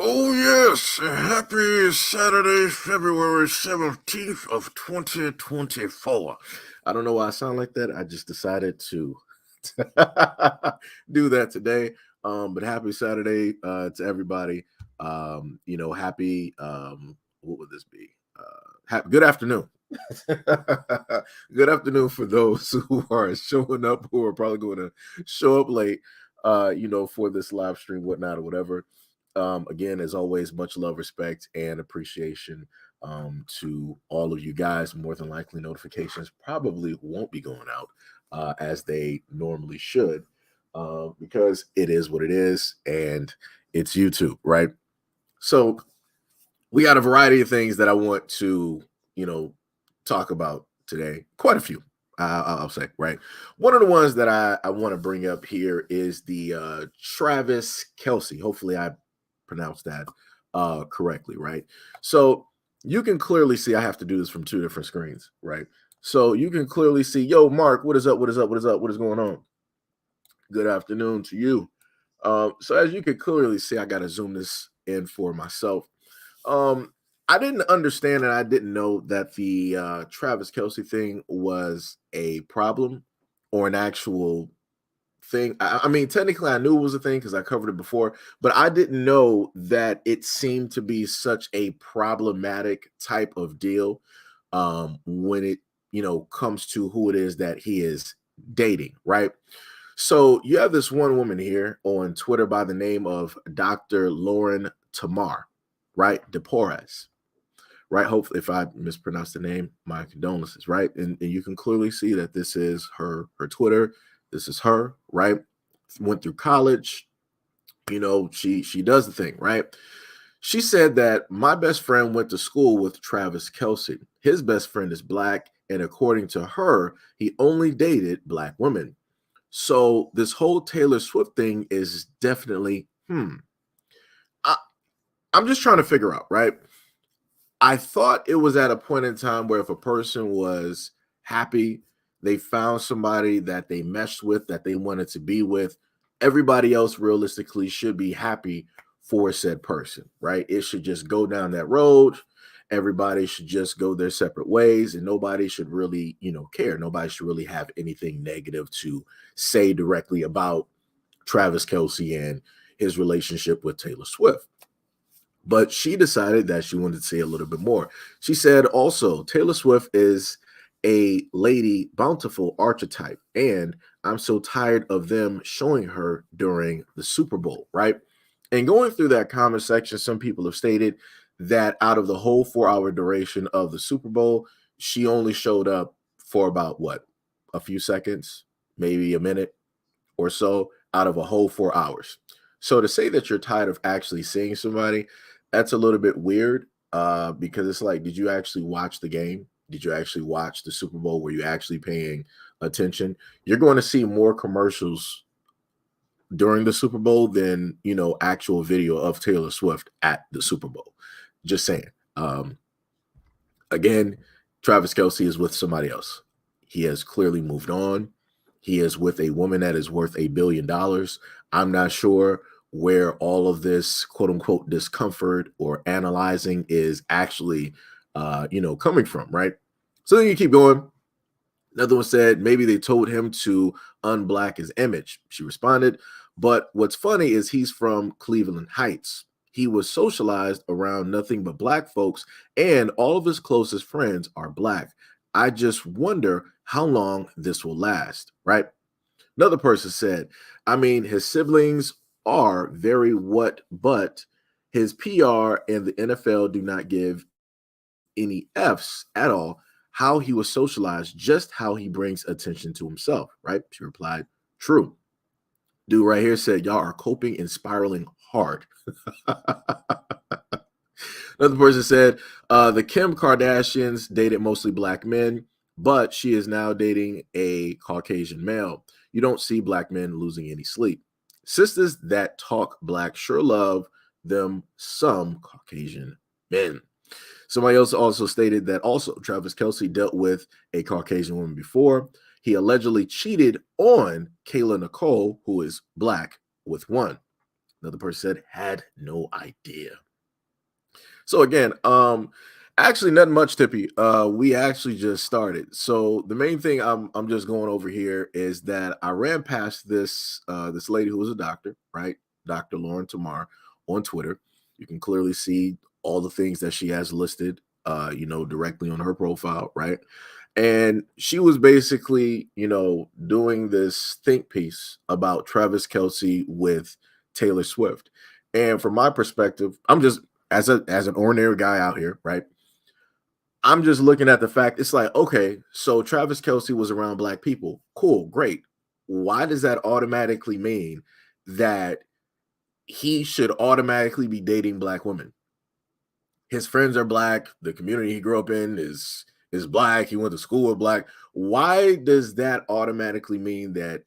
Oh yes, happy Saturday, February 17th of 2024. I don't know why I sound like that. I just decided to do that today. But happy Saturday to everybody. Happy what would this be? Good afternoon. Good afternoon for those who are showing up, who are probably going to show up late, for this live stream, whatnot, or whatever. Again, as always, much love, respect, and appreciation to all of you guys. More than likely, notifications probably won't be going out as they normally should, because it is what it is, and it's YouTube, right? So we got a variety of things that I want to, talk about today. Quite a few, I'll say, right? One of the ones that I want to bring up here is the Travis Kelsey. Hopefully, I pronounced that correctly, right? So you can clearly see I have to do this from two different screens, right? So you can clearly see, yo, Mark, what is up? What is up? What is up? What is going on? Good afternoon to you. So as you can clearly see, I got to zoom this in for myself. Um, I didn't understand and I didn't know that the Travis Kelsey thing was a problem or an actual thing. I mean, technically, I knew it was a thing because I covered it before, but I didn't know that it seemed to be such a problematic type of deal when it, comes to who it is that he is dating, right? So you have this one woman here on Twitter by the name of Dr. Lauren Tamar, right? DePorres, right? Hopefully, if I mispronounced the name, my condolences, right? And you can clearly see that this is her Twitter. This is her, right? Went through college. She does the thing, right? She said that my best friend went to school with Travis Kelsey. His best friend is black, and according to her, he only dated black women. So this whole Taylor Swift thing is definitely, I, I'm just trying to figure out, right? I thought it was at a point in time where if a person was happy, they found somebody that they meshed with, that they wanted to be with, everybody else realistically should be happy for said person, right? It should just go down that road. Everybody should just go their separate ways, and nobody should really, care. Nobody should really have anything negative to say directly about Travis Kelsey and his relationship with Taylor Swift. But she decided that she wanted to say a little bit more. She said also, Taylor Swift is a lady bountiful archetype, and I'm so tired of them showing her during the Super Bowl, right? And going through that comment section, some people have stated that out of the whole 4 hour duration of the Super Bowl, she only showed up for about what, a few seconds, maybe a minute or so out of a whole 4 hours. So to say that you're tired of actually seeing somebody, that's a little bit weird, because it's like, did you actually watch the game? Did you actually watch the Super Bowl? Were you actually paying attention? You're going to see more commercials during the Super Bowl than actual video of Taylor Swift at the Super Bowl. Just saying. Again, Travis Kelsey is with somebody else. He has clearly moved on. He is with a woman that is worth $1 billion. I'm not sure where all of this quote unquote discomfort or analyzing is actually, coming from, right? So then you keep going. Another one said maybe they told him to unblack his image. She responded, but what's funny is he's from Cleveland Heights. He was socialized around nothing but black folks, and all of his closest friends are black. I just wonder how long this will last, right? Another person said, I mean, his siblings are very what, but his PR and the NFL do not give any F's at all. How he was socialized, just how he brings attention to himself, right? She replied, true. Dude right here said, y'all are coping and spiraling hard. Another person said, the Kim Kardashians dated mostly black men, but she is now dating a Caucasian male. You don't see black men losing any sleep. Sisters that talk black sure love them some Caucasian men. Somebody else also stated that also Travis Kelsey dealt with a Caucasian woman before. He allegedly cheated on Kayla Nicole, who is black, with one. Another person said, had no idea. So again, actually nothing much, Tippy. We actually just started. So the main thing I'm just going over here is that I ran past this lady who was a doctor, right? Dr. Lauren Tamar on Twitter. You can clearly see all the things that she has listed directly on her profile, right? And she was basically, doing this think piece about Travis Kelsey with Taylor Swift. And from my perspective, I'm just as an ordinary guy out here, right? I'm just looking at the fact it's like, okay, so Travis Kelsey was around black people. Cool, great. Why does that automatically mean that he should automatically be dating black women? His friends are black, the community he grew up in is black, he went to school with black. Why does that automatically mean that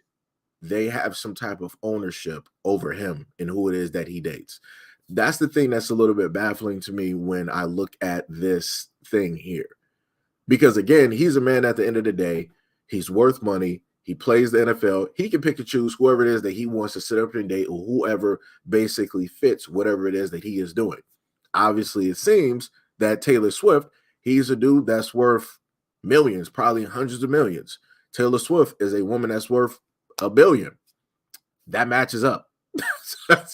they have some type of ownership over him and who it is that he dates? That's the thing that's a little bit baffling to me when I look at this thing here. Because again, he's a man at the end of the day, he's worth money. He plays the NFL. He can pick and choose whoever it is that he wants to sit up and date, or whoever basically fits whatever it is that he is doing. Obviously, it seems that Taylor Swift, he's a dude that's worth millions, probably hundreds of millions. Taylor Swift is a woman that's worth $1 billion. That matches up. I'm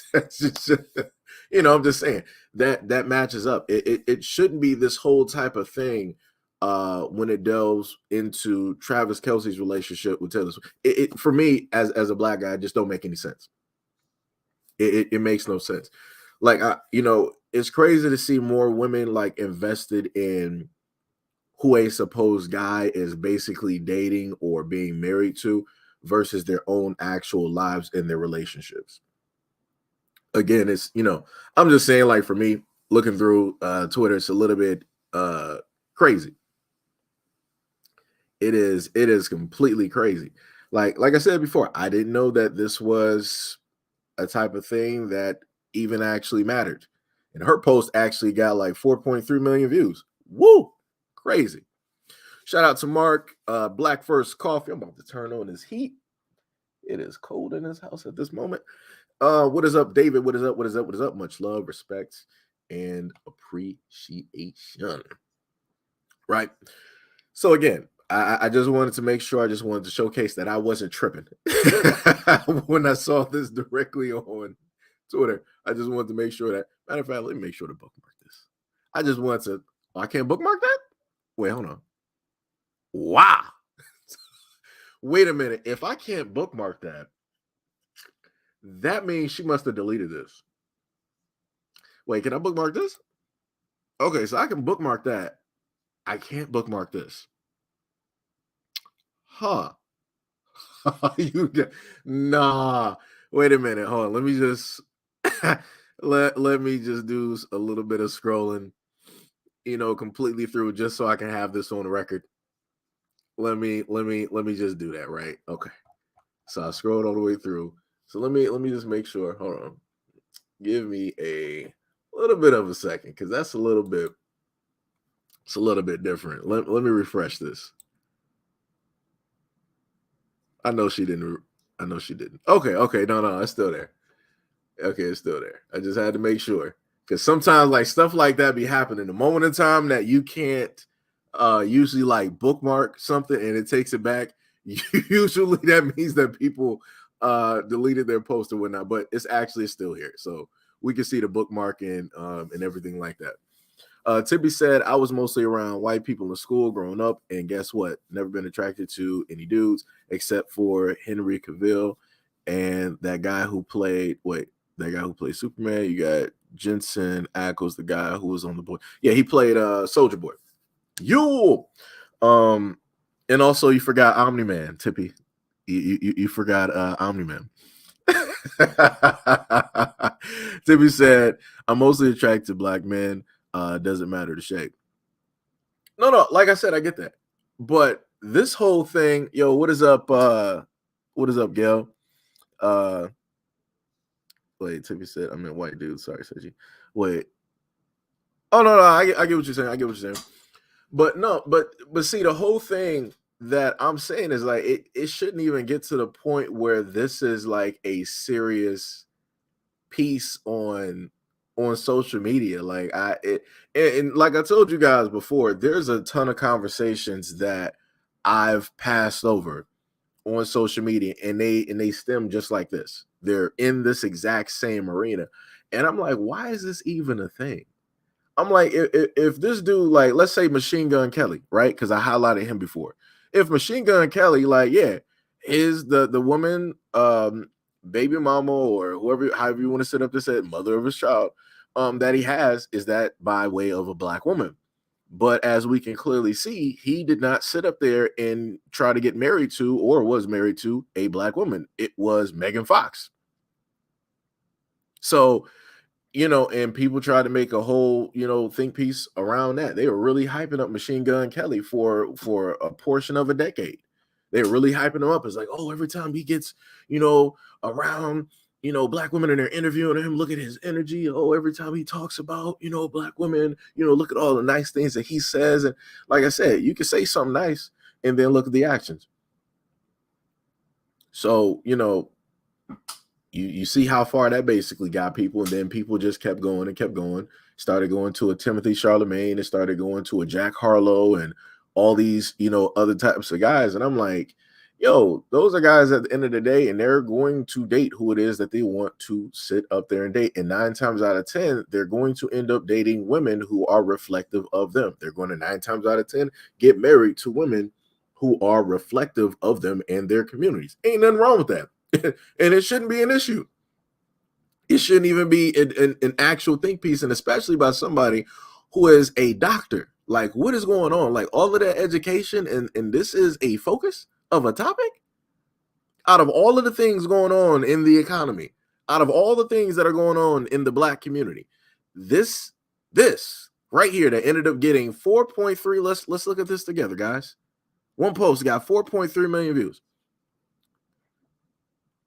just saying that matches up. It shouldn't be this whole type of thing when it delves into Travis Kelsey's relationship with Taylor Swift. It for me as a black guy, it just don't make any sense. It makes no sense. Like it's crazy to see more women like invested in who a supposed guy is basically dating or being married to versus their own actual lives and their relationships. Again, it's I'm just saying, like, for me, looking through Twitter, it's a little bit crazy. It is completely crazy. Like I said before, I didn't know that this was a type of thing that even actually mattered. And her post actually got like 4.3 million views. Woo! Crazy. Shout out to Mark, Black First Coffee. I'm about to turn on this heat. It is cold in this house at this moment. What is up, David? What is up? What is up? What is up? Much love, respect, and appreciation. Right. So again, I just wanted to make sure, I just wanted to showcase that I wasn't tripping when I saw this directly on Twitter. I just wanted to make sure that, matter of fact, let me make sure to bookmark this. I just wanted to, I can't bookmark that? Wait, hold on. Wow. Wait a minute. If I can't bookmark that, that means she must have deleted this. Wait, can I bookmark this? Okay, so I can bookmark that. I can't bookmark this. Huh. Nah. Wait a minute. Hold on. Let me just let me just do a little bit of scrolling, completely through, just so I can have this on the record. Let me just do that, right? Okay. So I scrolled all the way through. So let me just make sure. Hold on. Give me a little bit of a second, because that's a little bit different. Let me refresh this. I know she didn't. Okay. No, it's still there. Okay, it's still there. I just had to make sure, because sometimes like stuff like that be happening. The moment in time that you can't usually like bookmark something and it takes it back, usually that means that people deleted their post or whatnot, but it's actually still here. So we can see the bookmark and everything like that. Tippy said, I was mostly around white people in school growing up, and guess what? Never been attracted to any dudes except for Henry Cavill and that guy who played Superman. You got Jensen Ackles, the guy who was on the boy. Yeah, he played Soldier Boy. You and also you forgot Omni-Man, Tippy. You forgot Omni-Man. Tippy said, I'm mostly attracted to black men. Doesn't matter the shape. No, like I said, I get that. But this whole thing, yo, what is up? What is up, Gail? Wait, Tippy said, I'm in white dude. Sorry, Sergi. Wait. Oh no, I get what you're saying. But no, but see, the whole thing that I'm saying is like it shouldn't even get to the point where this is like a serious peace on social media. Like and like I told you guys before, there's a ton of conversations that I've passed over on social media, and they stem just like this. They're in this exact same arena. And I'm like, why is this even a thing? I'm like, if this dude, like, let's say Machine Gun Kelly, right? Because I highlighted him before. If Machine Gun Kelly, like, yeah, is the woman, baby mama, or whoever, however you want to set up this, mother of his child, that he has, is that by way of a black woman. But as we can clearly see, he did not sit up there and try to get married to, or was married to, a black woman. It was Megan Fox. So, and people try to make a whole, think piece around that. They were really hyping up Machine Gun Kelly for a portion of a decade. They were really hyping him up. It's like, oh, every time he gets, around, black women and they're interviewing him, look at his energy. Oh, every time he talks about, black women, look at all the nice things that he says. And like I said, you can say something nice and then look at the actions. So, you see how far that basically got people, and then people just kept going and kept going. Started going to a Timothy Charlemagne, and started going to a Jack Harlow, and all these other types of guys. And I'm like, yo, those are guys at the end of the day, and they're going to date who it is that they want to sit up there and date. And 9 times out of 10, they're going to end up dating women who are reflective of them. They're going to 9 times out of 10 get married to women who are reflective of them and their communities. Ain't nothing wrong with that. And it shouldn't be an issue. It shouldn't even be an actual think piece, and especially by somebody who is a doctor. Like, what is going on? Like, all of that education, and this is a focus of a topic? Out of all of the things going on in the economy, out of all the things that are going on in the black community, this right here that ended up getting 4.3, let's look at this together, guys. One post got 4.3 million views.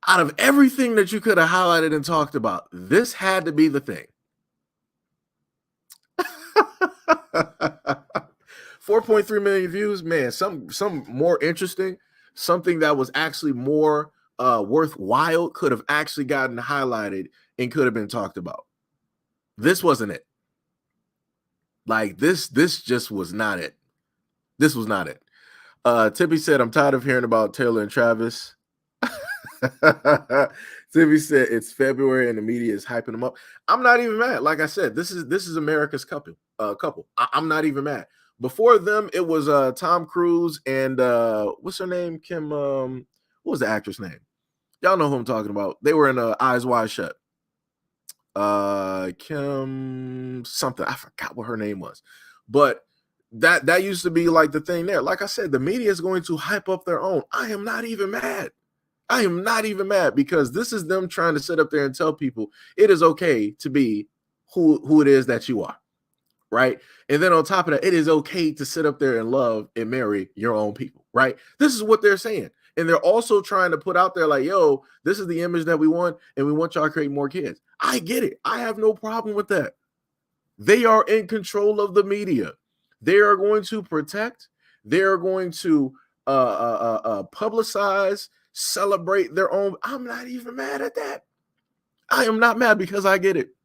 Out of everything that you could have highlighted and talked about, this had to be the thing. 4.3 million views, man. Some more interesting, something that was actually more worthwhile could have actually gotten highlighted and could have been talked about. This wasn't it. Like, this just was not it. This was not it. Tippy said, I'm tired of hearing about Taylor and Travis. Tippy said it's February and the media is hyping them up. I'm not even mad. Like I said, this is America's couple. I'm not even mad. Before them, it was Tom Cruise and what's her name? Kim. What was the actress name? Y'all know who I'm talking about. They were in Eyes Wide Shut. Kim something. I forgot what her name was, but that used to be like the thing there. Like I said, the media is going to hype up their own. I am not even mad. I am not even mad, because this is them trying to sit up there and tell people it is okay to be who it is that you are, right? And then on top of that, it is okay to sit up there and love and marry your own people, right? This is what they're saying. And they're also trying to put out there like, yo, this is the image that we want, and we want y'all to create more kids. I get it. I have no problem with that. They are in control of the media. They are going to protect. They are going to publicize, celebrate their own. I'm not even mad at that. I am not mad, because I get it.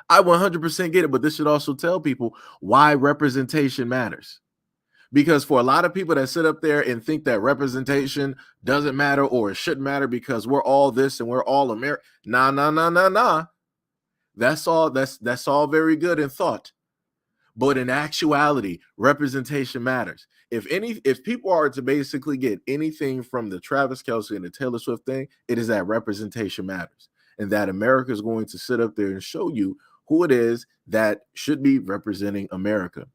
I 100% get it, but this should also tell people why representation matters. Because for a lot of people that sit up there and think that representation doesn't matter or it shouldn't matter because we're all this and we're all American. Nah. That's all very good in thought. But in actuality, representation matters. If people are to basically get anything from the Travis Kelce and the Taylor Swift thing, it is that representation matters, and that America is going to sit up there and show you who it is that should be representing America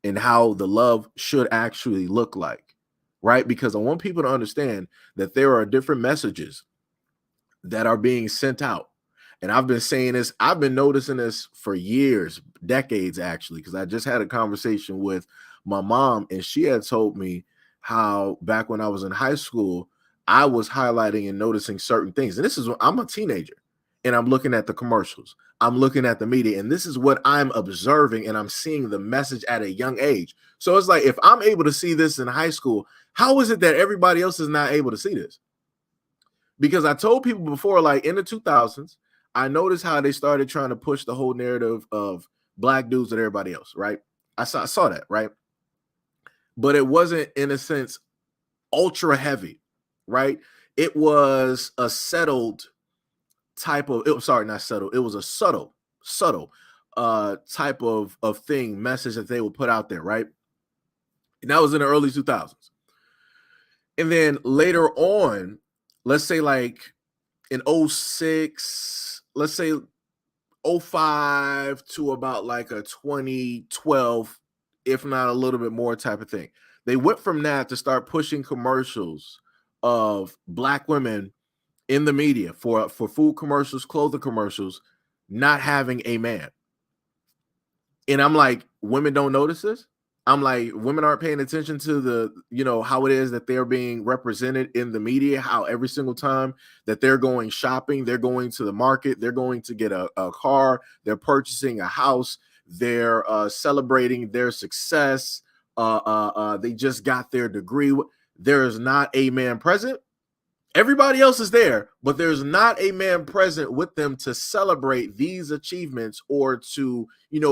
and how the love should actually look like, right? Because I want people to understand that there are different messages that are being sent out. And I've been saying this, I've been noticing this for years, decades actually, because I just had a conversation with my mom, and she had told me how back when I was in high school, I was highlighting and noticing certain things. And this is when I'm a teenager and I'm looking at the commercials, I'm looking at the media, and this is what I'm observing, and I'm seeing the message at a young age. So it's like, if I'm able to see this in high school, how is it that everybody else is not able to see this? Because I told people before, like in the 2000s, I noticed how they started trying to push the whole narrative of black dudes and everybody else, right? I saw that, right? But it wasn't, in a sense, ultra heavy, right? It was a settled type of, it, sorry, not settled. It was a subtle type of thing, message that they would put out there, right? And that was in the early 2000s. And then later on, let's say like in '06, let's say '05 to about like a 2012, if not a little bit more type of thing. They went from that to start pushing commercials of black women in the media for food commercials, clothing commercials, not having a man. And I'm like, women don't notice this? I'm like, women aren't paying attention to the, how it is that they're being represented in the media, how every single time that they're going shopping, they're going to the market, they're going to get a car, they're purchasing a house, they're celebrating their success. They just got their degree. There is not a man present. Everybody else is there, but there's not a man present with them to celebrate these achievements or to,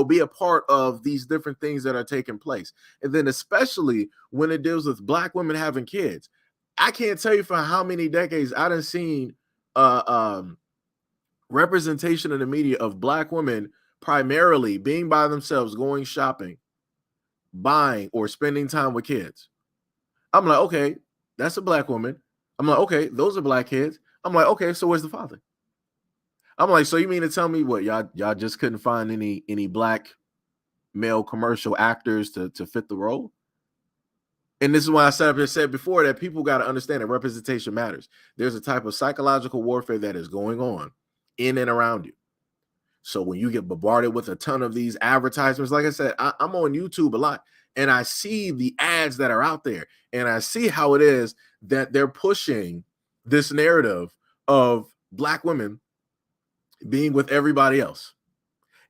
be a part of these different things that are taking place. And then especially when it deals with black women having kids. I can't tell you for how many decades I done seen representation in the media of black women primarily being by themselves, going shopping, buying, or spending time with kids. I'm like, okay, that's a black woman. I'm like, okay, those are black kids. I'm like, okay, so where's the father? I'm like, so you mean to tell me what y'all just couldn't find any black male commercial actors to fit the role? And this is why I said before that people got to understand that representation matters. There's a type of psychological warfare that is going on in and around you. So when you get bombarded with a ton of these advertisements, like I said, I'm on YouTube a lot, and I see the ads that are out there, and I see how it is that they're pushing this narrative of black women being with everybody else.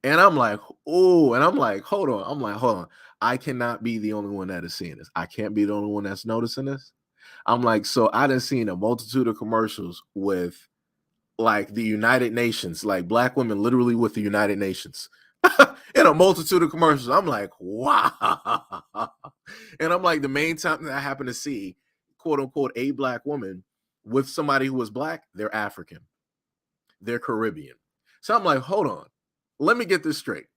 And I'm like, oh, and I'm like, hold on. I cannot be the only one that is seeing this. I can't be the only one that's noticing this. I'm like, so I done seen a multitude of commercials with like the United Nations, like black women literally with the United Nations in a multitude of commercials. I'm like, wow. And I'm like, the main time that I happen to see, quote unquote, a black woman with somebody who was black, they're African, they're Caribbean. So I'm like, hold on, let me get this straight.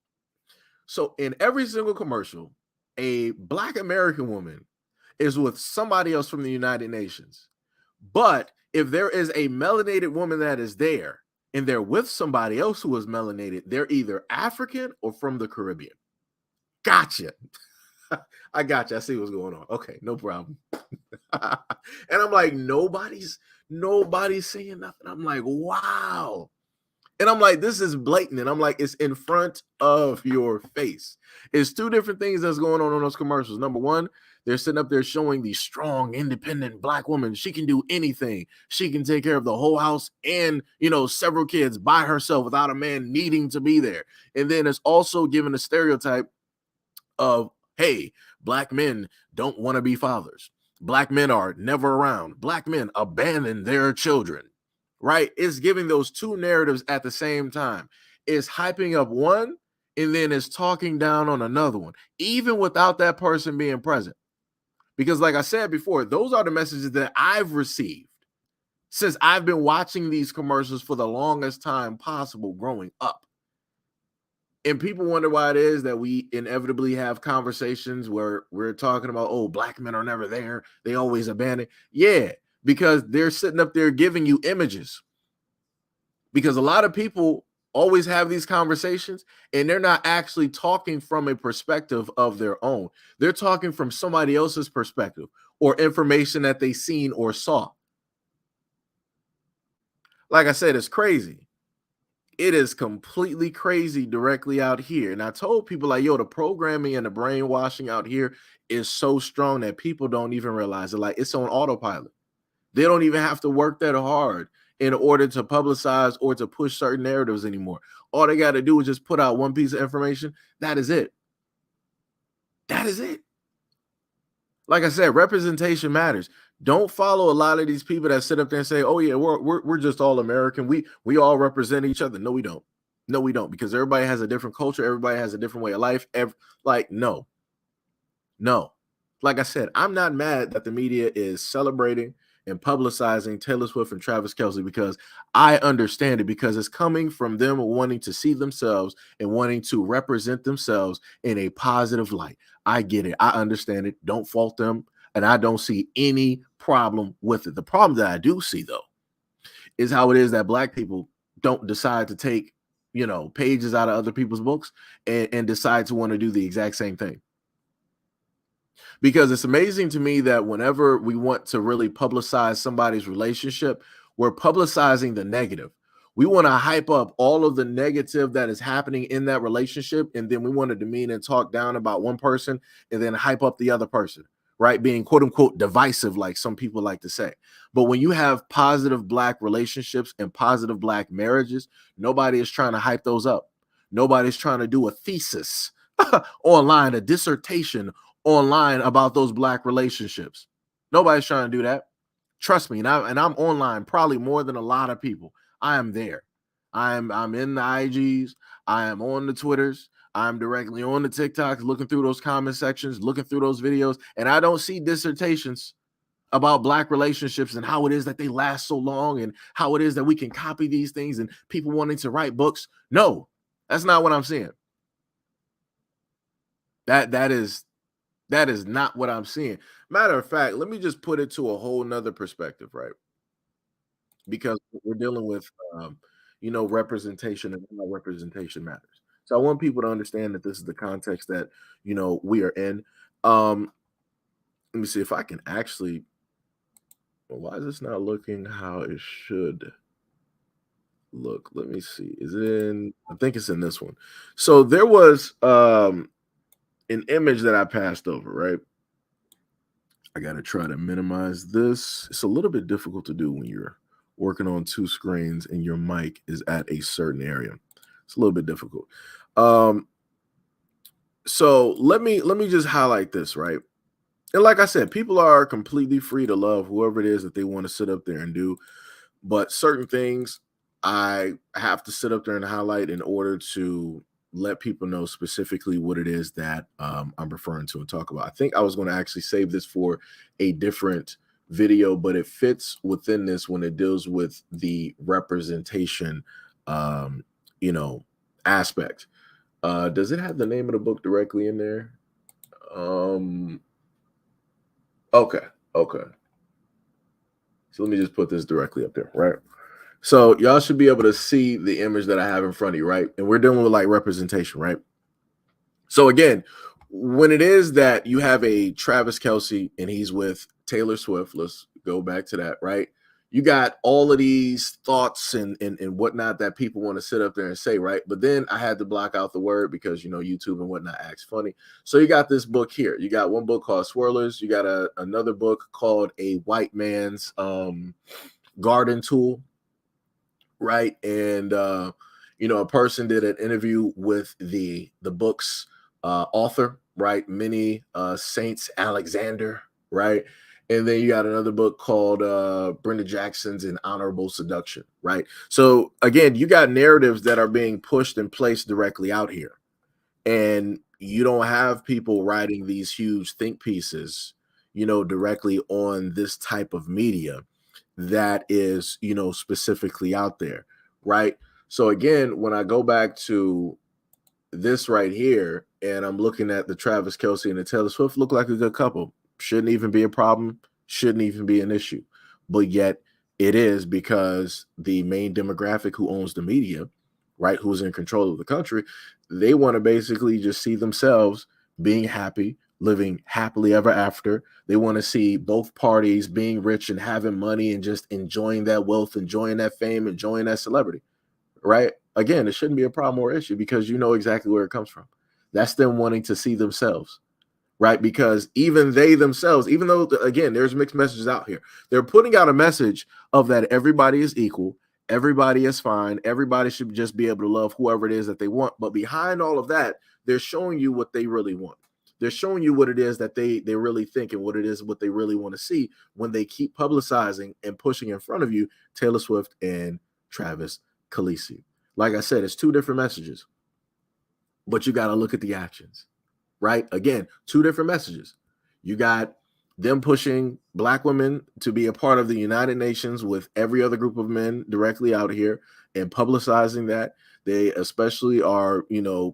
So in every single commercial, a black American woman is with somebody else from the United Nations. But if there is a melanated woman that is there and they're with somebody else who is melanated, they're either African or from the Caribbean. Gotcha. I got you. I see what's going on. Okay, no problem. And I'm like, nobody's saying nothing. I'm like, wow. And I'm like, this is blatant. And I'm like, it's in front of your face. It's two different things that's going on those commercials. Number one, they're sitting up there showing the strong, independent black woman. She can do anything. She can take care of the whole house and, several kids by herself without a man needing to be there. And then it's also given a stereotype of, hey, black men don't want to be fathers. Black men are never around. Black men abandon their children. Right? It's giving those two narratives at the same time. It's hyping up one and then it's talking down on another one, even without that person being present. Because like I said before, those are the messages that I've received since I've been watching these commercials for the longest time possible growing up. And people wonder why it is that we inevitably have conversations where we're talking about, oh, black men are never there. They always abandon. Yeah, because they're sitting up there giving you images. Because a lot of people always have these conversations and they're not actually talking from a perspective of their own. They're talking from somebody else's perspective or information that they seen or saw. Like I said, it's crazy. It is completely crazy directly out here. And I told people like, yo, the programming and the brainwashing out here is so strong that people don't even realize it. Like it's on autopilot. They don't even have to work that hard in order to publicize or to push certain narratives anymore. All they got to do is just put out one piece of information. That is it. That is it. Like I said, representation matters. Don't follow a lot of these people that sit up there and say, "Oh yeah, we're just all American. We all represent each other." No, we don't. No, we don't, because everybody has a different culture. Everybody has a different way of life. Like, no, no. Like I said, I'm not mad that the media is celebrating and publicizing Taylor Swift and Travis Kelce, because I understand it, because it's coming from them wanting to see themselves and wanting to represent themselves in a positive light. I get it. I understand it. Don't fault them. And I don't see any problem with it. The problem that I do see, though, is how it is that Black people don't decide to take, pages out of other people's books and decide to want to do the exact same thing. Because it's amazing to me that whenever we want to really publicize somebody's relationship, we're publicizing the negative. We want to hype up all of the negative that is happening in that relationship, and then we want to demean and talk down about one person and then hype up the other person, right? Being quote unquote divisive, like some people like to say. But when you have positive Black relationships and positive Black marriages, nobody is trying to hype those up. Nobody's trying to do a thesis online, a dissertation online about those Black relationships. Nobody's trying to do that. Trust me, and I'm online probably more than a lot of people. I am there. I'm in the IGs. I am on the Twitters. I'm directly on the TikToks, looking through those comment sections, looking through those videos, and I don't see dissertations about Black relationships and how it is that they last so long and how it is that we can copy these things and people wanting to write books. No, that's not what I'm seeing. That is not what I'm seeing. Matter of fact, let me just put it to a whole nother perspective, right? Because we're dealing with, representation and how representation matters. So I want people to understand that this is the context that, we are in. Um, Let me see if I can actually. Well, why is this not looking how it should look? Let me see. Is it in? I think it's in this one. So there was an image that I passed over, right? I got to try to minimize this. It's a little bit difficult to do when you're working on two screens and your mic is at a certain area. It's a little bit difficult. Um, so let me just highlight this, right? And like I said, people are completely free to love whoever it is that they want to sit up there and do. But certain things I have to sit up there and highlight in order to let people know specifically what it is that I'm referring to and talk about. I think I was going to actually save this for a different video, but it fits within this when it deals with the representation, um, you know, aspect. Does it have the name of the book directly in there? Um, okay, okay. So let me just put this directly up there, right? So y'all should be able to see the image that I have in front of you, right? And we're dealing with like representation, right? So again, when it is that you have a Travis Kelce and he's with Taylor Swift, let's go back to that, right? You got all of these thoughts and whatnot that people want to sit up there and say, right? But then I had to block out the word because YouTube and whatnot acts funny. So you got this book here. You got one book called Swirlers. You got another book called A White Man's Garden Tool, right? And a person did an interview with the book's author, right? Minnie Saints Alexander, right? And then you got another book called Brenda Jackson's An Honorable Seduction, right? So again, you got narratives that are being pushed and placed directly out here, and you don't have people writing these huge think pieces, directly on this type of media that is, specifically out there, right? So again, when I go back to this right here and I'm looking at the Travis Kelce and the Taylor Swift, look like a good couple. Shouldn't even be a problem, shouldn't even be an issue. But yet it is, because the main demographic who owns the media, right, who's in control of the country, they want to basically just see themselves being happy, living happily ever after. They want to see both parties being rich and having money and just enjoying that wealth, enjoying that fame, enjoying that celebrity, right? Again, it shouldn't be a problem or issue because you know exactly where it comes from. That's them wanting to see themselves, right? Because even they themselves, even though, again, there's mixed messages out here, they're putting out a message of that everybody is equal, everybody is fine, everybody should just be able to love whoever it is that they want. But behind all of that, they're showing you what they really want. They're showing you what it is that they really think and what it is what they really want to see when they keep publicizing and pushing in front of you Taylor Swift and Travis Kelce. Like I said, it's two different messages, but you got to look at the actions, right? Again, two different messages. You got them pushing Black women to be a part of the United Nations with every other group of men directly out here and publicizing that. They especially are,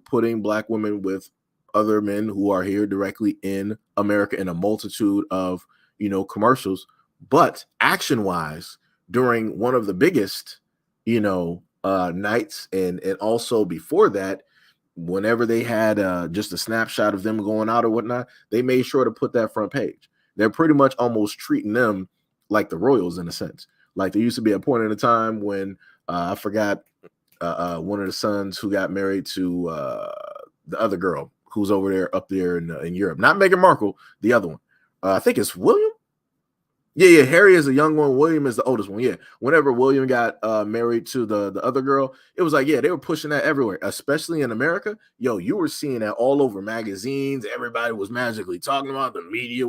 putting Black women with other men who are here directly in America in a multitude of, commercials. But action-wise, during one of the biggest, nights and also before that, whenever they had just a snapshot of them going out or whatnot, they made sure to put that front page. They're pretty much almost treating them like the Royals in a sense. Like there used to be a point in a time when I forgot one of the sons who got married to the other girl who's over there up there in Europe. Not Meghan Markle, the other one. I think it's William. Yeah. Harry is the young one. William is the oldest one. Yeah. Whenever William got married to the other girl, it was like, yeah, they were pushing that everywhere, especially in America. Yo, you were seeing that all over magazines. Everybody was magically talking about it. The media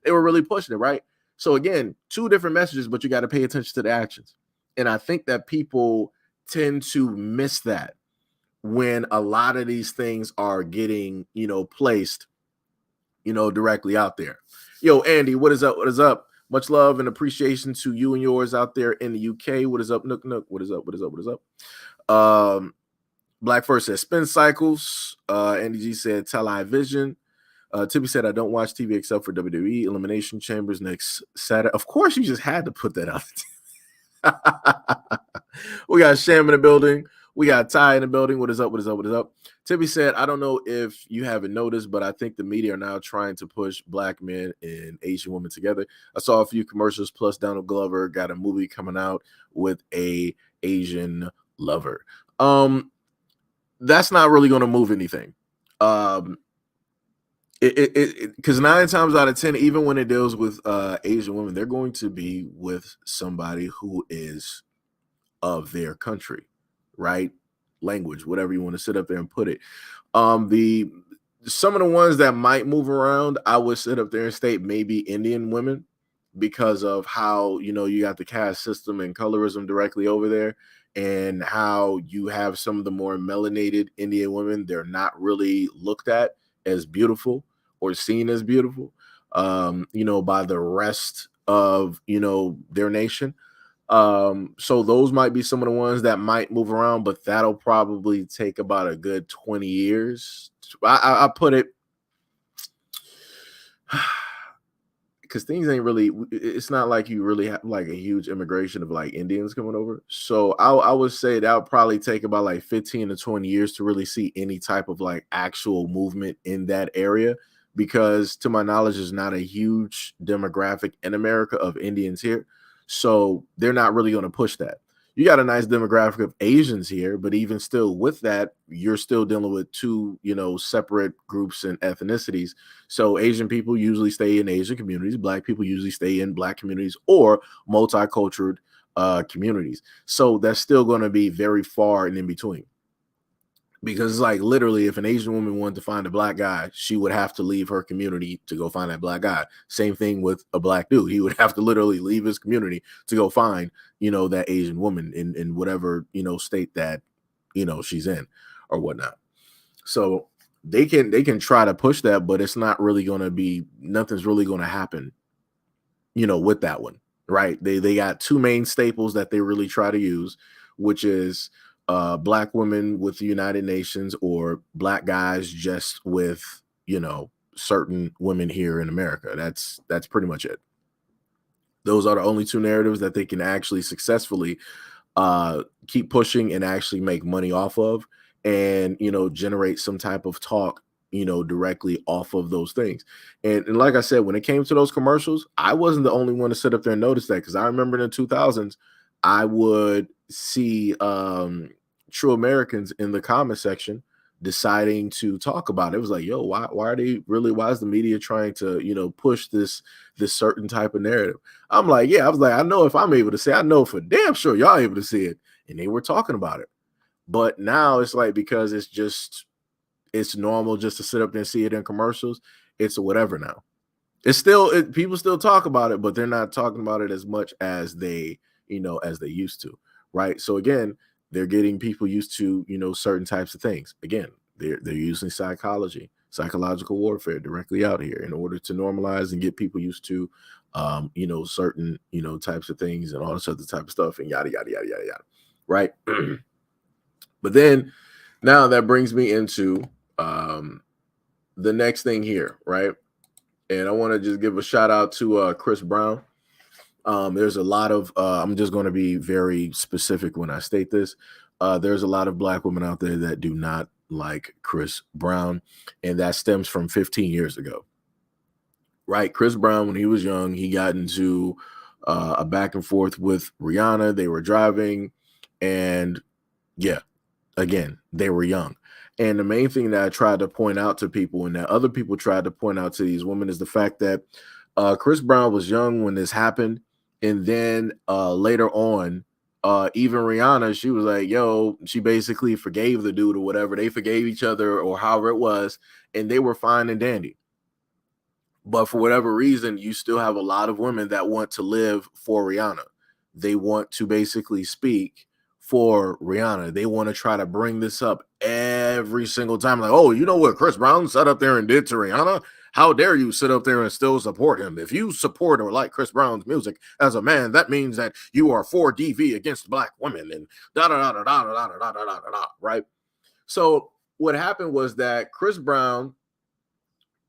they were really pushing it, right? So again, two different messages, but you got to pay attention to the actions. And I think that people tend to miss that when a lot of these things are getting, placed, directly out there. Yo, Andy, what is up? What is up? Much love and appreciation to you and yours out there in the UK. What is up, Nook Nook? What is up? What is up? What is up? Black First said spin cycles. Andy G said television. Tippy said I don't watch TV except for WWE Elimination Chambers next Saturday. Of course, you just had to put that out. We got Sham in the building. We got Ty in the building. What is up? What is up? What is up? Tippy said, I don't know if you haven't noticed, but I think the media are now trying to push Black men and Asian women together. I saw a few commercials, plus Donald Glover got a movie coming out with a Asian lover. That's not really going to move anything. Because 9 times out of 10, even when it deals with Asian women, they're going to be with somebody who is of their country, right? Language, whatever you want to sit up there and put it. Some of the ones that might move around, I would sit up there and state maybe Indian women, because of how you got the caste system and colorism directly over there, and how you have some of the more melanated Indian women. They're not really looked at as beautiful or seen as beautiful, by the rest of their nation. So those might be some of the ones that might move around, but that'll probably take about a good 20 years. I put it because things ain't really, it's not like you really have like a huge immigration of like Indians coming over. So I would say that would probably take about like 15 to 20 years to really see any type of like actual movement in that area, because to my knowledge, there's not a huge demographic in America of Indians here. So they're not really going to push that. You got a nice demographic of Asians here, but even still with that, you're still dealing with two, separate groups and ethnicities. So Asian people usually stay in Asian communities. Black people usually stay in Black communities or multicultural communities. So that's still going to be very far and in between. Because it's like literally, if an Asian woman wanted to find a Black guy, she would have to leave her community to go find that Black guy. Same thing with a Black dude. He would have to literally leave his community to go find, that Asian woman in whatever, state that, she's in or whatnot. So they can try to push that, but it's not really going to be, nothing's really going to happen, with that one, right? They got two main staples that they really try to use, which is Black women with the United Nations, or Black guys just with certain women here in America. That's pretty much it. Those are the only two narratives that they can actually successfully keep pushing and actually make money off of, and generate some type of talk directly off of those things. And like I said, when it came to those commercials, I wasn't the only one to sit up there and notice that, because I remember in the 2000s I would see True Americans in the comment section deciding to talk about it. It was like, yo, why are they really, why is the media trying to push this certain type of narrative? I'm like, yeah, I was like, I know if I'm able to say, I know for damn sure y'all able to see it. And they were talking about it. But now it's like, because it's it's normal just to sit up there and see it in commercials. It's whatever now. It's still people still talk about it, but they're not talking about it as much as they, as they used to, right? So again, they're getting people used to, certain types of things. Again, they're using psychology, psychological warfare directly out here in order to normalize and get people used to, certain, types of things and all this other type of stuff and yada yada yada yada yada, right? But then now that brings me into the next thing here, right? And I want to just give a shout out to Chris Brown. There's a lot of, I'm just going to be very specific when I state this. There's a lot of Black women out there that do not like Chris Brown, and that stems from 15 years ago, right? Chris Brown, when he was young, he got into a back and forth with Rihanna. They were driving, and yeah, again, they were young. And the main thing that I tried to point out to people and that other people tried to point out to these women is the fact that Chris Brown was young when this happened. And then later on, even Rihanna, she was like, yo, she basically forgave the dude or whatever. They forgave each other or however it was, and they were fine and dandy. But for whatever reason, you still have a lot of women that want to live for Rihanna. They want to basically speak for Rihanna. They want to try to bring this up every single time. Like, oh, you know what Chris Brown sat up there and did to Rihanna? How dare you sit up there and still support him? If you support or like Chris Brown's music as a man, that means that you are for DV against Black women and da da da da da da da da da da da, right? So what happened was that Chris Brown,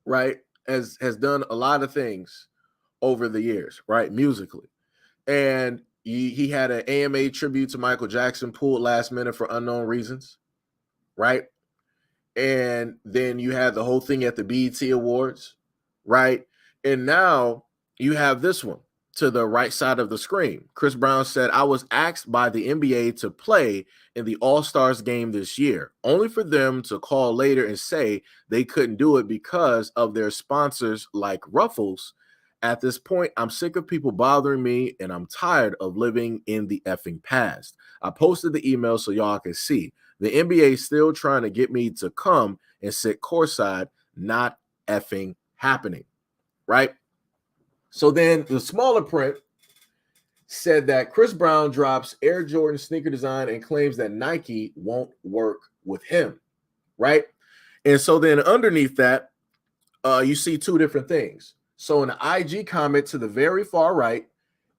right, has done a lot of things over the years, right, musically. And he had an AMA tribute to Michael Jackson pulled last minute for unknown reasons, right? And then you had the whole thing at the BET Awards, right? And now you have this one to the right side of the screen. Chris Brown said, I was asked by the NBA to play in the All-Stars game this year, only for them to call later and say they couldn't do it because of their sponsors like Ruffles. At this point, I'm sick of people bothering me and I'm tired of living in the effing past. I posted the email so y'all can see. The NBA is still trying to get me to come and sit courtside, not effing happening, right? So then the smaller print said that Chris Brown drops Air Jordan sneaker design and claims that Nike won't work with him, right? And so then underneath that, you see two different things. So in the IG comment to the very far right,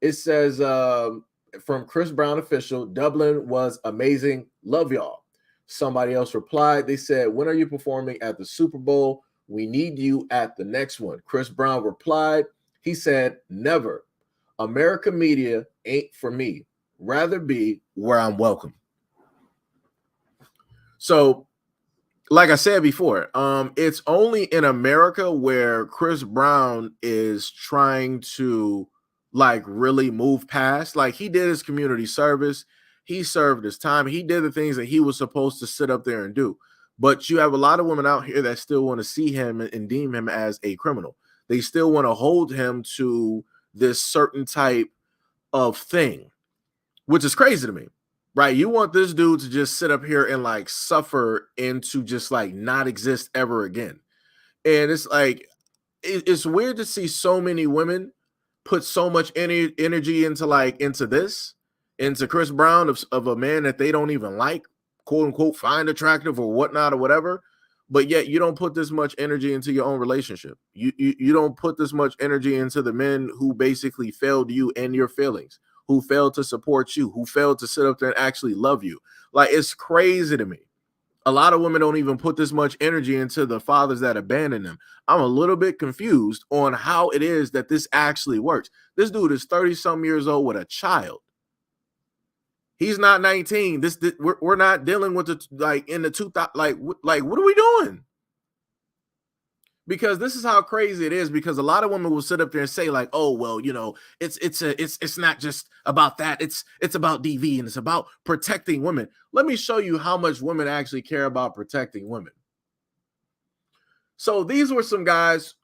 it says from Chris Brown official, Dublin was amazing. Love y'all. Somebody else replied. They said, when are you performing at the Super Bowl? We need you at the next one. Chris Brown replied. He said, never. America media ain't for me. Rather be where I'm welcome. So like I said before, it's only in America where Chris Brown is trying to like really move past. Like he did his community service, he served his time, he did the things that he was supposed to sit up there and do. But you have a lot of women out here that still want to see him and deem him as a criminal. They still want to hold him to this certain type of thing, which is crazy to me. Right, you want this dude to just sit up here and like suffer and to just like not exist ever again. And it's like it's weird to see so many women put so much energy into this, into Chris Brown of a man that they don't even like, quote unquote, find attractive or whatnot or whatever. But yet you don't put this much energy into your own relationship. You don't put this much energy into the men who basically failed you and your feelings, who failed to support you, who failed to sit up there and actually love you. Like, it's crazy to me. A lot of women don't even put this much energy into the fathers that abandon them. I'm a little bit confused on how it is that this actually works. This dude is 30-some years old with a child. He's not 19. We're not dealing with the like in the 2000 like what are we doing? Because this is how crazy it is. Because a lot of women will sit up there and say like, "Oh well, it's not just about that. It's about DV and it's about protecting women." Let me show you how much women actually care about protecting women. So these were some guys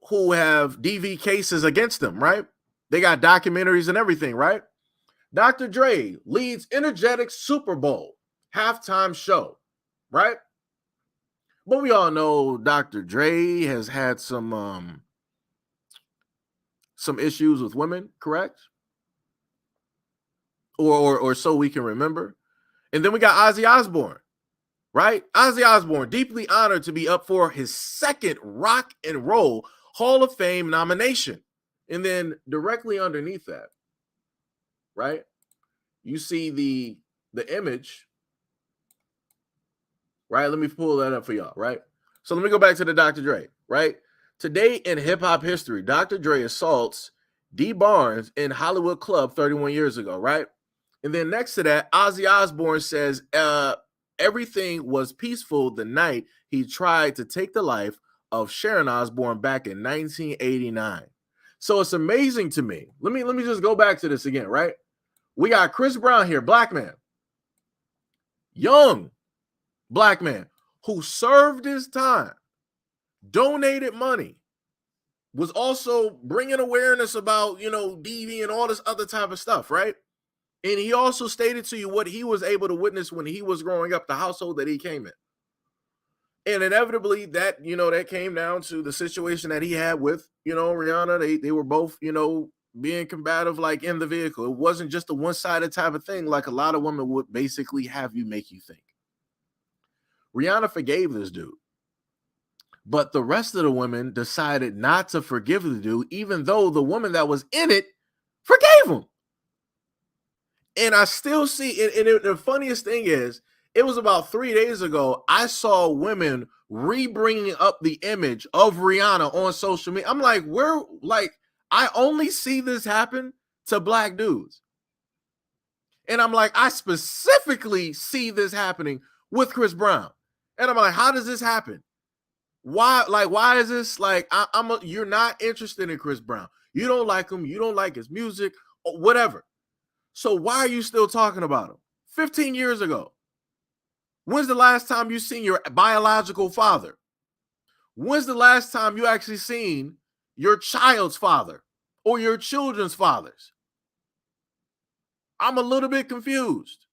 who have DV cases against them, right? They got documentaries and everything, right? Dr. Dre leads energetic Super Bowl halftime show, right? But we all know Dr. Dre has had some issues with women, correct? Or so we can remember. And then we got Ozzy Osbourne, right? Ozzy Osbourne, deeply honored to be up for his second Rock and Roll Hall of Fame nomination. And then directly underneath that, right? You see the image, right? Let me pull that up for y'all, right? So let me go back to the Dr. Dre, right? Today in hip hop history, Dr. Dre assaults D Barnes in Hollywood Club 31 years ago, right? And then next to that, Ozzy Osbourne says, everything was peaceful the night he tried to take the life of Sharon Osbourne back in 1989. So it's amazing to me. Let me just go back to this again, right? We got Chris Brown here, black man, young black man who served his time, donated money, was also bringing awareness about, DV and all this other type of stuff, right? And he also stated to you what he was able to witness when he was growing up, the household that he came in. And inevitably that, that came down to the situation that he had with, Rihanna. They were both, being combative, like in the vehicle. It wasn't just a one-sided type of thing, like a lot of women would basically have you make you think. Rihanna forgave this dude. But the rest of the women decided not to forgive the dude, even though the woman that was in it forgave him. And I still see, and the funniest thing is, it was about 3 days ago, I saw women re-bringing up the image of Rihanna on social media. I'm like, I only see this happen to black dudes. And I'm like, I specifically see this happening with Chris Brown. And I'm like, how does this happen? Why is this like, you're not interested in Chris Brown. You don't like him. You don't like his music, or whatever. So why are you still talking about him? 15 years ago. When's the last time you seen your biological father? When's the last time you actually seen your child's father or your children's fathers? I'm a little bit confused.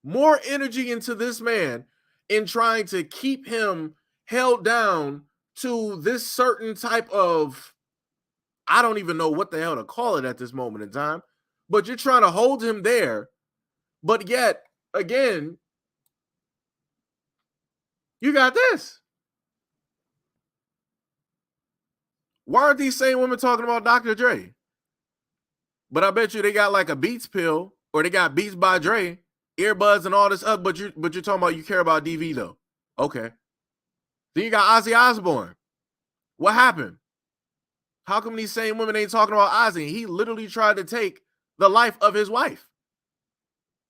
More energy into this man in trying to keep him held down to this certain type of, I don't even know what the hell to call it at this moment in time, but you're trying to hold him there. But yet, again, you got this. Why aren't these same women talking about Dr. Dre? But I bet you they got like a Beats pill, or they got Beats by Dre, earbuds and all this up. But you're talking about, you care about DV though. Okay. Then you got Ozzy Osbourne. What happened? How come these same women ain't talking about Ozzy? He literally tried to take the life of his wife.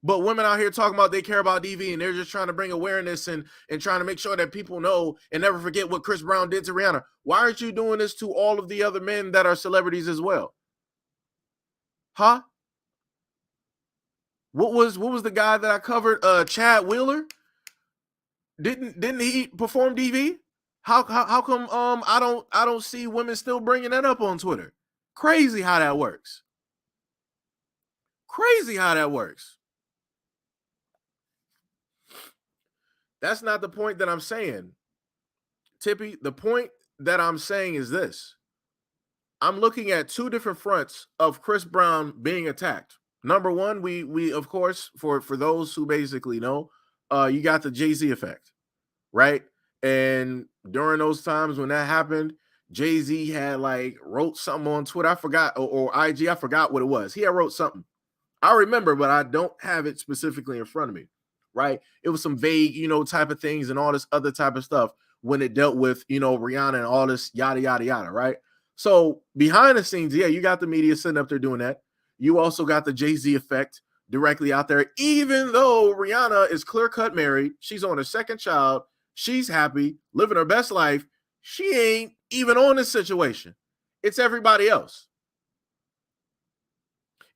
But women out here talking about they care about DV, and they're just trying to bring awareness and trying to make sure that people know and never forget what Chris Brown did to Rihanna. Why aren't you doing this to all of the other men that are celebrities as well? Huh? What was the guy that I covered? Chad Wheeler? Didn't he perform DV? How come I don't see women still bringing that up on Twitter? Crazy how that works. Crazy how that works. That's not the point that I'm saying, Tippy. The point that I'm saying is this. I'm looking at two different fronts of Chris Brown being attacked. Number one, we of course, for those who basically know, you got the Jay-Z effect, right? And during those times when that happened, Jay-Z had like wrote something on Twitter. I forgot, or IG, I forgot what it was. He had wrote something. I remember, but I don't have it specifically in front of me, right? It was some vague, type of things and all this other type of stuff when it dealt with, Rihanna and all this yada, yada, yada, right? So behind the scenes, yeah, you got the media sitting up there doing that. You also got the Jay-Z effect directly out there, even though Rihanna is clear-cut married. She's on her second child. She's happy, living her best life. She ain't even on this situation. It's everybody else.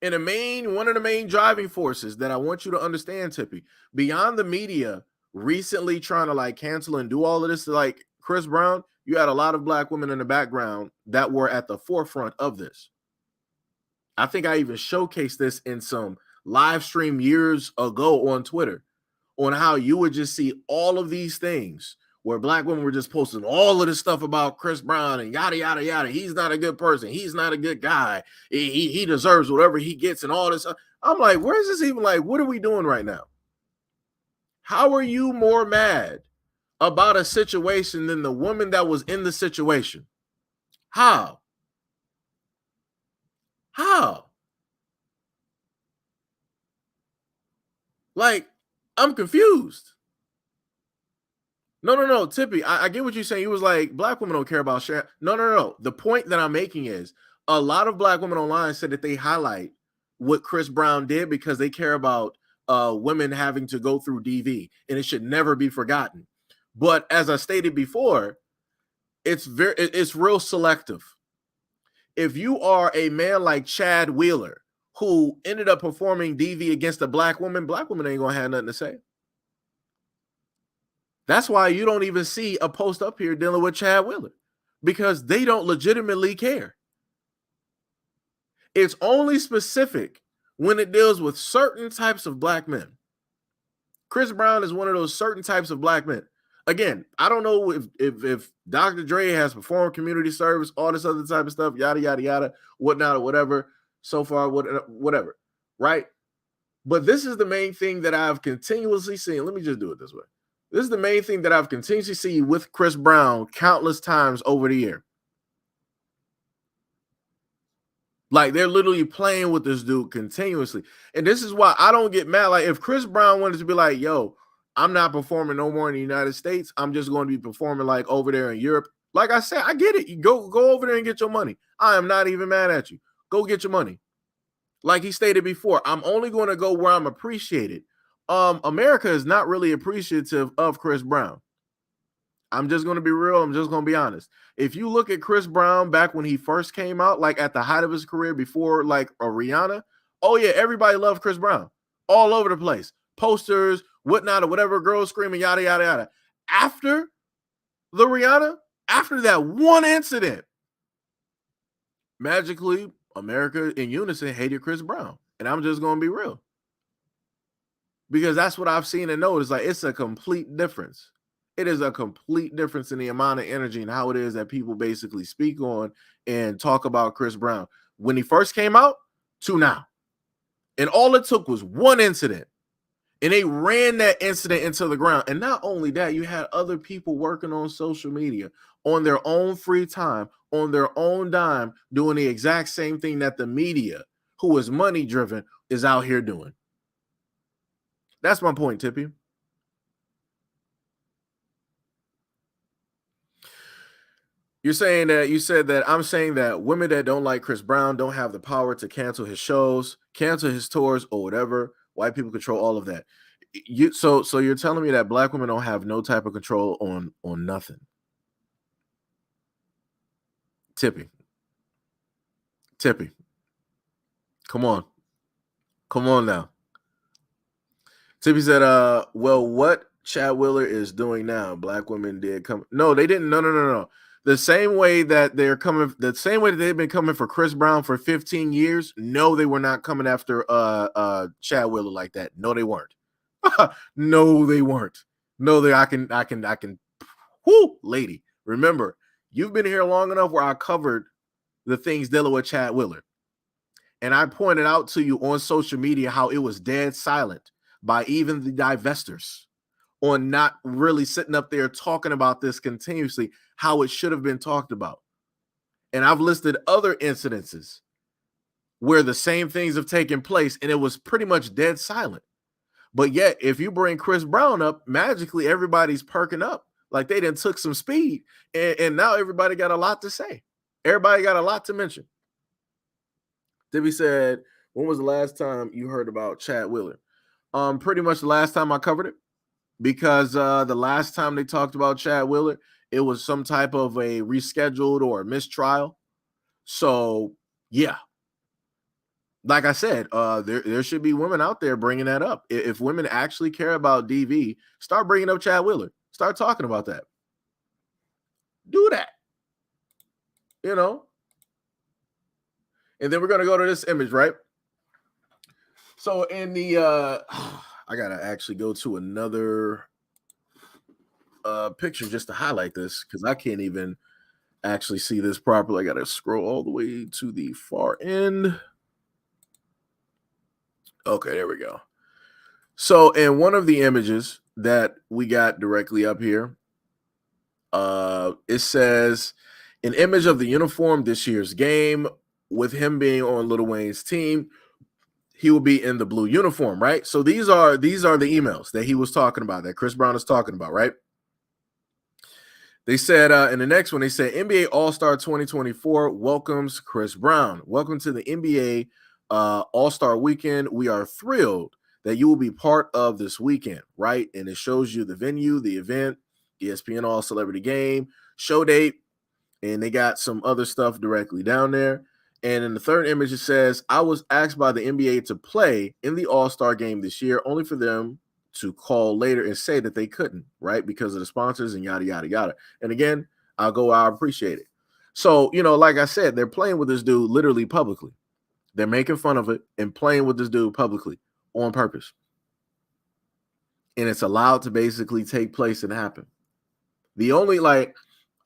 And one of the main driving forces that I want you to understand, Tippy, beyond the media recently trying to like cancel and do all of this, like Chris Brown, you had a lot of black women in the background that were at the forefront of this. I think I even showcased this in some live stream years ago on Twitter, on how you would just see all of these things where black women were just posting all of this stuff about Chris Brown and yada yada yada. He's not a good person. He's not a good guy. He deserves whatever he gets and all this. I'm like, where is this even like? What are we doing right now? How are you more mad about a situation than the woman that was in the situation? How? How? Like, I'm confused. No, Tippy, I get what you're saying. He was like, black women don't care about sharing. No. The point that I'm making is a lot of black women online said that they highlight what Chris Brown did because they care about women having to go through DV, and it should never be forgotten. But as I stated before, it's real selective. If you are a man like Chad Wheeler, who ended up performing DV against a black woman ain't gonna have nothing to say. That's why you don't even see a post up here dealing with Chad Wheeler, because they don't legitimately care. It's only specific when it deals with certain types of black men. Chris Brown is one of those certain types of black men. Again, I don't know if Dr. Dre has performed community service, all this other type of stuff, yada, yada, yada, whatnot, or whatever, so far, whatever, right? But this is the main thing that I've continuously seen. Let me just do it this way. This is the main thing that I've continuously seen with Chris Brown countless times over the year. Like, they're literally playing with this dude continuously. And this is why I don't get mad. Like, if Chris Brown wanted to be like, yo, I'm not performing no more in the United States, I'm just going to be performing like over there in Europe. Like I said, I get it. You go over there and get your money. I am not even mad at you. Go get your money. Like he stated before, I'm only going to go where I'm appreciated. America is not really appreciative of Chris Brown. I'm just going to be real. I'm just going to be honest. If you look at Chris Brown back when he first came out, like at the height of his career before like a Rihanna, oh yeah, everybody loved Chris Brown all over the place. Posters, whatnot, or whatever, girls screaming, yada, yada, yada. After the Rihanna, after that one incident, magically, America in unison hated Chris Brown. And I'm just going to be real. Because that's what I've seen and noticed. Like, it's a complete difference. It is a complete difference in the amount of energy and how it is that people basically speak on and talk about Chris Brown. When he first came out to now. And all it took was one incident. And they ran that incident into the ground. And not only that, you had other people working on social media on their own free time, on their own dime, doing the exact same thing that the media, who is money driven, is out here doing. That's my point, Tippy. You said that I'm saying that women that don't like Chris Brown don't have the power to cancel his shows, cancel his tours, or whatever. White people control all of that. So you're telling me that black women don't have no type of control on nothing. Tippy. Come on now. Tippy said, well, what Chad Wheeler is doing now, black women did come. No, they didn't. No. The same way that they've been coming for Chris Brown for 15 years. No, they were not coming after Chad Wheeler like that. No, they weren't. No, they weren't. No, I can. Whoo, lady. Remember, you've been here long enough where I covered the things dealing with Chad Wheeler. And I pointed out to you on social media how it was dead silent by even the divestors on not really sitting up there talking about this continuously, how it should have been talked about. And I've listed other incidences where the same things have taken place and it was pretty much dead silent. But yet, if you bring Chris Brown up, magically everybody's perking up. Like they done took some speed and now everybody got a lot to say. Everybody got a lot to mention. Debbie said, when was the last time you heard about Chad Wheeler? Pretty much the last time I covered it, because the last time they talked about Chad Wheeler, it was some type of a rescheduled or a mistrial. So yeah, like I said, there should be women out there bringing that up. If women actually care about DV, start bringing up Chad Wheeler. Start talking about that. Do that. You know. And then we're gonna go to this image, right? So in the I gotta actually go to another picture just to highlight this because I can't even actually see this properly. I gotta scroll all the way to the far end. Okay, there we go. So in one of the images that we got directly up here, it says an image of the uniform this year's game with him being on Lil Wayne's team. He will be in the blue uniform, right? So these are the emails that he was talking about, that Chris Brown is talking about, right? They said in the next one, they said NBA All-Star 2024 welcomes Chris Brown. Welcome to the NBA All-Star Weekend. We are thrilled that you will be part of this weekend, right? And it shows you the venue, the event, ESPN All Celebrity Game, show date, and they got some other stuff directly down there. And in the third image, it says, I was asked by the NBA to play in the All-Star game this year, only for them to call later and say that they couldn't, right? Because of the sponsors and yada, yada, yada. And again, I appreciate it. So, like I said, they're playing with this dude literally publicly. They're making fun of it and playing with this dude publicly on purpose. And it's allowed to basically take place and happen. The only,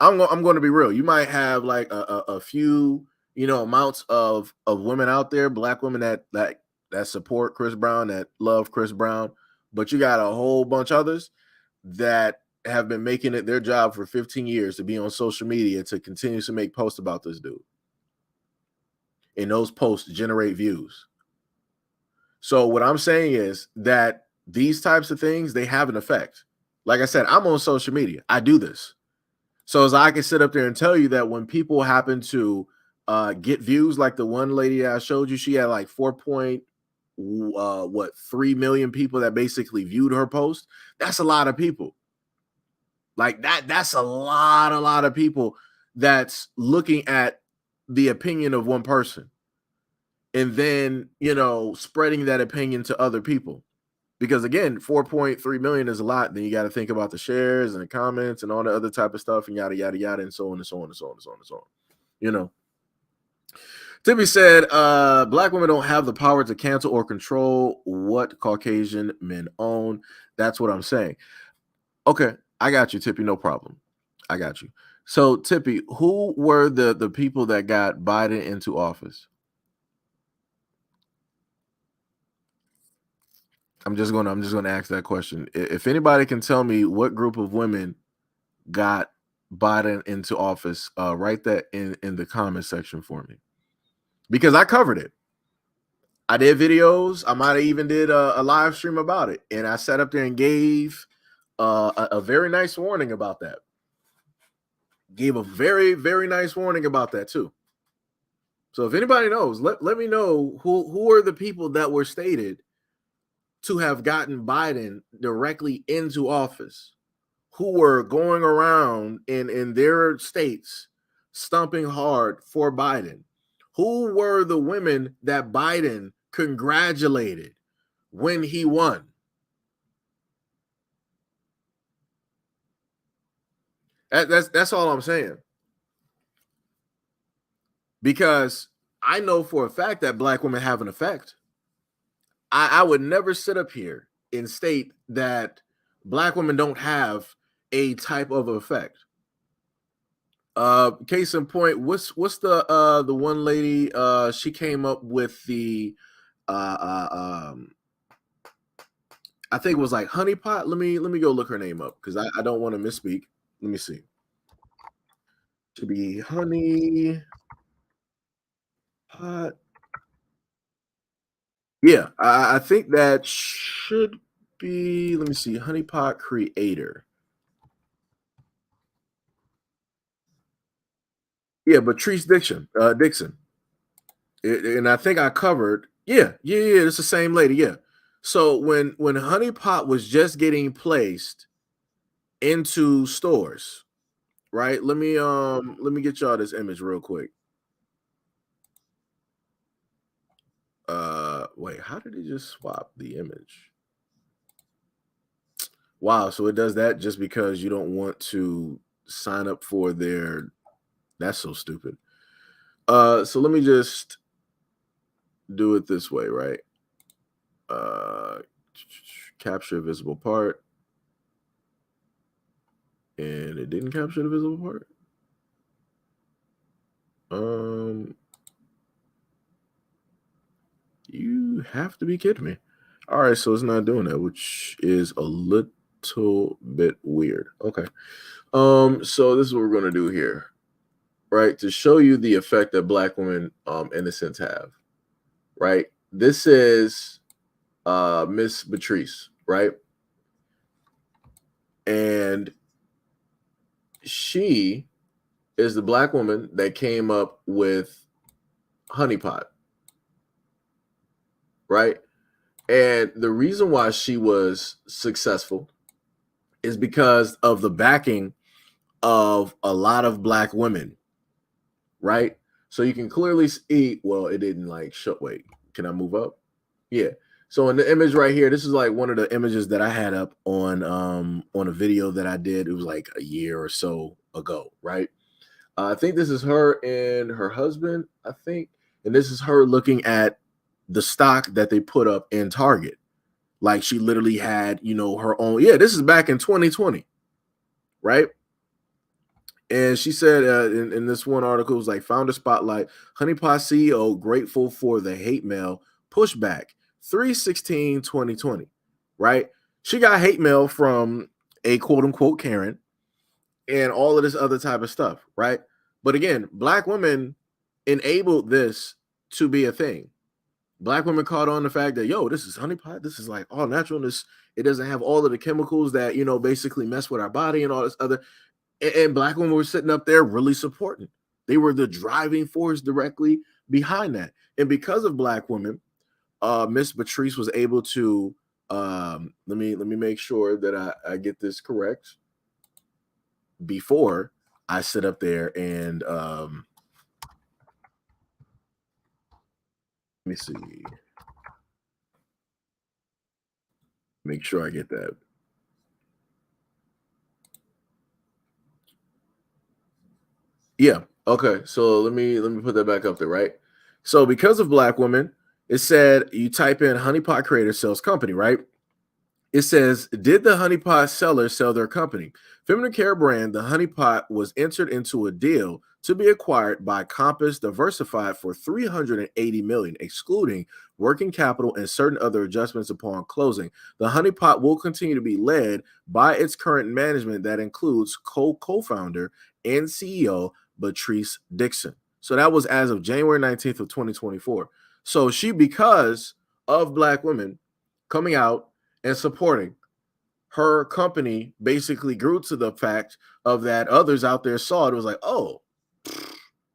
I'm going to be real. You might have like a few, amounts of women out there, black women that support Chris Brown, that love Chris Brown, but you got a whole bunch of others that have been making it their job for 15 years to be on social media to continue to make posts about this dude. And those posts generate views. So what I'm saying is that these types of things, they have an effect. Like I said, I'm on social media. I do this. So as I can sit up there and tell you that when people happen to get views, like the one lady I showed you, she had like 3 million people that basically viewed her post. That's a lot of people. Like that's a lot of people that's looking at the opinion of one person and then, spreading that opinion to other people. Because again, 4.3 million is a lot. Then you got to think about the shares and the comments and all the other type of stuff and yada, yada, yada, and so on and so on and so on and so on and so on. Timmy said, black women don't have the power to cancel or control what Caucasian men own. That's what I'm saying. Okay, I got you, Tippy. No problem. I got you. So, Tippy, who were the people that got Biden into office? I'm just gonna ask that question. If anybody can tell me what group of women got Biden into office, write that in the comment section for me, because I covered it. I did videos. I might have even did a live stream about it, and I sat up there and gave a very nice warning about that. Gave a very, very nice warning about that too. So if anybody knows, let me know who are the people that were stated to have gotten Biden directly into office, who were going around in their states stumping hard for Biden. Who were the women that Biden congratulated when he won? That's all I'm saying. Because I know for a fact that black women have an effect. I would never sit up here and state that black women don't have a type of effect. Case in point, what's the one lady, she came up with the I think it was like Honey Pot. Let me go look her name up because I don't want to misspeak. Let me see. Should be Honey Pot. Yeah, I think that should be, let me see, Honey Pot creator. Yeah, Patrice Dixon. And I think I covered. Yeah. It's the same lady. Yeah. So when Honey Pot was just getting placed into stores, right? Let me get y'all this image real quick. Wait, how did it just swap the image? Wow, so it does that just because you don't want to sign up for their, that's so stupid. So let me just do it this way, right? Uh capture visible part. And it didn't capture the visible part. You have to be kidding me. All right, so it's not doing that, which is a little bit weird. Okay. So this is what we're gonna do here, right? To show you the effect that black women in a sense have, right? This is Miss Patrice, right? And she is the black woman that came up with honeypot, right? And the reason why she was successful is because of the backing of a lot of black women, right? So you can clearly see, well, it didn't like show. Wait, can I move up? Yeah. So in the image right here, this is like one of the images that I had up on a video that I did. It was like a year or so ago, right? I think this is her and her husband, I think. And this is her looking at the stock that they put up in Target. Like she literally had, her own. Yeah, this is back in 2020, right? And she said in this one article, it was like Founder Spotlight, Honeypot CEO grateful for the hate mail pushback, 3/16/2020, right? She got hate mail from a quote unquote Karen and all of this other type of stuff, right? But again, black women enabled this to be a thing. Black women caught on the fact that, yo, this is honeypot. This is like all natural. This it doesn't have all of the chemicals that basically mess with our body and all this other. And black women were sitting up there really supporting. They were the driving force directly behind that. And because of black women, Miss Patrice was able to let me make sure that I get this correct before I sit up there and let me see. Make sure I get that. Yeah. Okay. So let me put that back up there, right? So because of black women, it said you type in honeypot creator sells company, right? It says, did the honeypot seller sell their company? Feminine care brand, the honeypot was entered into a deal to be acquired by Compass Diversified for 380 million, excluding working capital and certain other adjustments upon closing. The honeypot will continue to be led by its current management that includes co-founder and CEO Patrice Dixon. So that was as of January 19th of 2024. So she, because of black women coming out and supporting her company, basically grew to the fact of that others out there saw it. It was like, oh,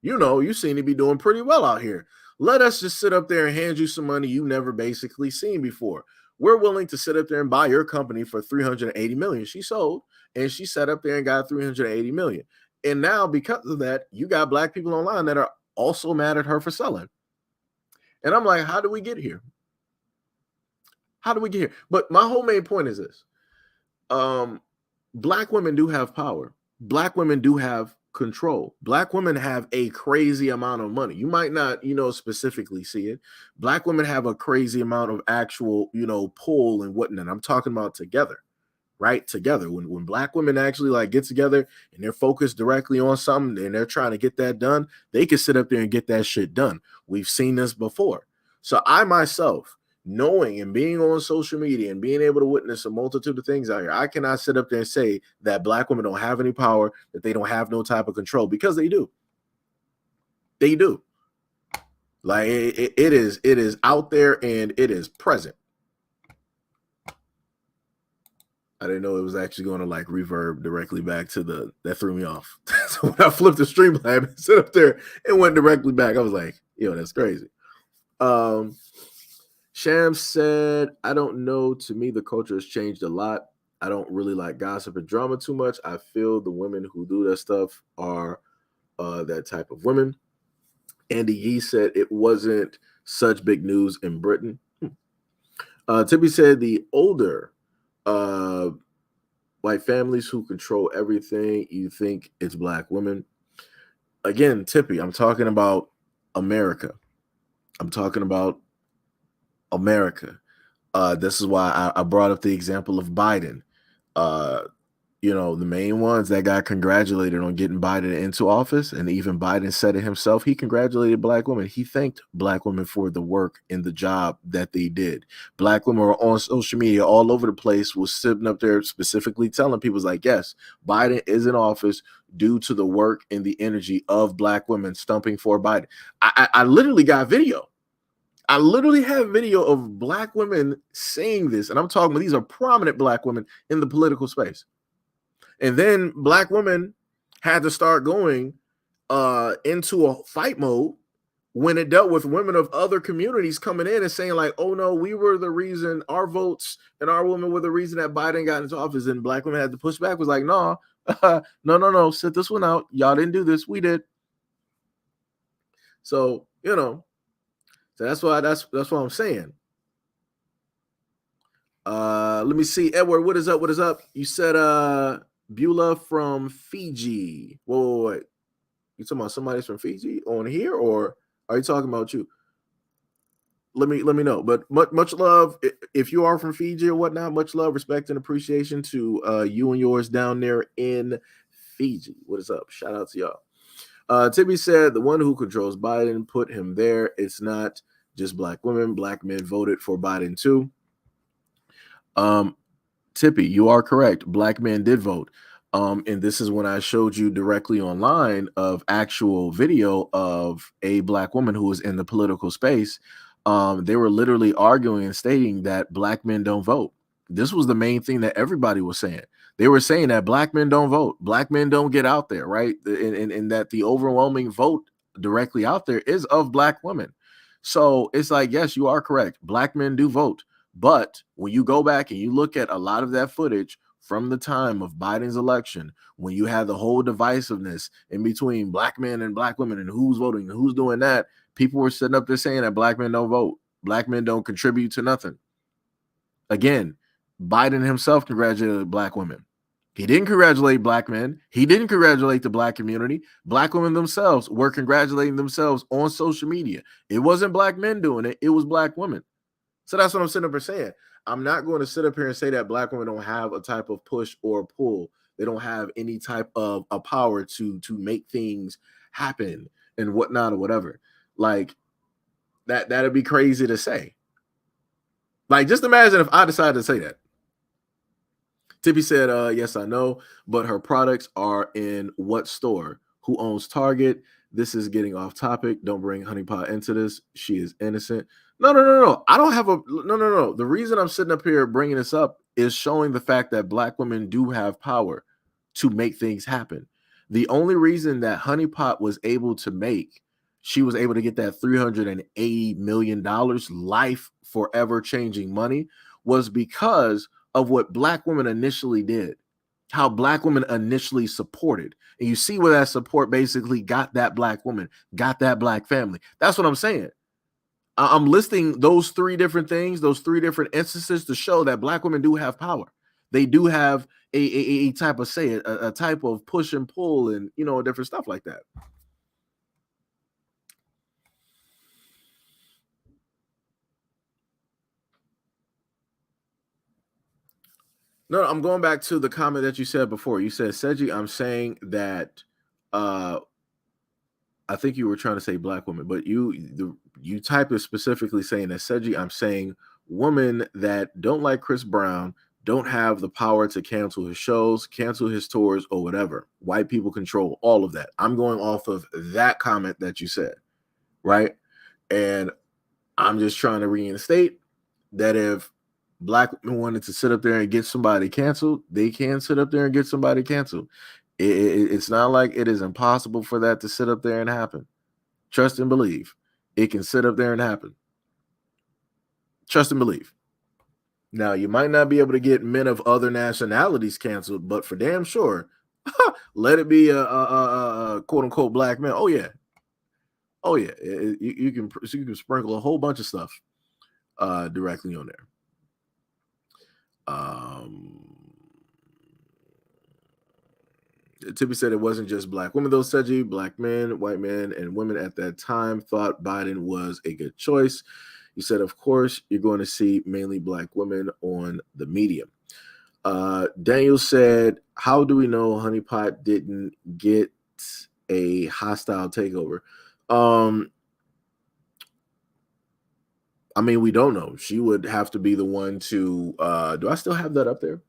you seem to be doing pretty well out here. Let us just sit up there and hand you some money you never basically seen before. We're willing to sit up there and buy your company for 380 million. She sold and she sat up there and got 380 million. And now because of that, you got black people online that are also mad at her for selling. And I'm like, how do we get here? How do we get here? But my whole main point is this. Black women do have power. Black women do have control. Black women have a crazy amount of money. You might not, specifically see it. Black women have a crazy amount of actual, pull and whatnot. I'm talking about together, right? Together. When black women actually like get together and they're focused directly on something and they're trying to get that done, they can sit up there and get that shit done. We've seen this before. So I myself, knowing and being on social media and being able to witness a multitude of things out here, I cannot sit up there and say that black women don't have any power, that they don't have no type of control, because they do. They do. Like it is out there and it is present. I didn't know it was actually going to like reverb directly back to that threw me off. So when I flipped the Streamlab, sit up there and went directly back, I was like, yo, that's crazy. Sham said, I don't know. To me, the culture has changed a lot. I don't really like gossip and drama too much. I feel the women who do that stuff are that type of women. Andy Yee said it wasn't such big news in Britain. Tippy said the older white families who control everything, you think it's black women. Again, Tippy, I'm talking about America. I'm talking about America. This is why I brought up the example of Biden. The main ones that got congratulated on getting Biden into office, and even Biden said it himself, he congratulated black women. He thanked black women for the work and the job that they did. Black women were on social media all over the place, was sitting up there specifically telling people, like, yes, Biden is in office due to the work and the energy of black women stumping for Biden. I literally got video. I literally have video of black women saying this, and I'm talking about these are prominent black women in the political space. And then black women had to start going into a fight mode when it dealt with women of other communities coming in and saying, like, oh no, we were the reason, our votes and our women were the reason that Biden got into office. And black women had to push back, was like, no, no, sit this one out. Y'all didn't do this, we did. So, so that's what I'm saying. Let me see. Edward, what is up? What is up? You said Beulah from Fiji. Whoa. You talking about somebody's from Fiji on here, or are you talking about you? Let me know. But much love if you are from Fiji or whatnot. Much love, respect, and appreciation to you and yours down there in Fiji. What is up? Shout out to y'all. Tibby said the one who controls Biden put him there. It's not just black women. Black men voted for Biden too. Tippy, you are correct. Black men did vote. And this is when I showed you directly online of actual video of a black woman who was in the political space. They were literally arguing and stating that black men don't vote. This was the main thing that everybody was saying. They were saying that black men don't vote. Black men don't get out there, right? And that the overwhelming vote directly out there is of black women. So it's like, yes, you are correct. Black men do vote. But when you go back and you look at a lot of that footage from the time of Biden's election, when you had the whole divisiveness in between black men and black women and who's voting and who's doing that, people were sitting up there saying that black men don't vote. Black men don't contribute to nothing. Again, Biden himself congratulated black women. He didn't congratulate black men. He didn't congratulate the black community. Black women themselves were congratulating themselves on social media. It wasn't black men doing it. It was black women. So that's what I'm sitting up here saying. I'm not going to sit up here and say that black women don't have a type of push or pull. They don't have any type of a power to make things happen and whatnot or whatever. Like that'd be crazy to say. Like, just imagine if I decided to say that. Tippy said, yes, I know, but her products are in what store? Who owns Target? This is getting off topic. Don't bring Honey Pot into this. She is innocent. No. I don't have no. The reason I'm sitting up here bringing this up is showing the fact that black women do have power to make things happen. The only reason that Honey Pot was able to she was able to get that $380 million life forever changing money was because of what black women initially did, how black women initially supported. And you see where that support basically got that black woman, got that black family. That's what I'm saying. I'm listing those three different things, those three different instances to show that black women do have power. They do have a type of say, a type of push and pull and, different stuff like that. No, I'm going back to the comment that you said before. You said, Seji, I'm saying that I think you were trying to say black women, but you type is specifically saying that, Seji, I'm saying women that don't like Chris Brown don't have the power to cancel his shows, cancel his tours, or whatever. White people control all of that. I'm going off of that comment that you said, right? And I'm just trying to reinstate that if black women wanted to sit up there and get somebody canceled, they can sit up there and get somebody canceled. It's not like it is impossible for that to sit up there and happen. Trust and believe. It can sit up there and happen. Trust and believe. Now, you might not be able to get men of other nationalities canceled, but for damn sure, let it be a quote unquote black man. Oh yeah, you can sprinkle a whole bunch of stuff directly on there. Tippy said it wasn't just black women, though, Seji. Black men, white men, and women at that time thought Biden was a good choice. You said, of course, you're going to see mainly black women on the media. Daniel said, how do we know Honeypot didn't get a hostile takeover? I mean, we don't know. She would have to be the one to do I still have that up there?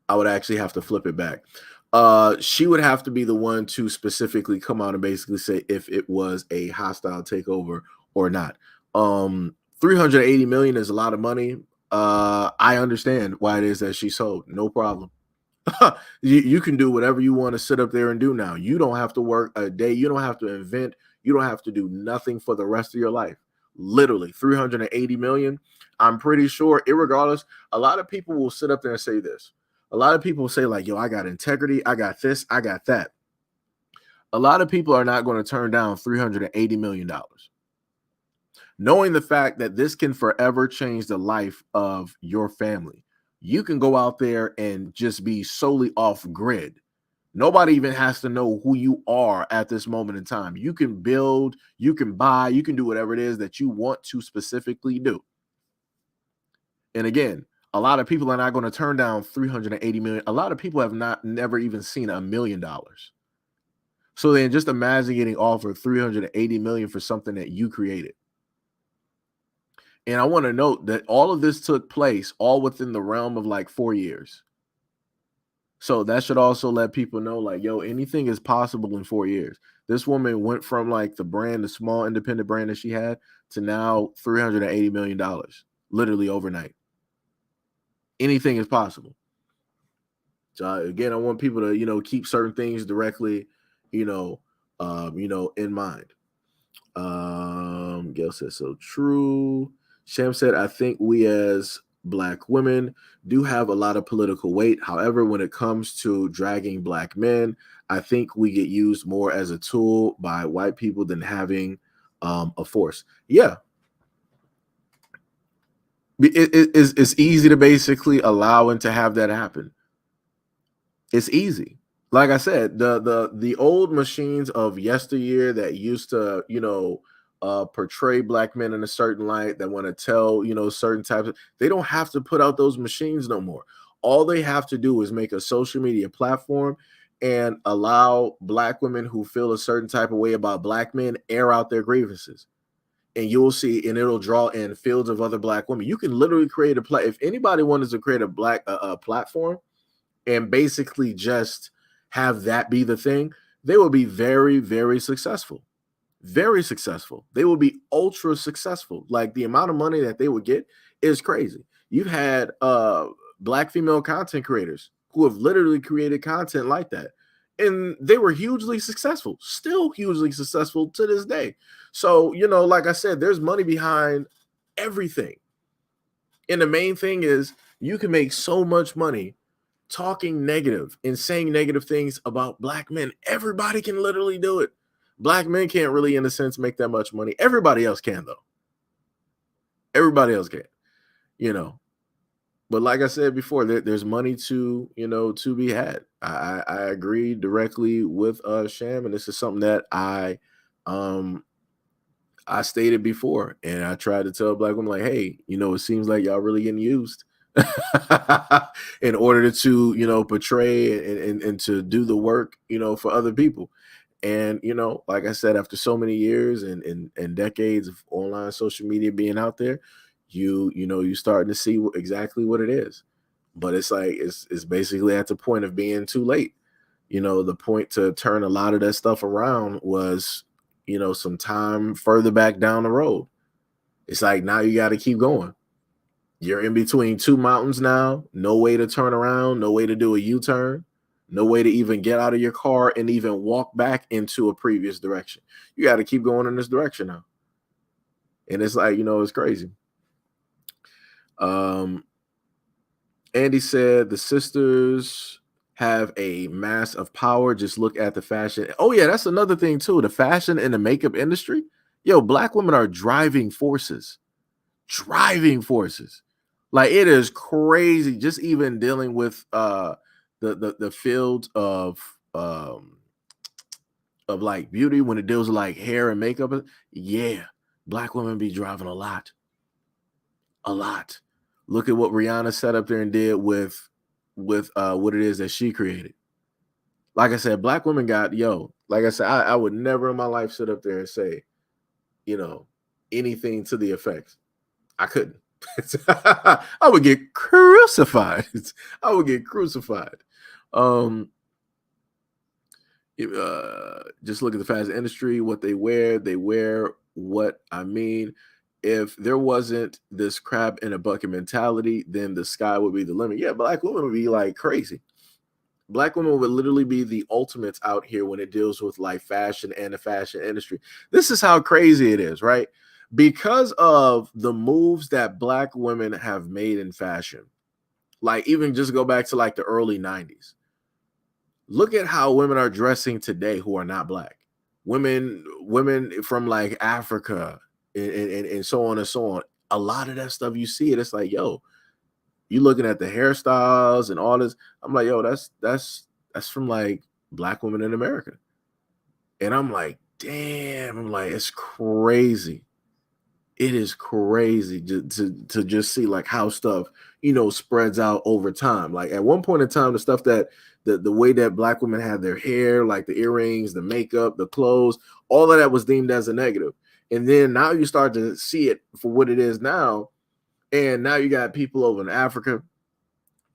I would actually have to flip it back. She would have to be the one to specifically come out and basically say if it was a hostile takeover or not. 380 million is a lot of money. I understand why it is that she sold. No problem. You can do whatever you want to sit up there and do now. You don't have to work a day. You don't have to invent. You don't have to do nothing for the rest of your life. Literally 380 million. I'm pretty sure, irregardless, a lot of people will sit up there and say this. A lot of people say, like, yo, I got integrity. I got this. I got that. A lot of people are not going to turn down $380 million, knowing the fact that this can forever change the life of your family. You can go out there and just be solely off grid. Nobody even has to know who you are at this moment in time. You can build, you can buy, you can do whatever it is that you want to specifically do. And again, a lot of people are not going to turn down 380 million. A lot of people have never even seen $1 million. So then just imagine getting offered 380 million for something that you created. And I want to note that all of this took place all within the realm of like 4 years. So that should also let people know, like, yo, anything is possible in 4 years. This woman went from like the brand, the small independent brand that she had, to now $380 million, literally overnight. Anything is possible. So again, I want people to, keep certain things directly, in mind. Gail says, so true. Sham said, I think we as Black women do have a lot of political weight. However, when it comes to dragging Black men, I think we get used more as a tool by white people than having a force. Yeah. It's easy to basically allow and to have that happen. It's easy. Like I said, the old machines of yesteryear that used to, portray Black men in a certain light, that want to tell, certain types of, they don't have to put out those machines no more. All they have to do is make a social media platform and allow Black women who feel a certain type of way about Black men air out their grievances. And you'll see, and it'll draw in fields of other Black women. You can literally create if anybody wanted to create a platform and basically just have that be the thing, they will be very, very successful. Very successful. They will be ultra successful. Like, the amount of money that they would get is crazy. You've had Black female content creators who have literally created content like that, and they were hugely successful, still hugely successful to this day. So, like I said, there's money behind everything. And the main thing is, you can make so much money talking negative and saying negative things about Black men. Everybody can literally do it. Black men can't really, in a sense, make that much money. Everybody else can, though. Everybody else can, But like I said before, there's money to be had. I agree directly with Sham, and this is something that I stated before, and I tried to tell Black women, like, hey, it seems like y'all really getting used in order to, portray and to do the work, for other people. And, like I said, after so many years and decades of online social media being out there, you starting to see exactly what it is. But it's like, it's basically at the point of being too late. The point to turn a lot of that stuff around was, some time further back down the road. It's like, now you got to keep going. You're in between two mountains now. No way to turn around. No way to do a U-turn. No way to even get out of your car and even walk back into a previous direction. You got to keep going in this direction now. And it's like, it's crazy. Andy said the sisters have a mass of power. Just look at the fashion. Oh yeah, that's another thing too. The fashion and the makeup industry. Yo, Black women are driving forces. Driving forces. Like, it is crazy. Just even dealing with the field of like beauty, when it deals with like hair and makeup. Yeah, Black women be driving a lot. Look at what Rihanna sat up there and did with what it is that she created. Like I said, black women got, like I said, I would never in my life sit up there and say, you know, anything to the effects. I couldn't. I would get crucified. I would get crucified. Just look at the fashion industry, what they wear what I mean. If there wasn't this crab in a bucket mentality, then the sky would be the limit. Yeah, black women would be like crazy. Black women would literally be the ultimates out here when it deals with like fashion and the fashion industry. This is how crazy it is, right? Because of the moves that black women have made in fashion, like even just go back to like the early 90s. Look at how women are dressing today who are not black. Women from like Africa and so on and so on. A lot of that stuff you see it, it's like, yo, you looking at the hairstyles and all this. I'm like, yo, that's from like black women in America. And I'm like, damn, I'm like, it's crazy. It is crazy to just see like how stuff, spreads out over time. Like at one point in time, the stuff that the way that black women had their hair, like the earrings, the makeup, the clothes, all of that was deemed as a negative. And then now you start to see it for what it is now. And now you got people over in Africa,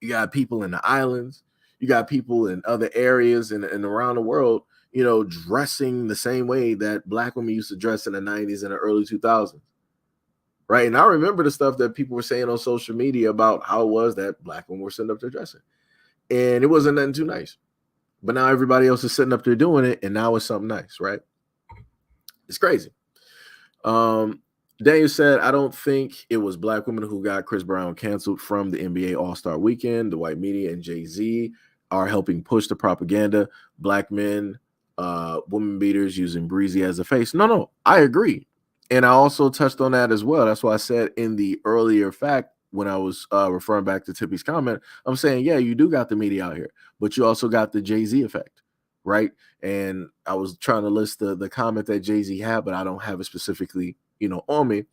you got people in the islands, you got people in other areas and around the world, dressing the same way that black women used to dress in the 90s and the early 2000s. Right. And I remember the stuff that people were saying on social media about how it was that black women were sitting up there dressing. And it wasn't nothing too nice. But now everybody else is sitting up there doing it. And now it's something nice. Right. It's crazy. Daniel said, I don't think it was black women who got Chris Brown canceled from the NBA All-Star Weekend. The white media and Jay-Z are helping push the propaganda. Black men, women beaters using Breezy as a face. No, I agree. And I also touched on that as well. That's why I said in the earlier fact, when I was referring back to Tippy's comment, I'm saying, yeah, you do got the media out here, but you also got the Jay-Z effect, right? And I was trying to list the comment that Jay-Z had, but I don't have it specifically, on me.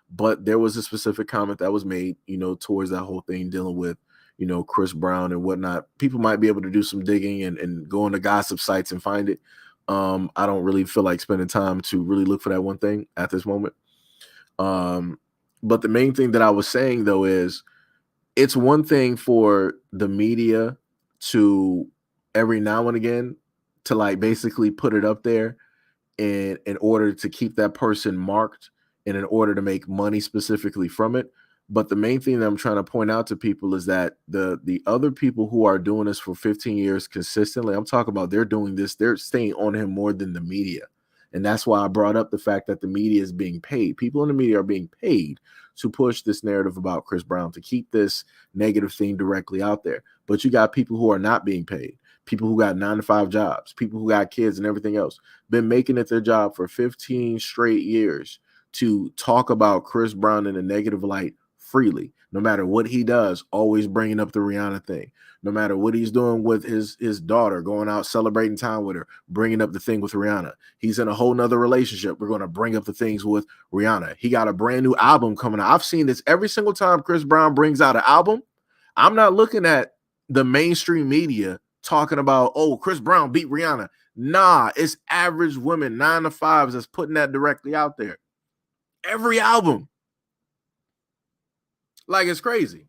But there was a specific comment that was made, towards that whole thing dealing with, Chris Brown and whatnot. People might be able to do some digging and go on the gossip sites and find it. I don't really feel like spending time to really look for that one thing at this moment. But the main thing that I was saying though is it's one thing for the media to every now and again to like basically put it up there in order to keep that person marked and in order to make money specifically from it. But the main thing that I'm trying to point out to people is that the other people who are doing this for 15 years consistently, I'm talking about they're doing this, they're staying on him more than the media. And that's why I brought up the fact that the media is being paid. People in the media are being paid to push this narrative about Chris Brown, to keep this negative thing directly out there. But you got people who are not being paid, people who got 9-to-5 jobs, people who got kids and everything else, been making it their job for 15 straight years to talk about Chris Brown in a negative light freely, no matter what he does, always bringing up the Rihanna thing, no matter what he's doing with his daughter, going out celebrating time with her, bringing up the thing with Rihanna. He's in a whole nother relationship. We're going to bring up the things with Rihanna. He got a brand new album coming out. I've seen this every single time Chris Brown brings out an album. I'm not looking at the mainstream media talking about, oh, Chris Brown beat Rihanna. Nah, it's average women, 9-to-5s that's putting that directly out there. Every album. Like, it's crazy.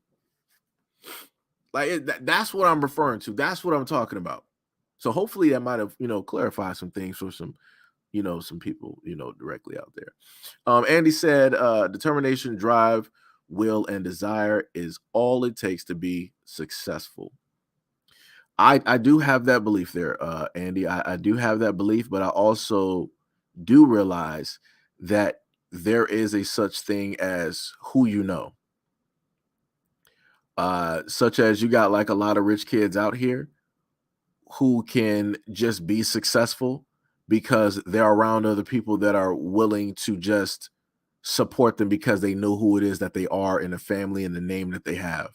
Like, that's what I'm referring to. That's what I'm talking about. So hopefully that might have, clarified some things for some, some people, directly out there. Andy said, determination, drive, will, and desire is all it takes to be successful. I do have that belief there, Andy. I do have that belief, but I also do realize that there is a such thing as who you know. Such as you got like a lot of rich kids out here who can just be successful because they're around other people that are willing to just support them because they know who it is that they are in the family and the name that they have.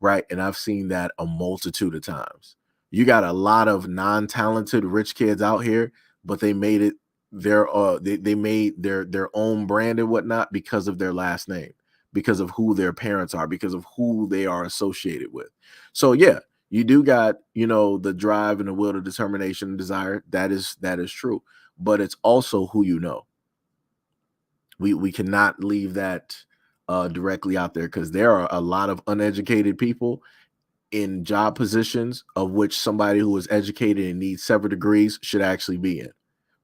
Right. And I've seen that a multitude of times. You got a lot of non-talented rich kids out here, but they made it they made their own brand and whatnot because of their last name, because of who their parents are, because of who they are associated with. So yeah, you do got, the drive and the will, to determination and desire. That is true. But it's also who you know. We cannot leave that directly out there, because there are a lot of uneducated people in job positions of which somebody who is educated and needs several degrees should actually be in.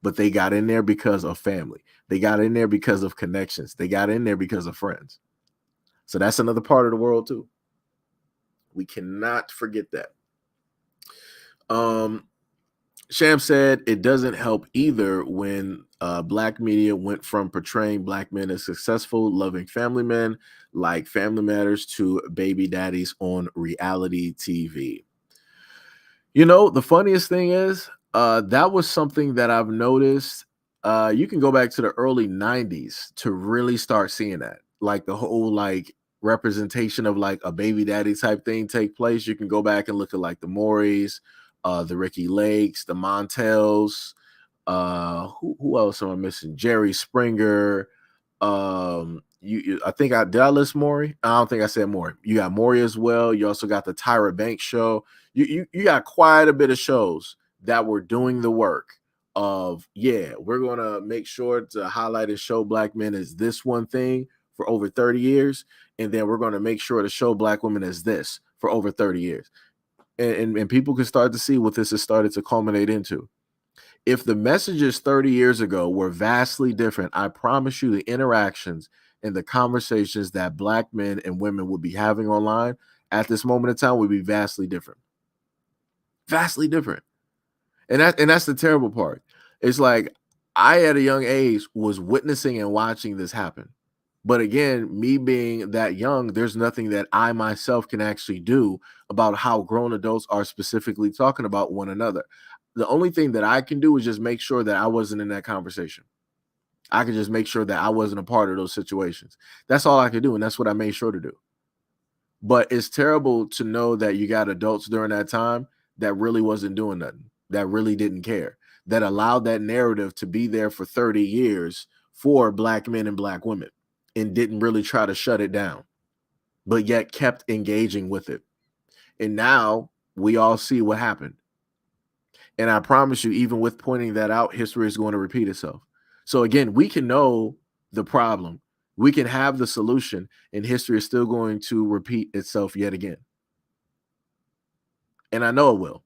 But they got in there because of family. They got in there because of connections. They got in there because of friends. So that's another part of the world too. We cannot forget that. Sham said it doesn't help either when black media went from portraying black men as successful, loving family men like Family Matters to baby daddies on reality TV. The funniest thing is, that was something that I've noticed. You can go back to the early 90s to really start seeing that. Like the whole representation of like a baby daddy type thing take place. You can go back and look at like the Morris, the Ricky Lakes, the Montels, who else am I missing? Jerry Springer. I think I list Maury. I don't think I said Maury. You got Maury as well. You also got the Tyra Banks show. You got quite a bit of shows that were doing the work of, yeah, we're gonna make sure to highlight and show black men as this one thing for over 30 years, and then we're gonna make sure to show black women as this for over 30 years. And people can start to see what this has started to culminate into. If the messages 30 years ago were vastly different, I promise you the interactions and the conversations that black men and women would be having online at this moment in time would be vastly different. Vastly different. And that's the terrible part. It's like I at a young age was witnessing and watching this happen. But again, me being that young, there's nothing that I myself can actually do about how grown adults are specifically talking about one another. The only thing that I can do is just make sure that I wasn't in that conversation. I could just make sure that I wasn't a part of those situations. That's all I could do, and that's what I made sure to do. But it's terrible to know that you got adults during that time that really wasn't doing nothing, that really didn't care, that allowed that narrative to be there for 30 years for black men and black women, and didn't really try to shut it down, but yet kept engaging with it. And now we all see what happened. And I promise you, even with pointing that out, history is going to repeat itself. So again, we can know the problem, we can have the solution, and history is still going to repeat itself yet again. And I know it will.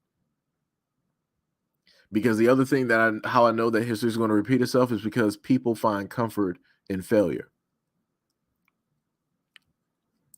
Because the other thing how I know that history is going to repeat itself is because people find comfort in failure.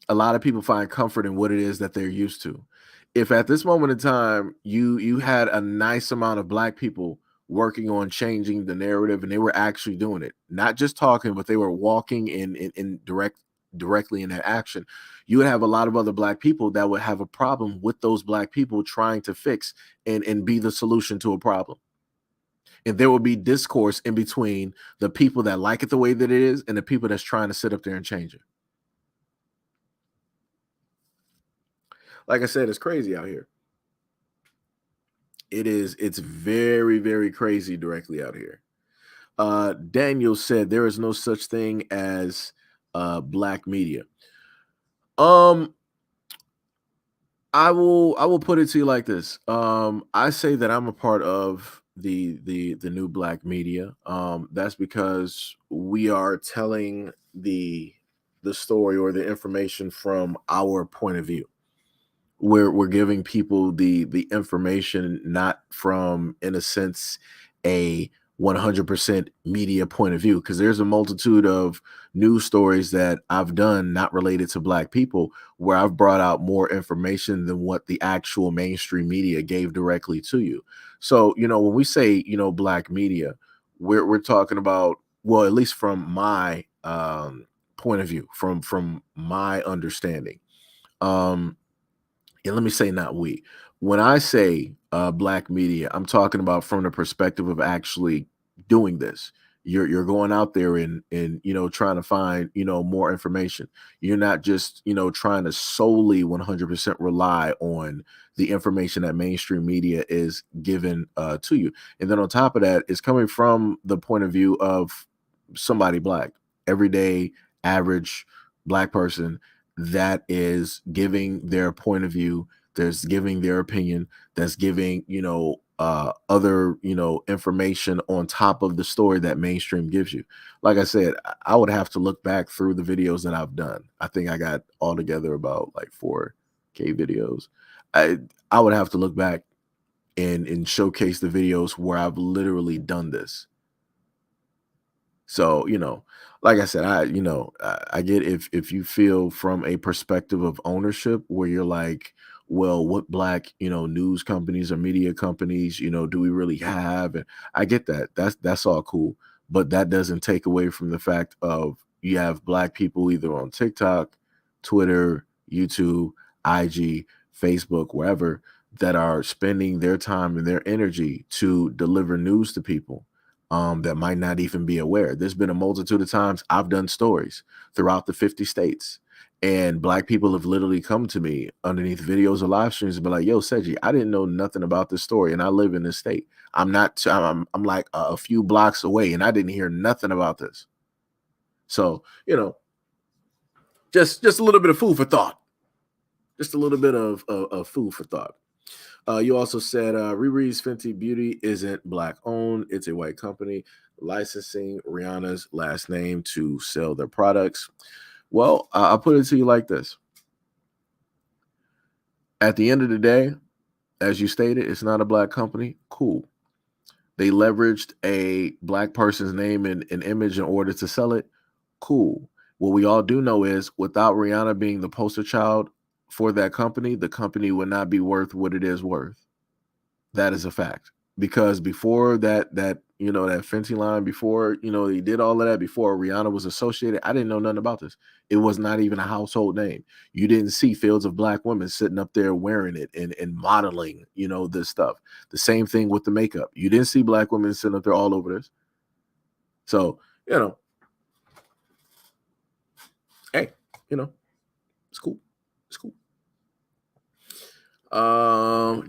A lot of people find comfort in what it is that they're used to. If at this moment in time you had a nice amount of black people working on changing the narrative, and they were actually doing it, not just talking, but they were walking in directly in that action, you would have a lot of other black people that would have a problem with those black people trying to fix and be the solution to a problem. And there will be discourse in between the people that like it the way that it is and the people that's trying to sit up there and change it. Like I said, it's crazy out here. It's very, very crazy directly out here. Daniel said there is no such thing as black media. Um, I will put it to you like this. I say that I'm a part of the new black media. That's because we are telling the story or the information from our point of view. We're giving people the information not from, in a sense, a 100% media point of view, because there's a multitude of news stories that I've done not related to black people where I've brought out more information than what the actual mainstream media gave directly to you. So when we say black media, we're talking about, well, at least from my point of view, from my understanding. um and let me say not we. When I say black media, I'm talking about from the perspective of actually doing this. You're going out there and trying to find more information. You're not just trying to solely 100% rely on the information that mainstream media is given to you. And then on top of that, it's coming from the point of view of somebody black, everyday, average black person that is giving their point of view, there's giving their opinion, that's giving, other, information on top of the story that mainstream gives you. Like I said, I would have to look back through the videos that I've done. I think I got altogether about like 4K videos. I would have to look back and showcase the videos where I've literally done this. So, like I said, I get if you feel from a perspective of ownership where you're like, well, what black, news companies or media companies, do we really have? And I get that. That's all cool. But that doesn't take away from the fact of you have black people either on TikTok, Twitter, YouTube, IG, Facebook, wherever, that are spending their time and their energy to deliver news to people that might not even be aware. There's been a multitude of times I've done stories throughout the 50 states, and black people have literally come to me underneath videos or live streams and be like, "Yo, Seji, I didn't know nothing about this story, and I live in this state. I'm not. I'm like a few blocks away, and I didn't hear nothing about this." So, just a little bit of food for thought. Just a little bit of food for thought. You also said Riri's Fenty Beauty isn't black owned, it's a white company licensing Rihanna's last name to sell their products. Well, I'll put it to you like this. At the end of the day, as you stated, it's not a black company. Cool. They leveraged a black person's name and image in order to sell it. Cool. What we all do know is without Rihanna being the poster child for that company, the company would not be worth what it is worth. That is a fact. Because before that Fenty line, before he did all of that, before Rihanna was associated, I didn't know nothing about this. It was not even a household name. You didn't see fields of black women sitting up there wearing it and modeling, this stuff. The same thing with the makeup. You didn't see black women sitting up there all over this. So, hey, it's cool. It's cool.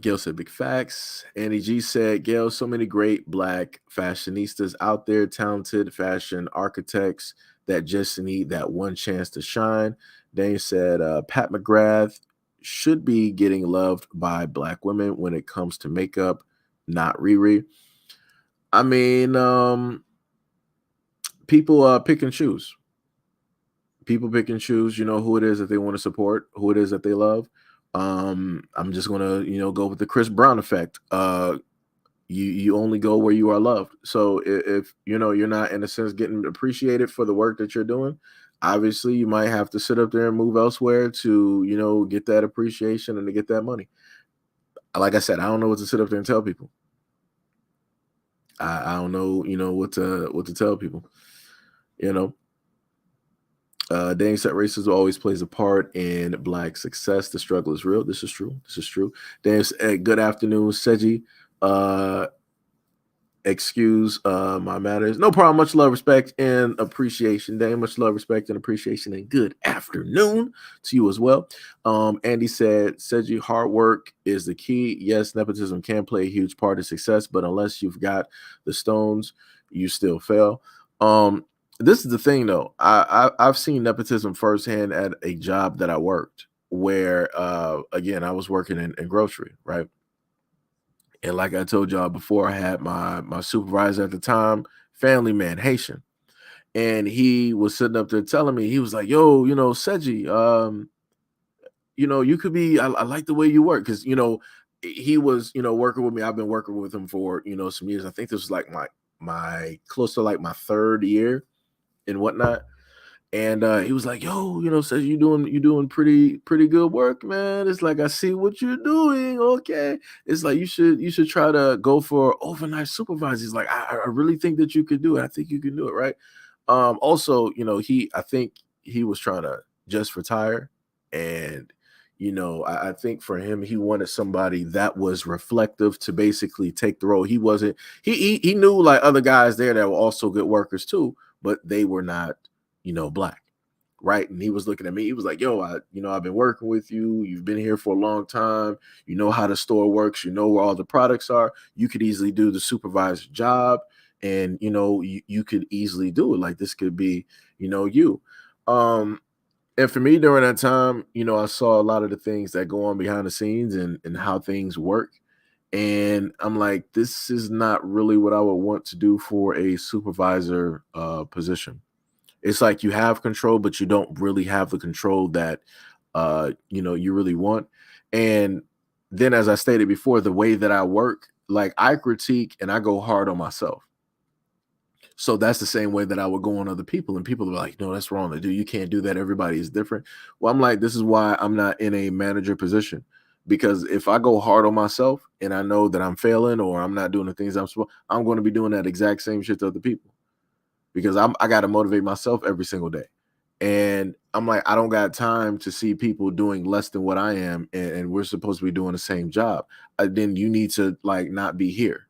Gail said big facts. Annie G said, Gail, so many great black fashionistas out there, talented fashion architects that just need that one chance to shine. Dane said, Pat McGrath should be getting loved by black women when it comes to makeup, not Riri. I mean, people pick and choose. People pick and choose, who it is that they want to support, who it is that they love. I'm just gonna, go with the Chris Brown effect. You only go where you are loved. So if you're not in a sense getting appreciated for the work that you're doing, obviously you might have to sit up there and move elsewhere to, get that appreciation and to get that money. Like I said, I don't know what to sit up there and tell people. I don't know, what to tell people. Dating set racism always plays a part in black success. The struggle is real. This is true. This is true. Dan, good afternoon, Seji. Excuse my matters. No problem. Much love, respect, and appreciation. Dan, much love, respect, and appreciation, and good afternoon to you as well. Andy said, Seji, hard work is the key. Yes, nepotism can play a huge part of success, but unless you've got the stones, you still fail. This is the thing, though. I've seen nepotism firsthand at a job that I worked where, again, I was working in grocery, right? And like I told y'all before, I had my supervisor at the time, family man, Haitian. And he was sitting up there telling me, he was like, yo, Seji, you could be, I like the way you work. Cause, he was, working with me. I've been working with him for, some years. I think this was like my close to like my third year and whatnot. And he was like, "Yo, says you doing pretty good work, man. It's like I see what you're doing. Okay, it's like you should try to go for overnight supervisor." He's like, I really think that you could do it. I think you can do it, right? Also, I think he was trying to just retire, and I think for him, he wanted somebody that was reflective to basically take the role. He wasn't. He knew like other guys there that were also good workers too, but they were not black, right? And he was looking at me. He was like, "Yo, I've been working with you. You've been here for a long time. You know how the store works. You know where all the products are. You could easily do the supervisor job, and you could easily do it. Like this could be, you." And for me during that time, I saw a lot of the things that go on behind the scenes and how things work. And I'm like, this is not really what I would want to do for a supervisor position. It's like you have control, but you don't really have the control that you really want. And then as I stated before, the way that I work, like I critique and I go hard on myself. So that's the same way that I would go on other people, and people are like, "No, that's wrong to do. You can't do that. Everybody is different." Well, I'm like, this is why I'm not in a manager position, because if I go hard on myself and I know that I'm failing or I'm not doing the things I'm supposed, I'm going to be doing that exact same shit to other people because I got to motivate myself every single day. And I'm like, I don't got time to see people doing less than what I am, and we're supposed to be doing the same job. Then you need to like not be here.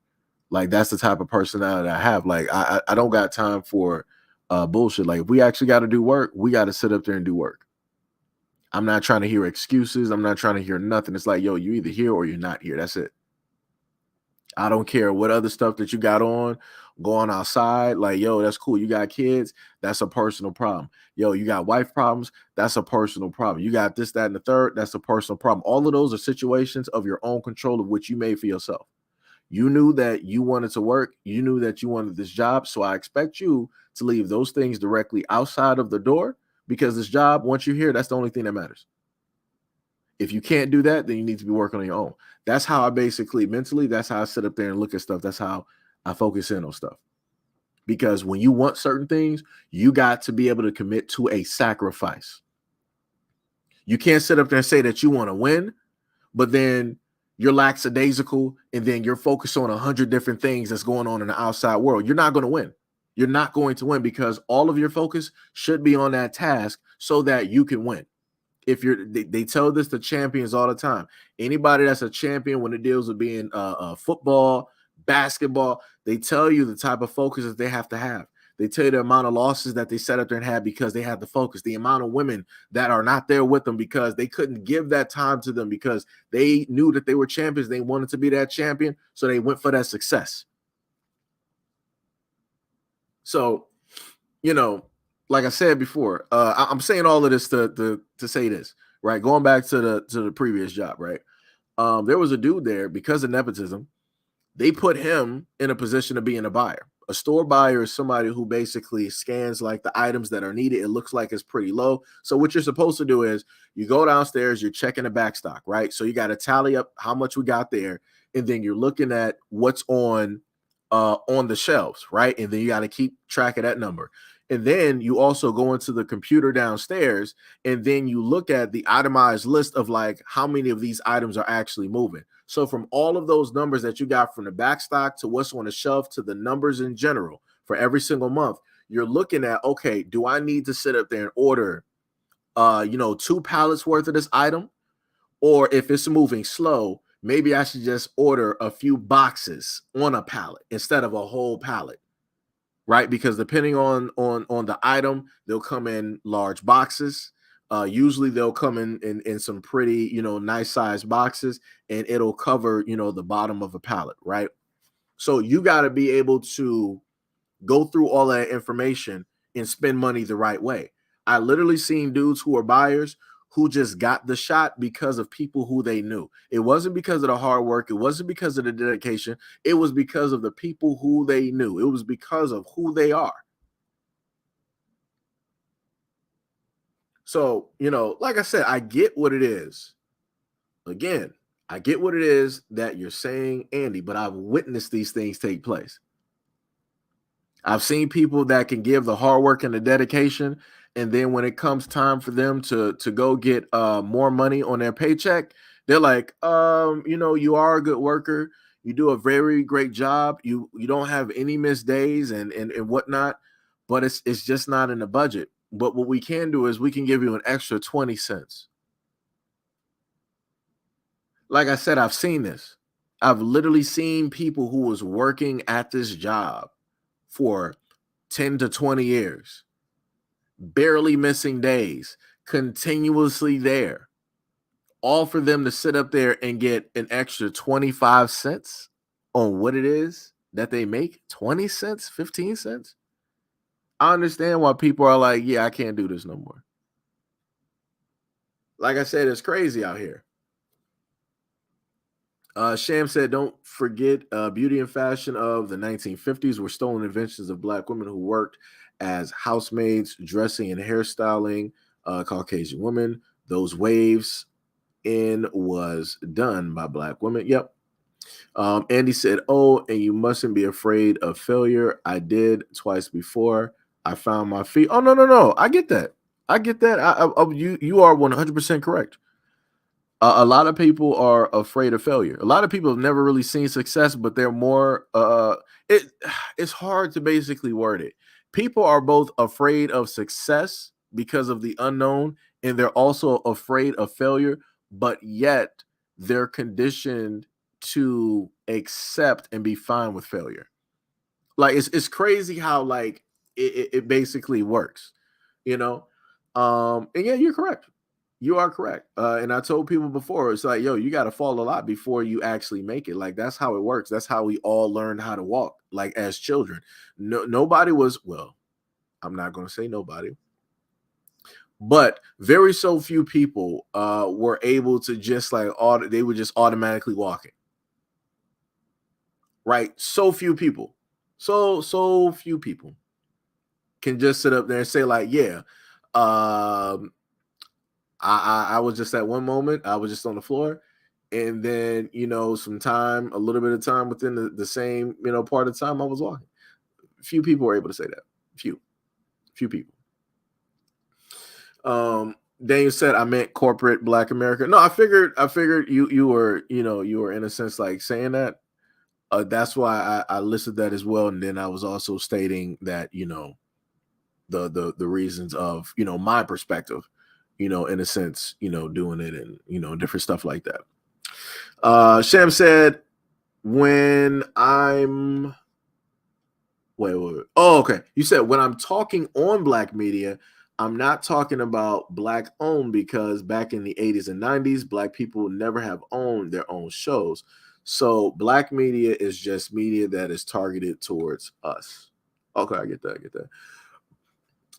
Like that's the type of personality I have. Like I don't got time for bullshit. Like if we actually got to do work, we got to sit up there and do work. I'm not trying to hear excuses. I'm not trying to hear nothing. It's like, yo, you either here or you're not here. That's it. I don't care what other stuff that you got on, going outside. Like, yo, that's cool. You got kids, that's a personal problem. Yo, you got wife problems, that's a personal problem. You got this, that, and the third, that's a personal problem. All of those are situations of your own control of which you made for yourself. You knew that you wanted to work, you knew that you wanted this job. So I expect you to leave those things directly outside of the door because this job, once you're here, that's the only thing that matters. If you can't do that, then you need to be working on your own. That's how I basically mentally, that's how I sit up there and look at stuff. That's how I focus in on stuff. Because when you want certain things, you got to be able to commit to a sacrifice. You can't sit up there and say that you want to win, but then you're lackadaisical and then you're focused on 100 different things that's going on in the outside world. You're not going to win. You're not going to win because all of your focus should be on that task so that you can win. If they tell this to champions all the time. Anybody that's a champion when it deals with being football, basketball, they tell you the type of focus that they have to have. They tell you the amount of losses that they set up there and had because they had the focus, the amount of women that are not there with them because they couldn't give that time to them because they knew that they were champions. They wanted to be that champion, so they went for that success. So, you know, like I said before, I'm saying all of this to say this, right? Going back to the previous job, right? There was a dude there because of nepotism. They put him in a position of being a buyer. A store buyer is somebody who basically scans like the items that are needed. It looks like it's pretty low. So what you're supposed to do is you go downstairs, you're checking the back stock, right? So you got to tally up how much we got there, and then you're looking at what's on the shelves, right? And then you got to keep track of that number. And then you also go into the computer downstairs and then you look at the itemized list of like how many of these items are actually moving. So from all of those numbers that you got from the back stock to what's on the shelf to the numbers in general for every single month, you're looking at, okay, do I need to sit up there and order 2 pallets worth of this item? Or if it's moving slow, maybe I should just order a few boxes on a pallet instead of a whole pallet, right? Because depending on the item, they'll come in large boxes. Usually they'll come in some pretty nice sized boxes, and it'll cover the bottom of a pallet, right? So you got to be able to go through all that information and spend money the right way. I literally seen dudes who are buyers who just got the shot because of people who they knew. It wasn't because of the hard work. It wasn't because of the dedication. It was because of the people who they knew. It was because of who they are. So, like I said, I get what it is. Again, I get what it is that you're saying, Andy, but I've witnessed these things take place. I've seen people that can give the hard work and the dedication, and then when it comes time for them to go get more money on their paycheck, they're like, you are a good worker, you do a very great job, you don't have any missed days and whatnot, but it's just not in the budget. But what we can do is we can give you an extra 20 cents. Like I said, I've seen this. I've literally seen people who was working at this job for 10 to 20 years, barely missing days, continuously there, all for them to sit up there and get an extra 25 cents on what it is that they make. 20 cents, 15 cents. I understand why people are like, yeah, I can't do this no more. Like I said, it's crazy out here. Sham said, don't forget beauty and fashion of the 1950s were stolen inventions of Black women who worked as housemaids, dressing and hairstyling Caucasian women. Those waves in was done by Black women. Yep. Andy said, oh, and you mustn't be afraid of failure. I did twice before. I found my feet. Oh, no, no, no. I get that. I get that. You are 100% correct. A lot of people are afraid of failure. A lot of people have never really seen success, but they're more it's hard to basically word it. People are both afraid of success because of the unknown, and they're also afraid of failure, but yet they're conditioned to accept and be fine with failure. Like it's crazy how like it basically works, you know. And yeah, you're correct. You are correct. And I told people before, it's like, yo, you got to fall a lot before you actually make it. Like that's how it works. That's how we all learned how to walk. Like as children, nobody was. Well, I'm not going to say nobody, but very so few people were able to just like they were just automatically walking. Right? So few people. So few people can just sit up there and say like, yeah, I was just at one moment, I was just on the floor. And then, you know, a little bit of time within the same, you know, part of the time I was walking. Few people were able to say that. Few people. Daniel said I meant corporate Black America. No, I figured you were, you know, you were in a sense like saying that. That's why I listed that as well. And then I was also stating that, you know, the reasons of, you know, my perspective, you know, in a sense, you know, doing it and, you know, different stuff like that. Sham said, when I'm wait. Oh, okay. You said when I'm talking on Black media, I'm not talking about Black owned because back in the 80s and 90s, Black people never have owned their own shows. So Black media is just media that is targeted towards us. Okay, I get that. I get that.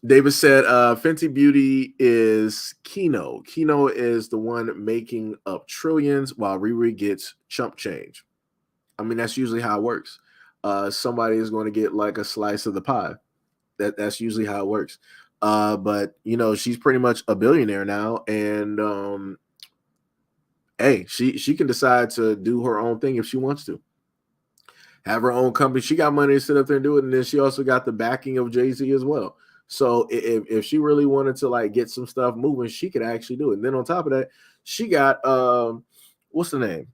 David said, Fenty Beauty is Kino. Kino is the one making up trillions while Riri gets chump change. I mean, that's usually how it works. Somebody is going to get like a slice of the pie. That's usually how it works. But you know, she's pretty much a billionaire now, and hey, she can decide to do her own thing if she wants to. Have her own company. She got money to sit up there and do it, and then she also got the backing of Jay-Z as well. So if she really wanted to like get some stuff moving, she could actually do it. And then on top of that, she got what's the name?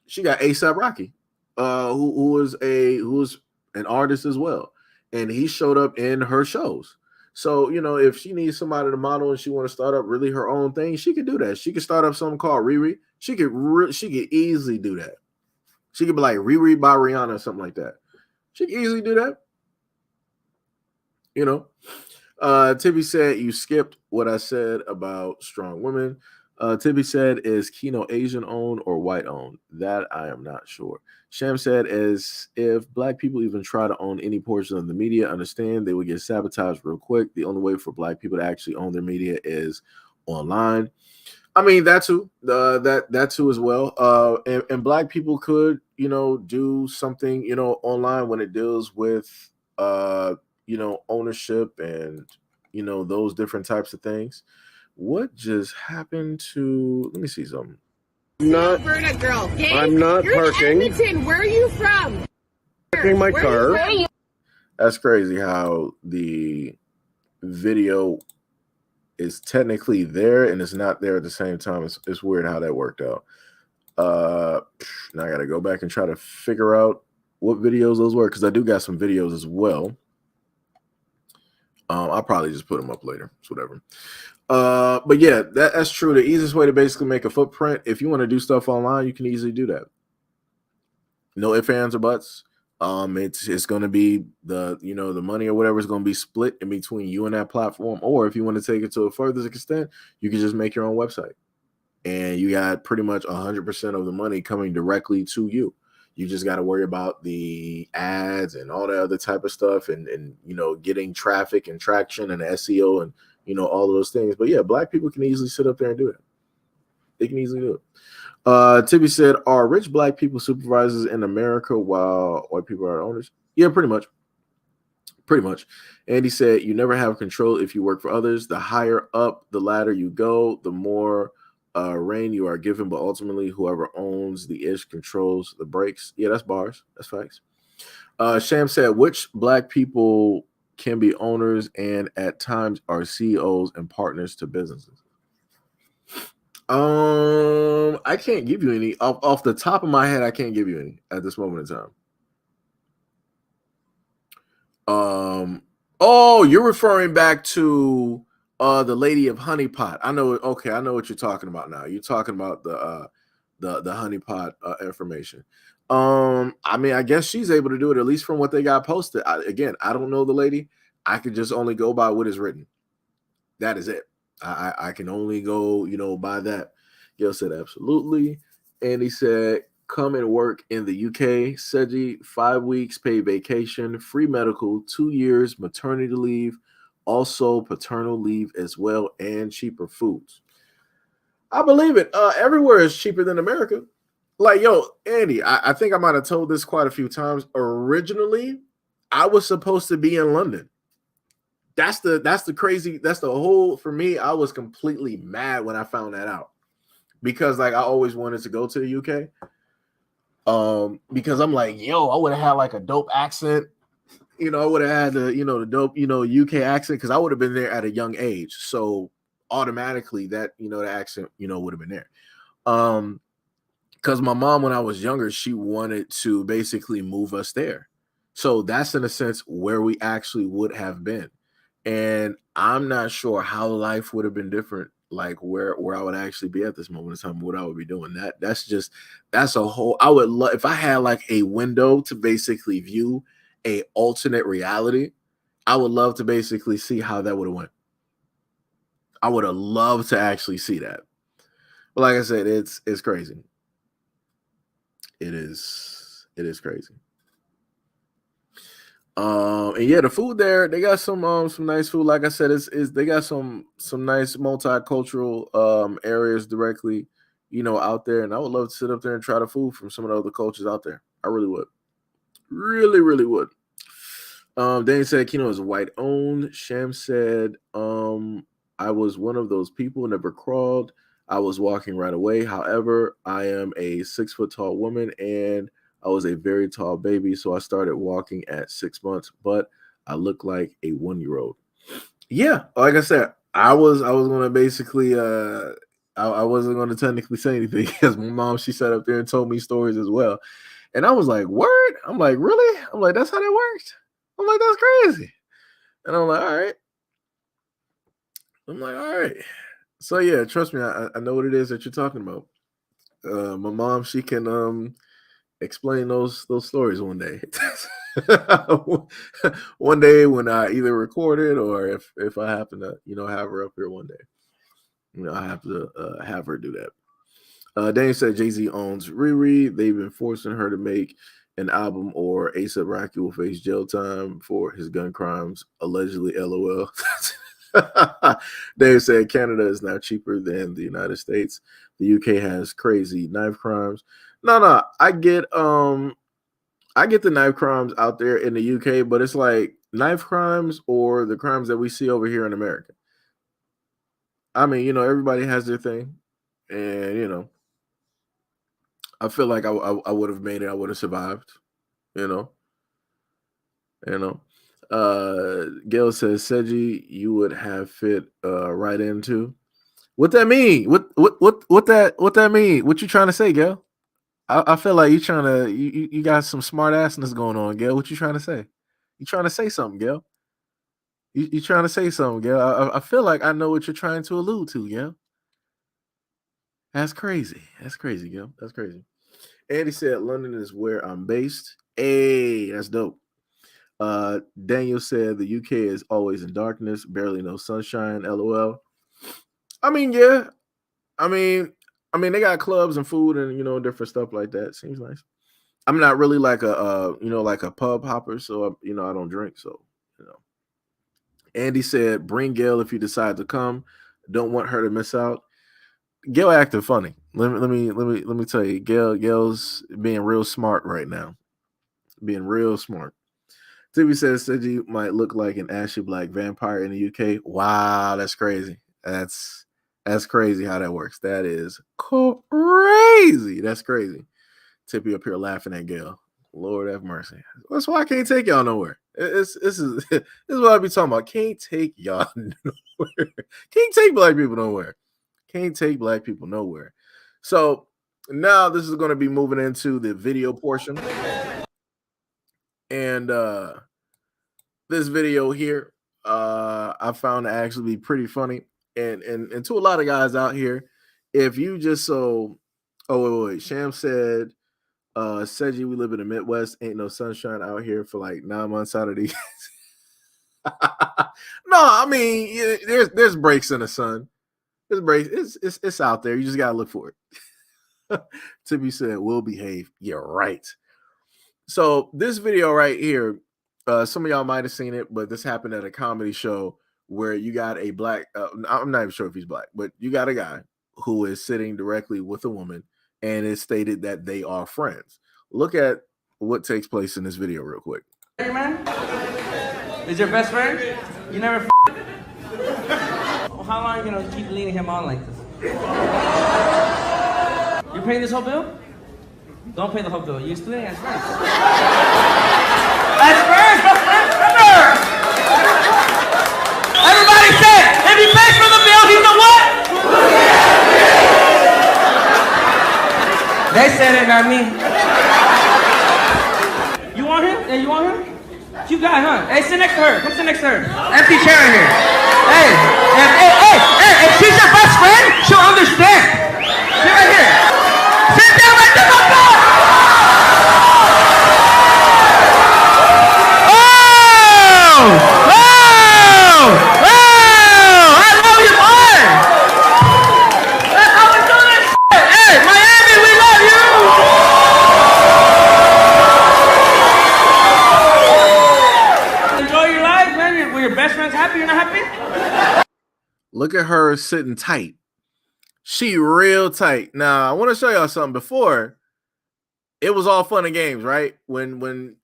She got ASAP Rocky, who was an artist as well, and he showed up in her shows. So you know, if she needs somebody to model and she want to start up really her own thing, she could do that. She could start up something called Riri. She could easily do that. She could be like Riri by Rihanna or something like that. She could easily do that. You know. Tibby said you skipped what I said about strong women. Tibby said, is Kino Asian owned or white owned? That I am not sure. Sham said, as if Black people even try to own any portion of the media, understand they would get sabotaged real quick. The only way for Black people to actually own their media is online. I mean, that too. That too as well. And Black people could, you know, do something, you know, online when it deals with, you know, ownership and, you know, those different types of things. What just happened to? Let me see something. Not a girl. Okay? I'm not You're parking. In Edmonton. Where are you from? Parking my car. That's crazy how the video is technically there and it's not there at the same time. It's weird how that worked out. Now I gotta go back and try to figure out what videos those were because I do got some videos as well. I'll probably just put them up later. It's whatever. But yeah, that's true. The easiest way to basically make a footprint, if you want to do stuff online, you can easily do that. No ifs, ands, or buts. It's going to be the money or whatever is going to be split in between you and that platform. Or if you want to take it to a further extent, you can just make your own website, and you got pretty much 100% of the money coming directly to you. You just got to worry about the ads and all that other type of stuff, and you know, getting traffic and traction and SEO and you know all of those things. But yeah, Black people can easily sit up there and do it. They can easily do it. Tibby said, "Are rich black people supervisors in America while white people are owners?" Yeah, pretty much. Pretty much. Andy said, "You never have control if you work for others. The higher up the ladder you go, the more reign you are given. But ultimately, whoever owns the ish controls the brakes." Yeah, that's bars. That's facts. Sham said, "Which black people can be owners and at times are CEOs and partners to businesses?" I can't give you any off the top of my head. I can't give you any at this moment in time. Oh, you're referring back to the Lady of Honeypot. I know. Okay, I know what you're talking about now. You're talking about the Honeypot information. I mean, I guess she's able to do it at least from what they got posted. Again, I don't know the lady. I could just only go by what is written. That is it. I can only go, by that. Gil said absolutely. And he said, "Come and work in the UK. Seji, 5 weeks paid vacation, free medical, 2 years maternity leave, also paternal leave as well, and cheaper foods." I believe it. Everywhere is cheaper than America. Like, yo, Andy, I think I might have told this quite a few times. Originally, I was supposed to be in London. That's the crazy, that's the whole, for me, I was completely mad when I found that out. Because like I always wanted to go to the UK. Because I'm like, yo, I would have had like a dope accent. I would have had the dope, UK accent, because I would have been there at a young age. So automatically that, the accent, would have been there. Because my mom, when I was younger, she wanted to basically move us there. So that's in a sense where we actually would have been. And I'm not sure how life would have been different, like where I would actually be at this moment in time, what I would be doing. That's a whole, I would love, if I had like a window to basically view a alternate reality, I would love to basically see how that would have went. I would have loved to actually see that. But like I said, it's crazy. It is crazy. And yeah, the food there, they got some nice food. Like I said, is they got some nice multicultural areas directly, out there. And I would love to sit up there and try the food from some of the other cultures out there. I really would. Really, really would. Danny said Kino is white owned. Sham said, "I was one of those people, never crawled. I was walking right away. However, I am a 6 foot tall woman and I was a very tall baby, so I started walking at 6 months, but I look like a 1-year-old." Yeah, like I said, I was gonna basically I wasn't gonna technically say anything because my mom, she sat up there and told me stories as well. And I was like, "Word?" I'm like, "Really?" I'm like, "That's how that works?" I'm like, "That's crazy." And I'm like, "All right." I'm like, "All right." So yeah, trust me, I know what it is that you're talking about. My mom, she can explain those stories one day. One day when I either record it or if I happen to have her up here one day, I have to have her do that. Danny said Jay-Z owns Riri. They've been forcing her to make an album or A$AP Rocky will face jail time for his gun crimes, allegedly. LOL. Dave said Canada is now cheaper than the United States. The UK has crazy knife crimes. No, I get the knife crimes out there in the UK, but it's like knife crimes or the crimes that we see over here in America. I mean, everybody has their thing, and I feel like I would have made it. I would have survived. You know. Gail says, "Seji, you would have fit right into." What that mean? What that mean? What you trying to say, Gail? I feel like you trying to you got some smart assness going on, Gail. What you trying to say? You trying to say something, Gail? You trying to say something, Gail? I feel like I know what you're trying to allude to, Gail. That's crazy. That's crazy, Gail. That's crazy. Andy said London is where I'm based. Hey, that's dope. Daniel said the UK is always in darkness, barely no sunshine. LOL. I mean, yeah. I mean, they got clubs and food and different stuff like that. Seems nice. I'm not really like a like a pub hopper, so I don't drink. So Andy said, "Bring Gail if you decide to come. Don't want her to miss out." Gail acting funny. Let me tell you, Gail's being real smart right now. Being real smart. Timmy says Seji might look like an ashy black vampire in the UK. Wow, that's crazy. That's crazy how that works. That is crazy. That's crazy. Tippy up here laughing at Gail. Lord have mercy. That's why I can't take y'all nowhere. This is what I be talking about. Can't take y'all nowhere. Can't take black people nowhere. Can't take black people nowhere. So now this is going to be moving into the video portion. And this video here, I found to actually be pretty funny. And to a lot of guys out here, if you just wait. Sham said, Seji, we live in the Midwest. Ain't no sunshine out here for like 9 months out of the year. No, I mean, there's breaks in the sun. There's breaks. It's out there. You just gotta look for it. Tippy said, "We'll behave." You're right. So this video right here, some of y'all might have seen it, but this happened at a comedy show where you got a black. I'm not even sure if he's black, but you got a guy who is sitting directly with a woman, and it's stated that they are friends. Look at what takes place in this video real quick. Hey, man, is your best friend? You never How long are you gonna keep leading him on like this? You're paying this whole bill? Don't pay the whole bill. You're splitting as friends. As friends, remember! Everybody say, if he pays for the bill, he's a what? They said it, not me. You want him? Hey, you want him? Cute guy, huh? Hey, sit next to her. Come sit next to her. Empty chair in here. Hey, if she's your best friend, she'll understand. Sit right here. Sit down right the fuck up! I love you, boy! That's how we do this shit! Hey, Miami, we love you! Enjoy your life, man. Were your best friends happy? You're not happy? Look at her sitting tight. She real tight. Now, I want to show y'all something. Before, it was all fun and games, right? When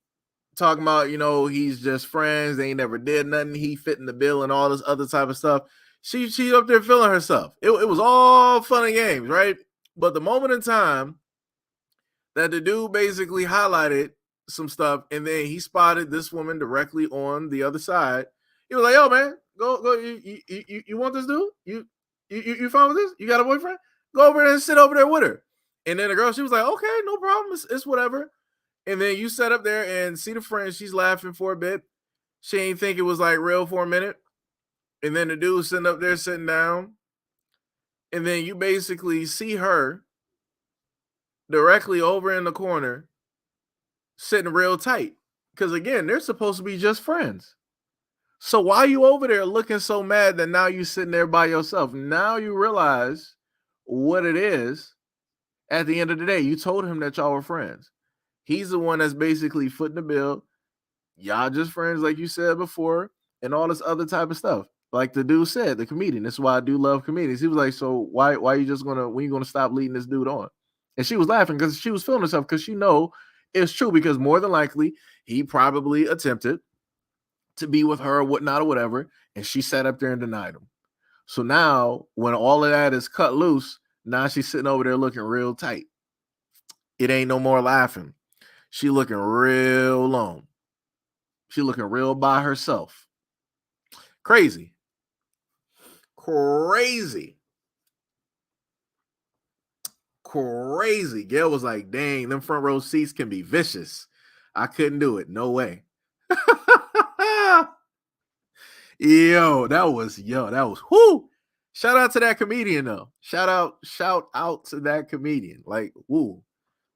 talking about, he's just friends, they ain't never did nothing, he fit in the bill and all this other type of stuff. She up there feeling herself. It was all fun and games, right? But the moment in time that the dude basically highlighted some stuff, and then he spotted this woman directly on the other side, he was like, "Yo, man, go, you want this dude? You fine with this? You got a boyfriend? Go over there and sit over there with her." And then the girl, she was like, "Okay, no problem. It's whatever." And then you sat up there and see the friend. She's laughing for a bit. She ain't think it was like real for a minute. And then the dude sitting up there, sitting down. And then you basically see her directly over in the corner, sitting real tight. Because again, they're supposed to be just friends. So why are you over there looking so mad that now you sitting there by yourself? Now you realize what it is. At the end of the day, you told him that y'all were friends. He's the one that's basically footing the bill. Y'all just friends, like you said before, and all this other type of stuff. Like the dude said, the comedian. That's why I do love comedians. He was like, "So why you just when you gonna stop leading this dude on?" And she was laughing because she was feeling herself because she know it's true, because more than likely he probably attempted to be with her or whatnot or whatever, and she sat up there and denied him. So now when all of that is cut loose, now she's sitting over there looking real tight. It ain't no more laughing. She looking real alone. She looking real by herself. Crazy. Gail was like, "Dang, them front row seats can be vicious. I couldn't do it. No way." That was whoo. Shout out to that comedian though. Shout out to that comedian. Like, woo.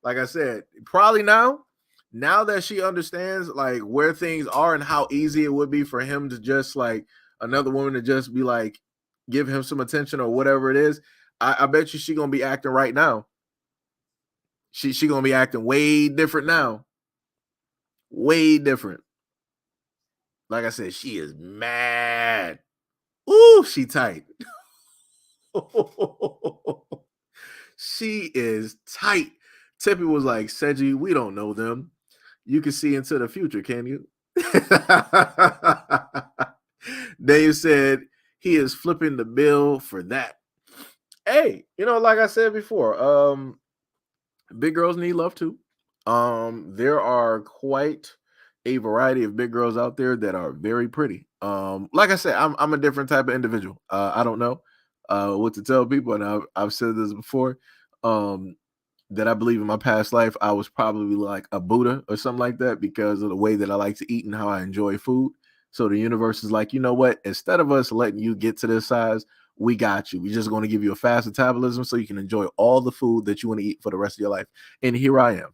Like I said, probably now that she understands like where things are and how easy it would be for him to just like another woman to just be like, give him some attention or whatever it is, I bet you she gonna be acting right now. She gonna be acting way different now. Way different. Like I said, she is mad. Ooh, she tight. She is tight. Tippy was like, Seji, we don't know them. You can see into the future, can you? Dave said he is flipping the bill for that. Hey, like I said before, big girls need love too. There are quite a variety of big girls out there that are very pretty. Like I said, I'm a different type of individual. I don't know what to tell people, and I've said this before. That I believe in my past life, I was probably like a Buddha or something like that because of the way that I like to eat and how I enjoy food. So the universe is like, you know what? Instead of us letting you get to this size, we got you. We're just going to give you a fast metabolism so you can enjoy all the food that you want to eat for the rest of your life. And here I am.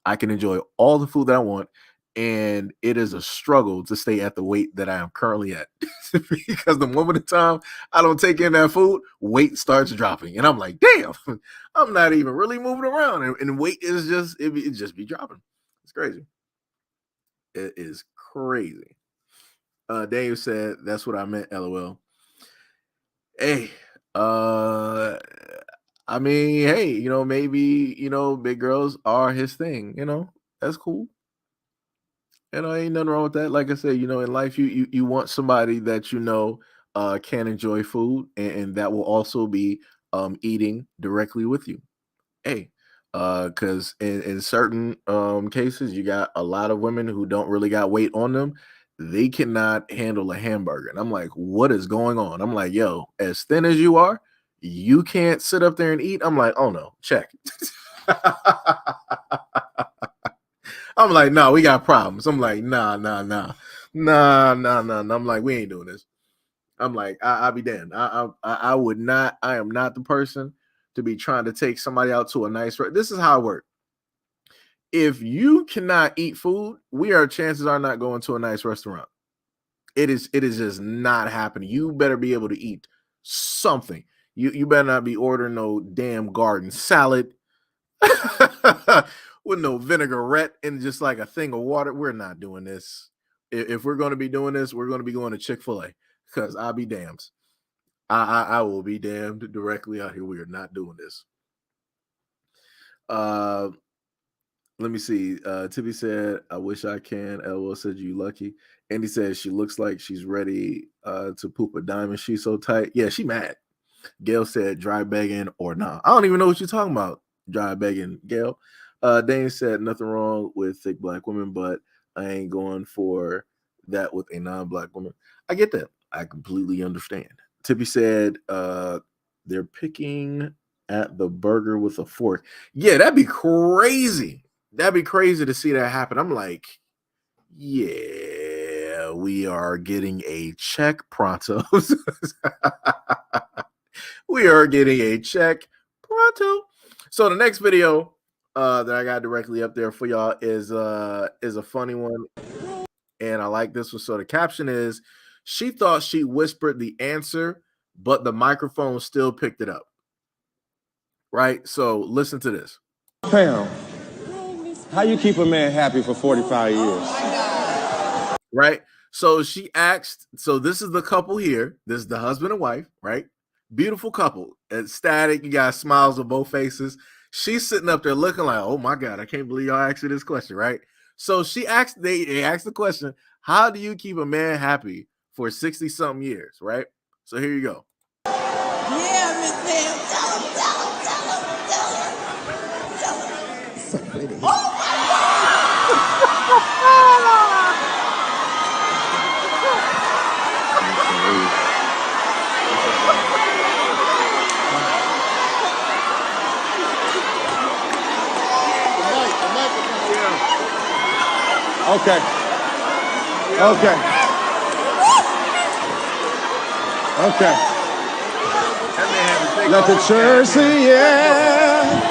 I can enjoy all the food that I want. And it is a struggle to stay at the weight that I am currently at because the moment of time I don't take in that food, weight starts dropping. And I'm like, damn, I'm not even really moving around. And weight is it just be dropping. It's crazy. It is crazy. Daniel said, that's what I meant, LOL. Hey, I mean, hey, maybe, big girls are his thing, that's cool. Ain't nothing wrong with that. Like I said, in life, you want somebody that can enjoy food and that will also be eating directly with you. Hey, because in certain cases, you got a lot of women who don't really got weight on them. They cannot handle a hamburger, and I'm like, what is going on? I'm like, yo, as thin as you are, you can't sit up there and eat. I'm like, oh no, check. I'm like, no, we got problems. I'm like, nah. I'm like, we ain't doing this. I'm like, I'll be damned. I would not. I am not the person to be trying to take somebody out to a nice. This is how it works. If you cannot eat food, chances are not going to a nice restaurant. It is just not happening. You better be able to eat something. You better not be ordering no damn garden salad. With no vinaigrette and just like a thing of water. We're not doing this. If we're going to be doing this, we're going to be going to Chick-fil-A because I'll be damned. I will be damned directly out here. We are not doing this. Let me see. Tippy said, I wish I can. LOL said, you lucky. Andy said, she looks like she's ready to poop a diamond. She's so tight. Yeah, she mad. Gail said, dry begging or not. I don't even know what you're talking about. Dry begging, Gail. Dane said, nothing wrong with thick black women, but I ain't going for that with a non-black woman. I get that. I completely understand. Tippy said, they're picking at the burger with a fork. Yeah, that'd be crazy. That'd be crazy to see that happen. I'm like, yeah, we are getting a check pronto. We are getting a check pronto. So the next video that I got directly up there for y'all is a funny one, and I like this one. So the caption is, she thought she whispered the answer, but the microphone still picked it up. Right? So listen to this. Pam, how you keep a man happy for 45 years? Right? So she asked, so this is the couple here. This is the husband and wife, right? Beautiful couple. Ecstatic. You got smiles on both faces. She's sitting up there looking like, oh my God, I can't believe y'all asked me this question, right? So they asked the question, how do you keep a man happy for 60-something years, right? So here you go. Yeah, Miss Pam, tell him. So pretty. Oh my Okay. Let the church say yeah.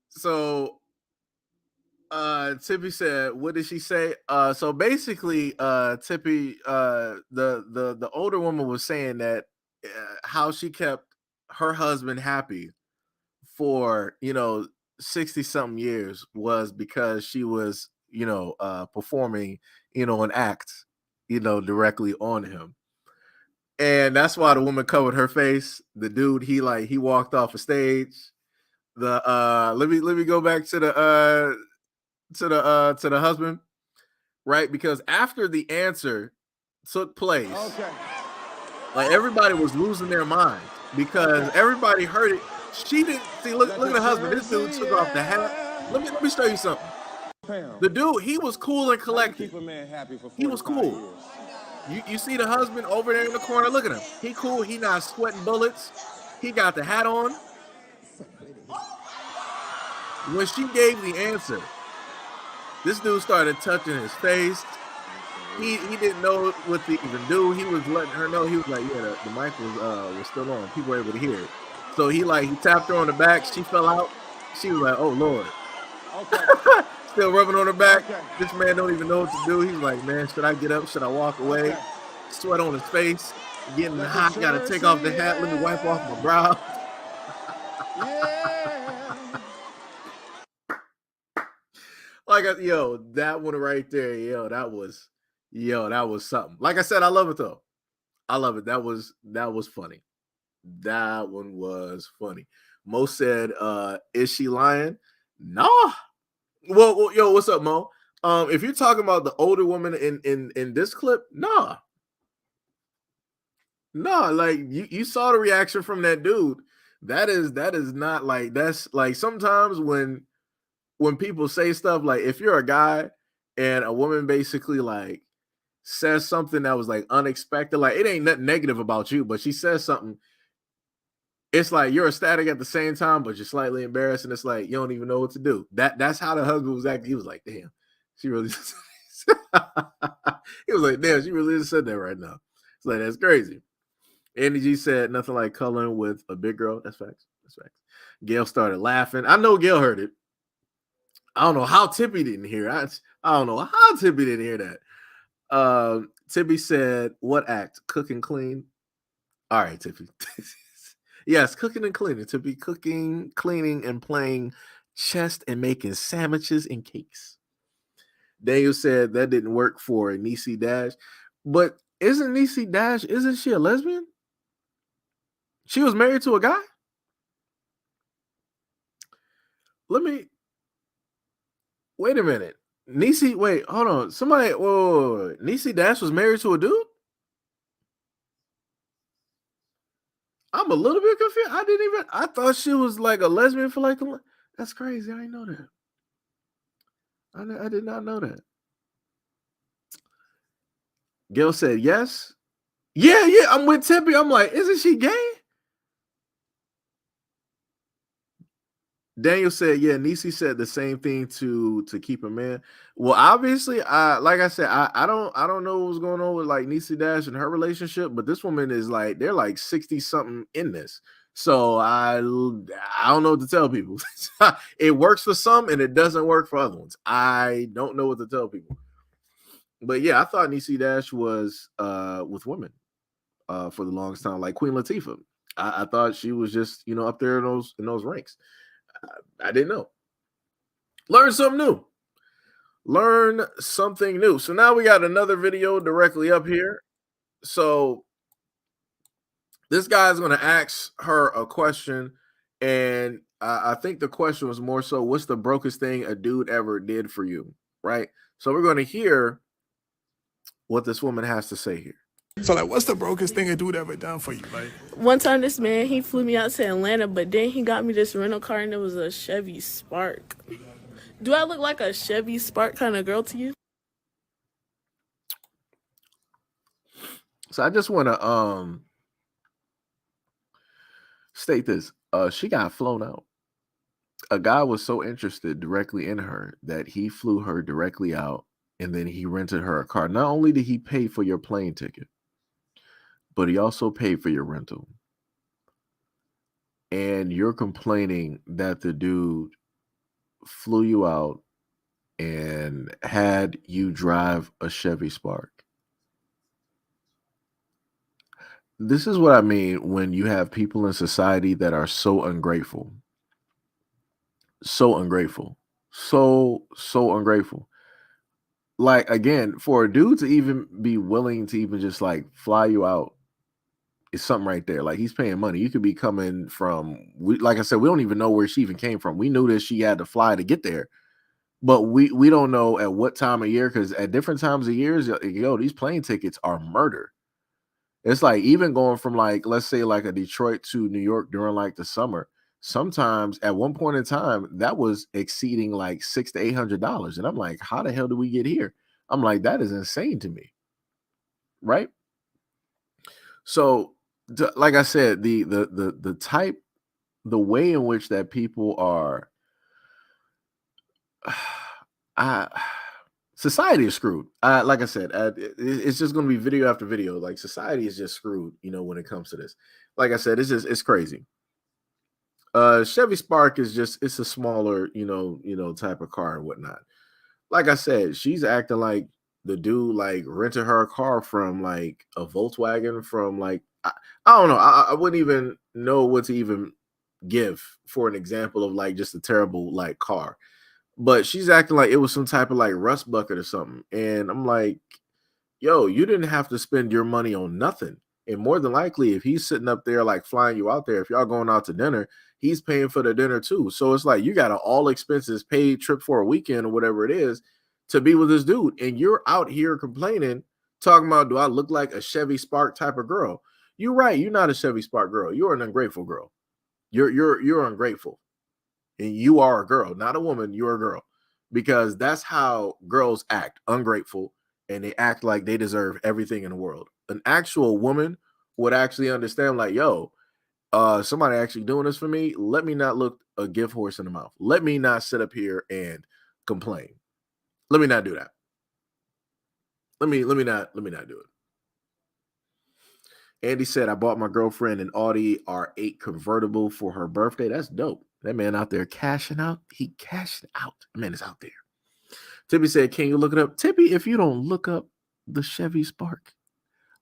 So Tippy said, what did she say? So basically, Tippy, the older woman was saying that how she kept her husband happy for 60-something years was because she was performing an act directly on him. And that's why the woman covered her face. The dude, he walked off a stage. Let me go back to the husband, right? Because after the answer took place, like everybody was losing their mind because everybody heard it. She didn't see. Look at the husband. This dude took off the hat. Let me show you something. The dude, he was cool and collected. He was cool. You see the husband over there in the corner. Look at him. He cool. He not sweating bullets. He got the hat on. When she gave the answer, this dude started touching his face. He didn't know what to even do. He was letting her know. He was like, yeah, the mic was still on. People were able to hear it. So he tapped her on the back. She fell out. She was like, oh Lord. Okay. Still rubbing on her back. Okay. This man don't even know what to do. He's like, man, should I get up? Should I walk away? Okay. Sweat on his face. Getting hot. Got to take off the hat. Let me wipe off my brow. That one right there. That was something. Like I said, I love it though. I love it. That was funny. That one was funny. Mo said, is she lying? Nah. Well, yo, what's up, Mo? If you're talking about the older woman in this clip, nah. Like you saw the reaction from that dude. That is not like, that's like sometimes when people say stuff like, if you're a guy and a woman basically like says something that was like unexpected, like it ain't nothing negative about you, but she says something, it's like you're ecstatic at the same time, but you're slightly embarrassed, and it's like you don't even know what to do. That's how the husband was acting. He was like, damn, she really he was like, damn, she really just said that right now. It's like, that's crazy. Andy G said nothing like coloring with a big girl. That's facts. Gail started laughing. I know Gail heard it. I don't know how Tippy didn't hear it. I don't know how Tippy didn't hear that. Tippy said, what act? Cook and clean? All right, Tippy. Yes, cooking and cleaning. To be cooking, cleaning, and playing chess and making sandwiches and cakes. Daniel said that didn't work for Niecy Dash. But isn't Niecy Dash, isn't she a lesbian? She was married to a guy? Wait a minute. Wait, hold on. Somebody, whoa. Niecy Dash was married to a dude? I'm a little bit confused. I thought she was like a lesbian for like that's crazy. I didn't know that. I did not know that. Gail said yes. Yeah, I'm with Tippy. I'm like, isn't she gay? Daniel said, yeah, Niecy said the same thing to keep a man. Well, obviously, like I said, I don't know what's going on with like Niecy Dash and her relationship, but this woman is like, they're like 60-something in this. So I don't know what to tell people. It works for some and it doesn't work for other ones. I don't know what to tell people. But yeah, I thought Niecy Dash was with women for the longest time, like Queen Latifah. I thought she was just, up there in those ranks. I didn't know. Learn something new. So now we got another video directly up here. So this guy's going to ask her a question, and I think the question was more so, what's the brokest thing a dude ever did for you, right? So we're going to hear what this woman has to say here. So, like, what's the brokest thing a dude ever done for you? Like, one time this man, he flew me out to Atlanta, but then he got me this rental car, and it was a Chevy Spark. Do I look like a Chevy Spark kind of girl to you? So I just want to state this. She got flown out. A guy was so interested directly in her that he flew her directly out, and then he rented her a car. Not only did he pay for your plane ticket, but he also paid for your rental. And you're complaining that the dude flew you out and had you drive a Chevy Spark. This is what I mean when you have people in society that are so ungrateful. So ungrateful. So ungrateful. like again, for a dude to even be willing to even just like fly you out is something right there. Like he's paying money. You could be coming from like I said, we don't even know where she even came from. We knew that she had to fly to get there, but we don't know at what time of year, because at different times of years, yo, these plane tickets are murder. It's like even going from like, let's say like a Detroit to New York during like the summer. Sometimes at one point in time, that was exceeding like $600 to $800. And I'm like, how the hell do we get here? I'm like, that is insane to me. Right. So like I said, the type, the way in which that people are, society is screwed. Like I said, it's just going to be video after video. Like society is just screwed, when it comes to this. Like I said, it's crazy. Chevy Spark is it's a smaller, type of car and whatnot. Like I said, she's acting like the dude like rented her a car from like a Volkswagen from like I don't know. I wouldn't even know what to even give for an example of like just a terrible like car. But she's acting like it was some type of like rust bucket or something. And I'm like, yo, you didn't have to spend your money on nothing. And more than likely, if he's sitting up there like flying you out there, if y'all going out to dinner, he's paying for the dinner too. So it's like you got an all expenses paid trip for a weekend or whatever it is to be with this dude. And you're out here complaining, talking about, do I look like a Chevy Spark type of girl? You're right. You're not a Chevy Spark girl. You're an ungrateful girl. You're ungrateful. And you are a girl, not a woman. You're a girl, because that's how girls act, ungrateful, and they act like they deserve everything in the world. An actual woman would actually understand, like, yo, somebody actually doing this for me. Let me not look a gift horse in the mouth. Let me not sit up here and complain. Let me not do that. Let me not do it. Andy said, I bought my girlfriend an Audi R8 convertible for her birthday. That's dope. That man out there cashing out. He cashed out. That man is out there. Tippy said, can you look it up? Tippy, if you don't look up the Chevy Spark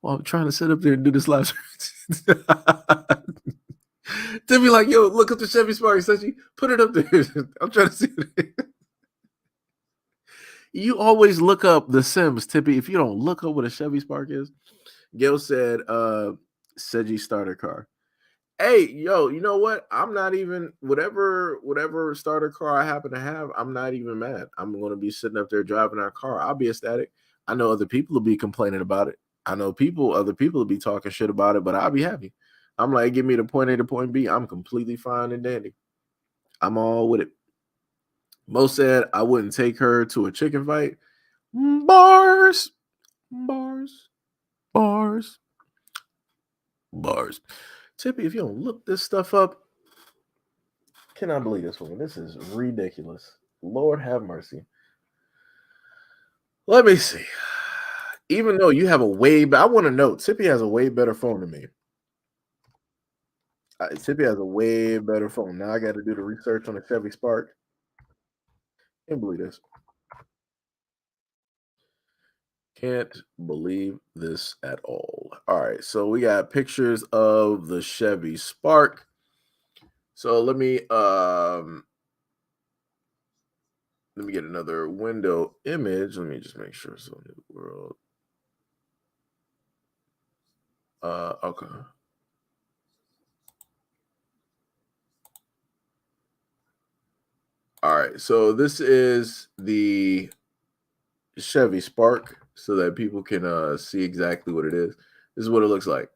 while I'm trying to sit up there and do this live stream. Tippy like, yo, look up the Chevy Spark. Says you put it up there. I'm trying to see it. You always look up the Sims, Tippy. If you don't look up what a Chevy Spark is. Gail said, Seji starter car. Hey, yo, you know what? I'm not even whatever starter car I happen to have, I'm not even mad. I'm going to be sitting up there driving our car. I'll be ecstatic. I know other people will be complaining about it. I know other people will be talking shit about it, but I'll be happy. I'm like, give me the point A to point B. I'm completely fine and dandy. I'm all with it. Mo said I wouldn't take her to a chicken fight. Bars. Tippy, if you don't look this stuff up, cannot believe this one. This is ridiculous. Lord have mercy. Let me see. Even though you have I want to know, Tippy has a way better phone than me. Tippy has a way better phone. Now I got to do the research on the Chevy Spark. Can't believe this. Can't believe this at all. All right, so we got pictures of the Chevy Spark. So let me get another window image. Let me just make sure it's on New World. Okay. All right, so this is the Chevy Spark, so that people can see exactly what it is. This is what it looks like.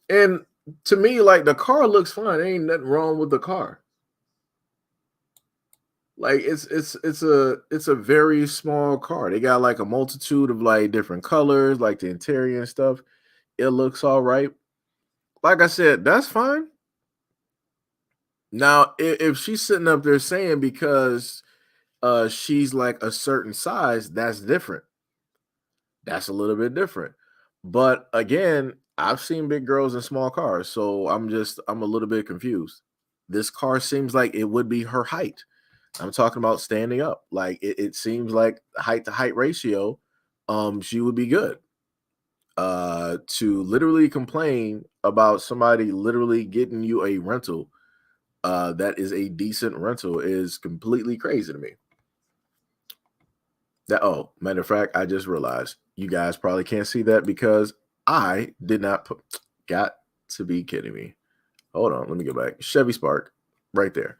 And to me, like, the car looks fine. There ain't nothing wrong with the car. Like it's a very small car. They got like a multitude of like different colors, like the interior and stuff. It looks all right. Like I said, that's fine. Now, if she's sitting up there saying because she's like a certain size, that's different. That's a little bit different. But again, I've seen big girls in small cars, so I'm a little bit confused. This car seems like it would be her height. I'm talking about standing up. Like it seems like height to height ratio, she would be good. To literally complain about somebody literally getting you a rental, that is a decent rental, is completely crazy to me. Matter of fact, I just realized you guys probably can't see that because I did not put. Got to be kidding me. Hold on, let me go back. Chevy Spark, right there.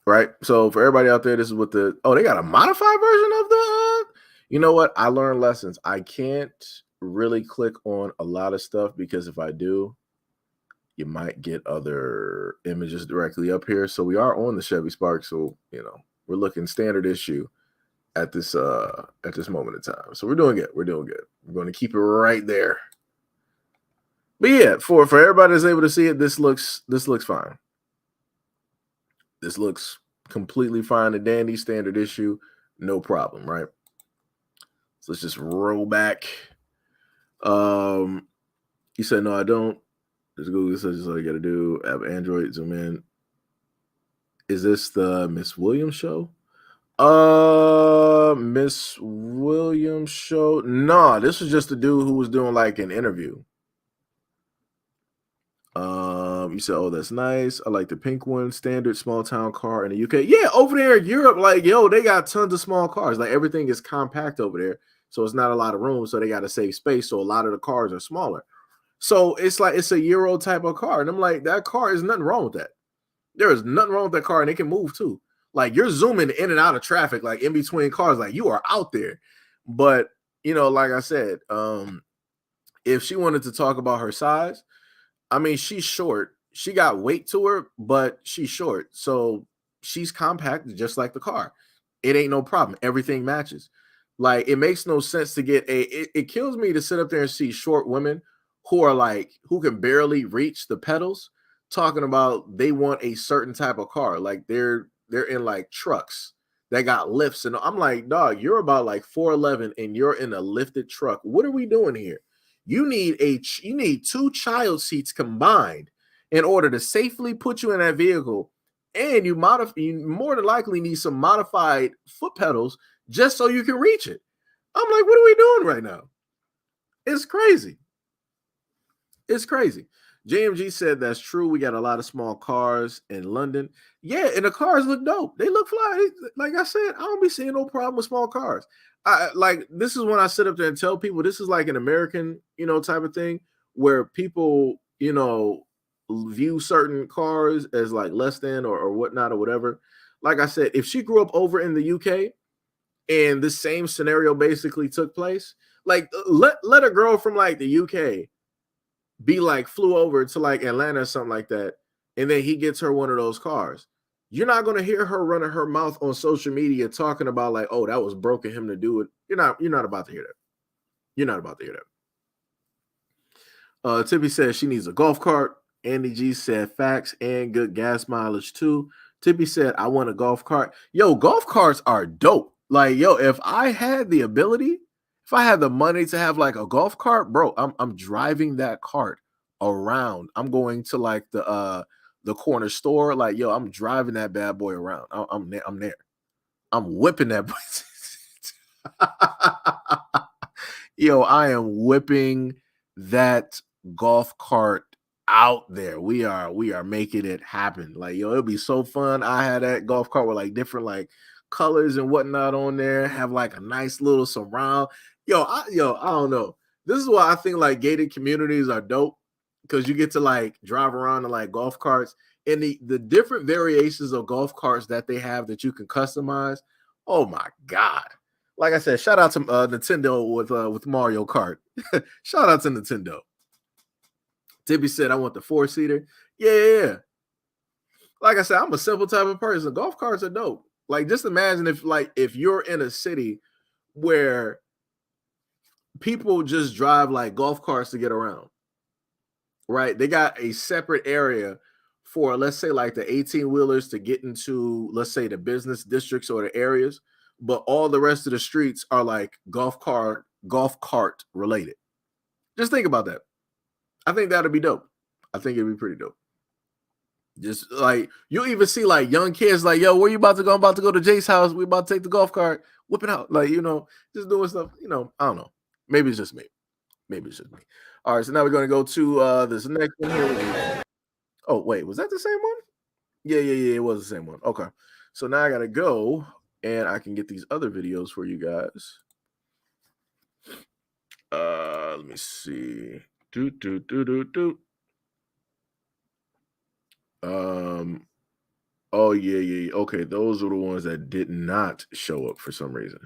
Right. So for everybody out there, this is what they got a modified version of the. You know what? I learned lessons. I can't really click on a lot of stuff because if I do, you might get other images directly up here. So we are on the Chevy Spark. So we're looking standard issue at this moment in time. So we're doing good. We're doing good. We're going to keep it right there. But yeah, for everybody that's able to see it, this looks fine. This looks completely fine and dandy, standard issue, no problem, right? So let's just roll back. You said no, I don't. There's Google says all you got to do. App Android, zoom in. Is this the Miss Williams show? Miss Williams show? No, this was just a dude who was doing like an interview. You said, oh, that's nice. I like the pink one, standard small town car in the UK. Yeah, over there in Europe, like, yo, they got tons of small cars. Like, everything is compact over there. So it's not a lot of room. So they got to save space. So a lot of the cars are smaller. So it's like, it's a Euro type of car. And I'm like, that car is nothing wrong with that. There is nothing wrong with that car. And it can move too. Like, you're zooming in and out of traffic, like in between cars. Like, you are out there. But, like I said, if she wanted to talk about her size, I mean, she's short. She got weight to her, but she's short. So she's compact, just like the car. It ain't no problem. Everything matches. Like, it makes no sense to get it kills me to sit up there and see short women who are like, who can barely reach the pedals, talking about they want a certain type of car. Like, they're in like trucks that got lifts. And I'm like, dog, you're about like 4'11" and you're in a lifted truck. What are we doing here? You need two child seats combined in order to safely put you in that vehicle, and you more than likely need some modified foot pedals just so you can reach it. I'm like, what are we doing right now? It's crazy. It's crazy. JMG said that's true. We got a lot of small cars in London. Yeah, and the cars look dope. They look fly. Like I said, I don't be seeing no problem with small cars. This is when I sit up there and tell people this is like an American, type of thing where people, view certain cars as like less than or whatnot or whatever. Like I said, if she grew up over in the UK and this same scenario basically took place, like let a girl from like the UK be like flew over to like Atlanta or something like that, and then he gets her one of those cars. You're not going to hear her running her mouth on social media talking about like, oh, that was broke of him to do it. You're not about to hear that. You're not about to hear that. Tippy says she needs a golf cart. Andy G said facts and good gas mileage too. Tippy said, I want a golf cart. Yo, golf carts are dope. Like, yo, if I had the ability, if I had the money to have like a golf cart, bro, I'm driving that cart around. I'm going to like the corner store. Like, yo, I'm driving that bad boy around. I'm there. I'm whipping that boy. Yo, I am whipping that golf cart out there. We are making it happen. Like, yo, it'll be so fun. I had that golf cart with like different like colors and whatnot on there. Have like a nice little surround. I don't know. This is why I think like gated communities are dope, because you get to like drive around in like golf carts and the different variations of golf carts that they have that you can customize. Oh my God. Like I said, shout out to Nintendo with Mario Kart. Shout out to Nintendo. Tibby said, I want the 4-seater. Yeah. Like I said, I'm a simple type of person. Golf carts are dope. Like, just imagine if you're in a city where people just drive like golf carts to get around, right? They got a separate area for, let's say, like the 18-wheelers to get into, let's say, the business districts or the areas, but all the rest of the streets are like golf cart related. Just think about that. I think that'd be dope. I think it'd be pretty dope. Just like, you'll even see like young kids like, yo, where you about to go? I'm about to go to Jake's house. We about to take the golf cart, whip it out. Like, just doing stuff, I don't know. Maybe it's just me. All right, so now we're going to go to this next one here. Oh, wait, was that the same one? Yeah, it was the same one. Okay. So now I got to go and I can get these other videos for you guys. Let me see. Oh yeah. Okay, those are the ones that did not show up for some reason.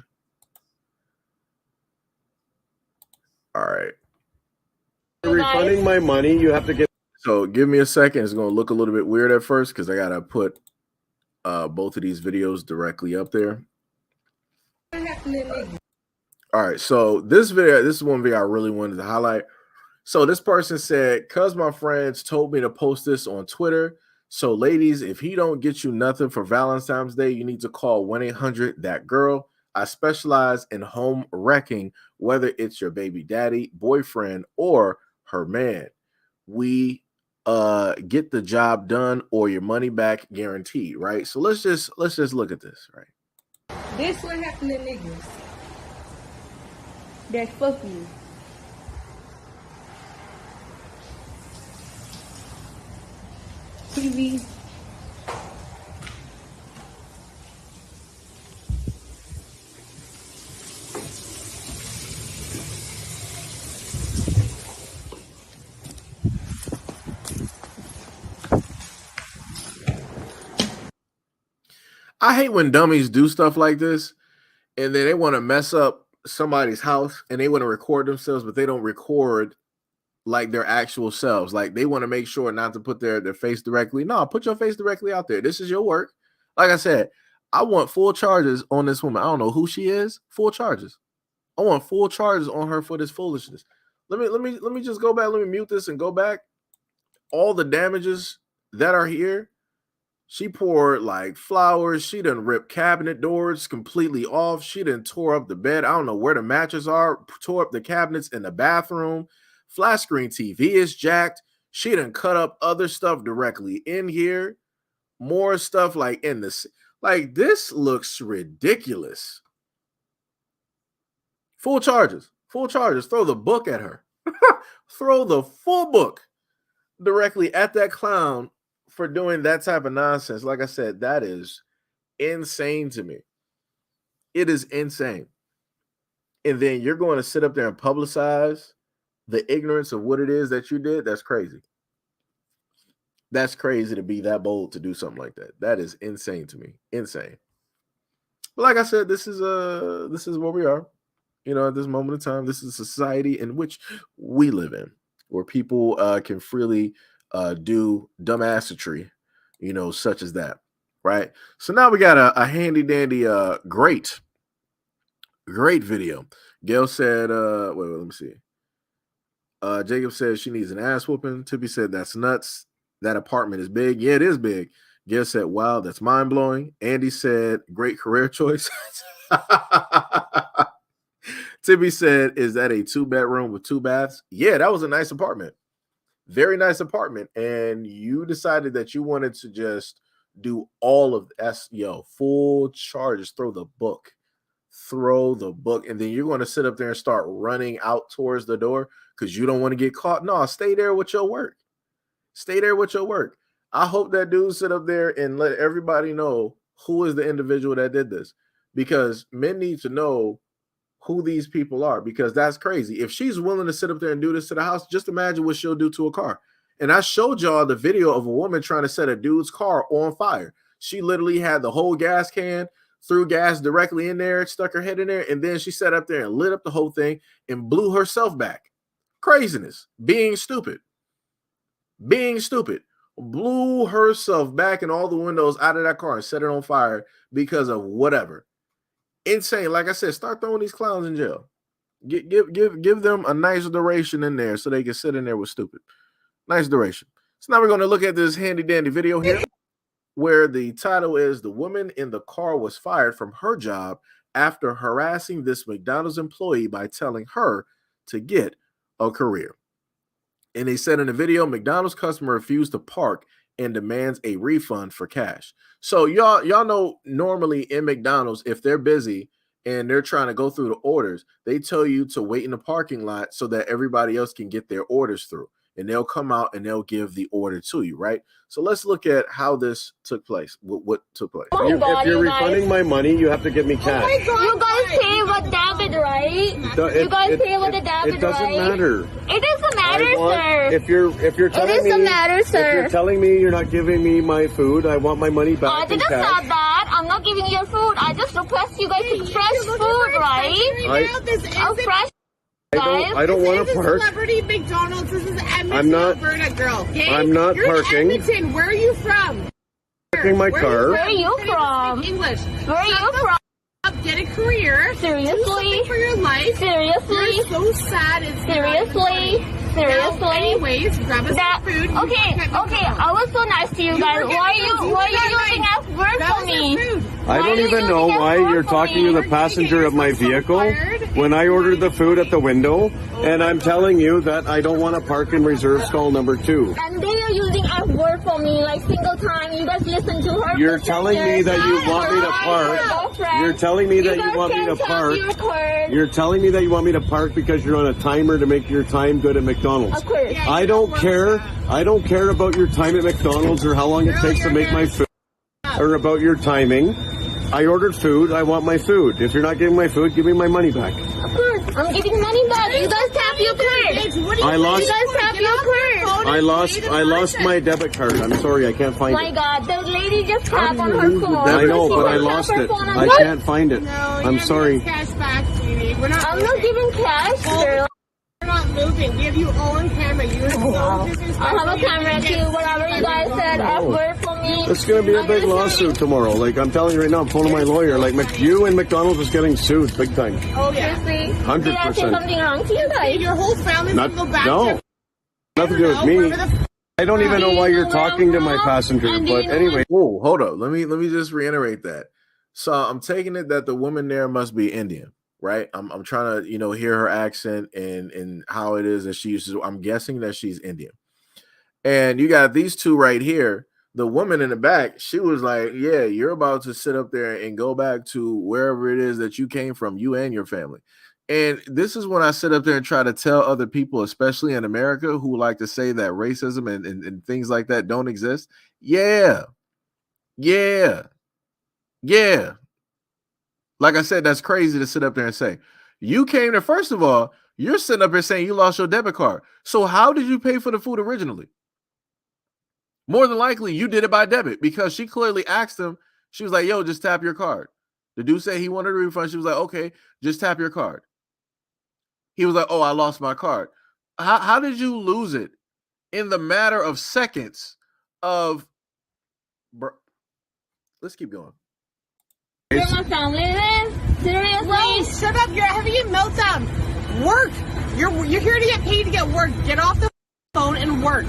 All right. Refunding my money, you have to get. So give me a second. It's going to look a little bit weird at first because I got to put both of these videos directly up there. All right. So this is one video I really wanted to highlight. So this person said, "Cause my friends told me to post this on Twitter. So ladies, if he don't get you nothing for Valentine's Day, you need to call 1-800-THAT-GIRL. I specialize in home wrecking, whether it's your baby daddy, boyfriend, or her man. We get the job done or your money back guaranteed," right? So let's just look at this, right? This what happened to niggas that fuck you. TV. I hate when dummies do stuff like this and then they want to mess up somebody's house and they want to record themselves, but they don't record like their actual selves. Like they want to make sure not to put their face directly. No, put your face directly out there. This is your work. Like I said, I want full charges on this woman. I don't know who she is. Full charges. I want full charges on her for this foolishness. Let me just go back. Let me mute this and go back. All the damages that are here. She poured like flowers. She done ripped cabinet doors completely off. She done tore up the bed. I don't know where the mattresses are. Tore up the cabinets in the bathroom. Flat screen TV is jacked. She done cut up other stuff directly in here. More stuff like in this. Like this looks ridiculous. Full charges. Full charges. Throw the book at her. Throw the full book directly at that clown for doing that type of nonsense. Like I said, that is insane to me. It is insane. And then you're going to sit up there and publicize the ignorance of what it is that you did. That's crazy. That's crazy to be that bold to do something like that. That is insane to me. Insane. But like I said, this is where we are. You know, at this moment in time, this is a society in which we live in, where people can freely do dumbassery, you know, such as that, right? So now we got a handy dandy, great video. Gail said, wait, let me see. Jacob says she needs an ass whooping. Tippy said that's nuts. That apartment is big. Yeah, it is big. Gail said, wow, that's mind blowing. Andy said, great career choice. Tippy said, is that a 2-bedroom with 2 baths? Yeah, that was a nice apartment. Very nice apartment. And you decided that you wanted to just do all of this, full charges. Throw the book. And then you're going to sit up there and start running out towards the door because you don't want to get caught. No, stay there with your work. Stay there with your work. I hope that dude sit up there and let everybody know who is the individual that did this, because men need to know who these people are, because that's crazy. If she's willing to sit up there and do this to the house, just imagine what she'll do to a car. And I showed y'all the video of a woman trying to set a dude's car on fire. She literally had the whole gas can, threw gas directly in there, stuck her head in there, and then she sat up there and lit up the whole thing and blew herself back. Craziness. Being stupid. Blew herself back and all the windows out of that car and set it on fire because of whatever. Insane. Like I said, start throwing these clowns in jail. Give them a nice duration in there so they can sit in there with stupid. Nice duration. So now we're going to look at this handy dandy video here where the title is "The Woman in the Car Was Fired from Her Job After Harassing This McDonald's Employee by Telling Her to Get a Career." And they said in the video, McDonald's customer refused to park and demands a refund for cash. So y'all know normally in McDonald's, if they're busy and they're trying to go through the orders, they tell you to wait in the parking lot so that everybody else can get their orders through. and they'll come out and they'll give the order to you, right? So let's look at how this took place. What took place? If you're refunding my money, you have to give me cash. You guys pay with debit, right? You guys pay with the debit, It doesn't right? matter. It doesn't matter, sir. If you're telling It me doesn't matter, if sir. you're telling me you're not giving me my food, I want my money back I in didn't say cash. that. I'm not giving you your food. I just request you guys to fresh food, right? A fresh. I don't want to park. Celebrity McDonald's. This is Edmonton, I'm not- Alberta, girl. Okay? I'm not You're parking. In Edmonton. Where are you from? Parking my car. Where are you from? English. Where are you from? Get a career. Do Seriously? something for your life. Seriously? You're so sad. It's Seriously? Now, Seriously? anyways, grab us That some food. okay. I was so nice to you guys. Why are you using F word for me? I Why don't are you even know using why F word you're for talking me? to the passenger of my vehicle when I ordered the food at the window, and I'm telling you that I don't want to park in reserve stall number 2. And they are using F word for me like single time. You guys listen to her. You're telling me that you want me to park. You're telling me that you want me to park. You're telling me that you want me to park because you're on a timer to make your time good at McDonald's. Of course. I don't care. I don't care about your time at McDonald's or how long it takes to make my food or about your timing. I ordered food. I want my food. If you're not giving my food, give me my money back. Of course. I'm giving money back. You guys tap your card. I lost. You guys tap your card. I lost my debit card. I'm sorry, I can't find My it. God, the lady just tapped on her phone. I know, but I She lost tapped her it. phone on I what? can't find it. No, I'm you're sorry. giving us cash back, sweetie. We're not I'm not giving cash, girl. We're not moving. We have you all on camera. You're so disrespectful. I have a camera too. Whatever you guys said, F word for me. It's gonna be a big lawsuit tomorrow. Like I'm telling you right now, I'm phoning my lawyer. Like you and McDonald's is getting sued big time. Oh, yeah. Seriously? 100%. Did I say something wrong to you guys? Your whole family's Not, gonna go back no, to nothing to do with me. I don't even know why you're talking to my passenger. But anyway, Whoa, hold up. Let me just reiterate that. So I'm taking it that the woman there must be Indian, right? I'm trying to, hear her accent and how it is that she uses. I'm guessing that she's Indian. And you got these two right here. The woman in the back, she was like, yeah, you're about to sit up there and go back to wherever it is that you came from, you and your family. And this is when I sit up there and try to tell other people, especially in America, who like to say that racism and things like that don't exist. Yeah. Like I said, that's crazy to sit up there and say. You came there, first of all, you're sitting up here saying you lost your debit card. So how did you pay for the food originally? More than likely, you did it by debit because she clearly asked him. She was like, yo, just tap your card. The dude said he wanted a refund. She was like, okay, just tap your card. He was like, oh, I lost my card. How did you lose it in the matter of seconds of... Let's keep going. You're my family then? Seriously? Bro, shut up. You're having a meltdown. Work. You're here to get paid to get work. Get off the phone and work.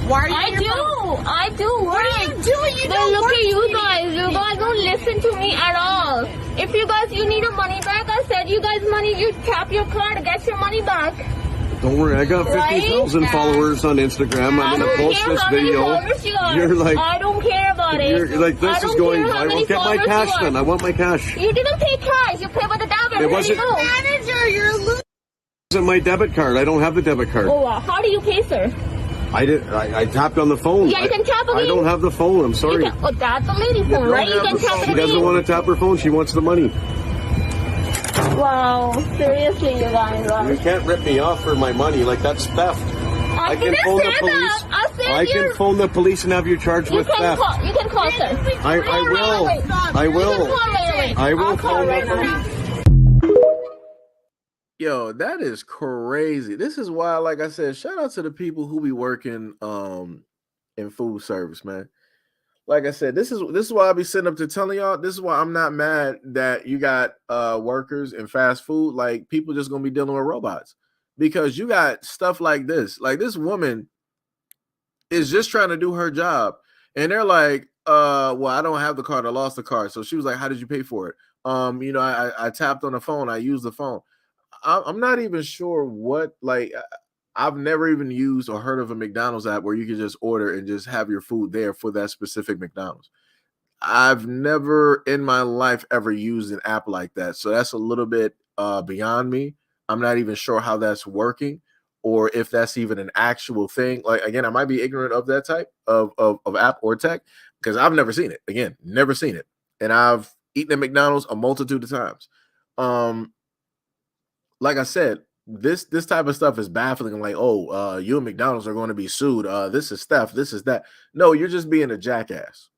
Why are you I do work. What are you doing? You But don't look work, at you sweetie. guys. You guys don't listen to me at all. If you guys, you need a money back, I said you guys money, you tap your card, get your money back. don't worry. I got 50,000 Right? followers on Instagram. I I'm gonna don't post care this how many video. followers you are. You're like, I don't care about it. you're like, I this don't is going. care how I many will get my followers cash you are. then. I want my cash. You didn't pay cash. You paid with the debit. It wasn't- No. Manager, you're a loser. Isn't my debit card? I don't have the debit card. Oh, how do you pay, sir? I tapped on the phone. Yeah, you can tap I again. don't have the phone. I'm sorry. You can, oh, that's the lady phone, right? You can tap She it doesn't again. want to tap her phone. She wants the money. Wow, seriously, you guys. You can't rip me off for my money. Like, that's theft. I can didn't phone the say police. that. I said I can phone the police and have you charged You with can theft. call. You can call, sir. I will. I You can will. call right away. I will I'll call phone right the now. police. Yo, that is crazy. This is why, like I said, shout out to the people who be working in food service, man. Like I said, this is why I be sitting up to telling y'all. This is why I'm not mad that you got workers in fast food. Like, people just gonna be dealing with robots because you got stuff like this. Like, this woman is just trying to do her job, and they're like, well, I don't have the card. I lost the card. So she was like, how did you pay for it? I tapped on the phone. I used the phone. I'm not even sure what, like, I've never even used or heard of a McDonald's app where you can just order and just have your food there for that specific McDonald's. I've never in my life ever used an app like that. So that's a little bit beyond me. I'm not even sure how that's working. or if that's even an actual thing. Like, again, I might be ignorant of that type of app or tech because I've never seen it. Again, never seen it. And I've eaten at McDonald's a multitude of times. Like I said, this type of stuff is baffling. Like, oh, you and McDonald's are going to be sued. This is theft. This is that. No, you're just being a jackass.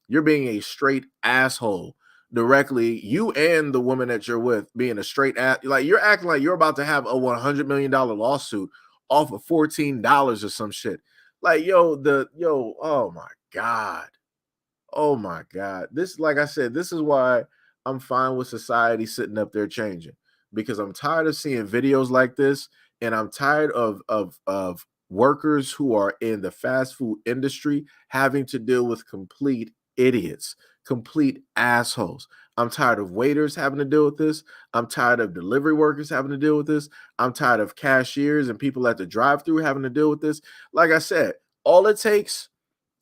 You're being a straight asshole directly. You and the woman that you're with being a straight ass. Like, you're acting like you're about to have a $100 million lawsuit off of $14 or some shit. Like, oh my God. Oh my God. This, like I said, this is why I'm fine with society sitting up there changing, because I'm tired of seeing videos like this, and I'm tired of workers who are in the fast food industry having to deal with complete idiots, complete assholes. I'm tired of waiters having to deal with this. I'm tired of delivery workers having to deal with this. I'm tired of cashiers and people at the drive-thru having to deal with this. Like I said, all it takes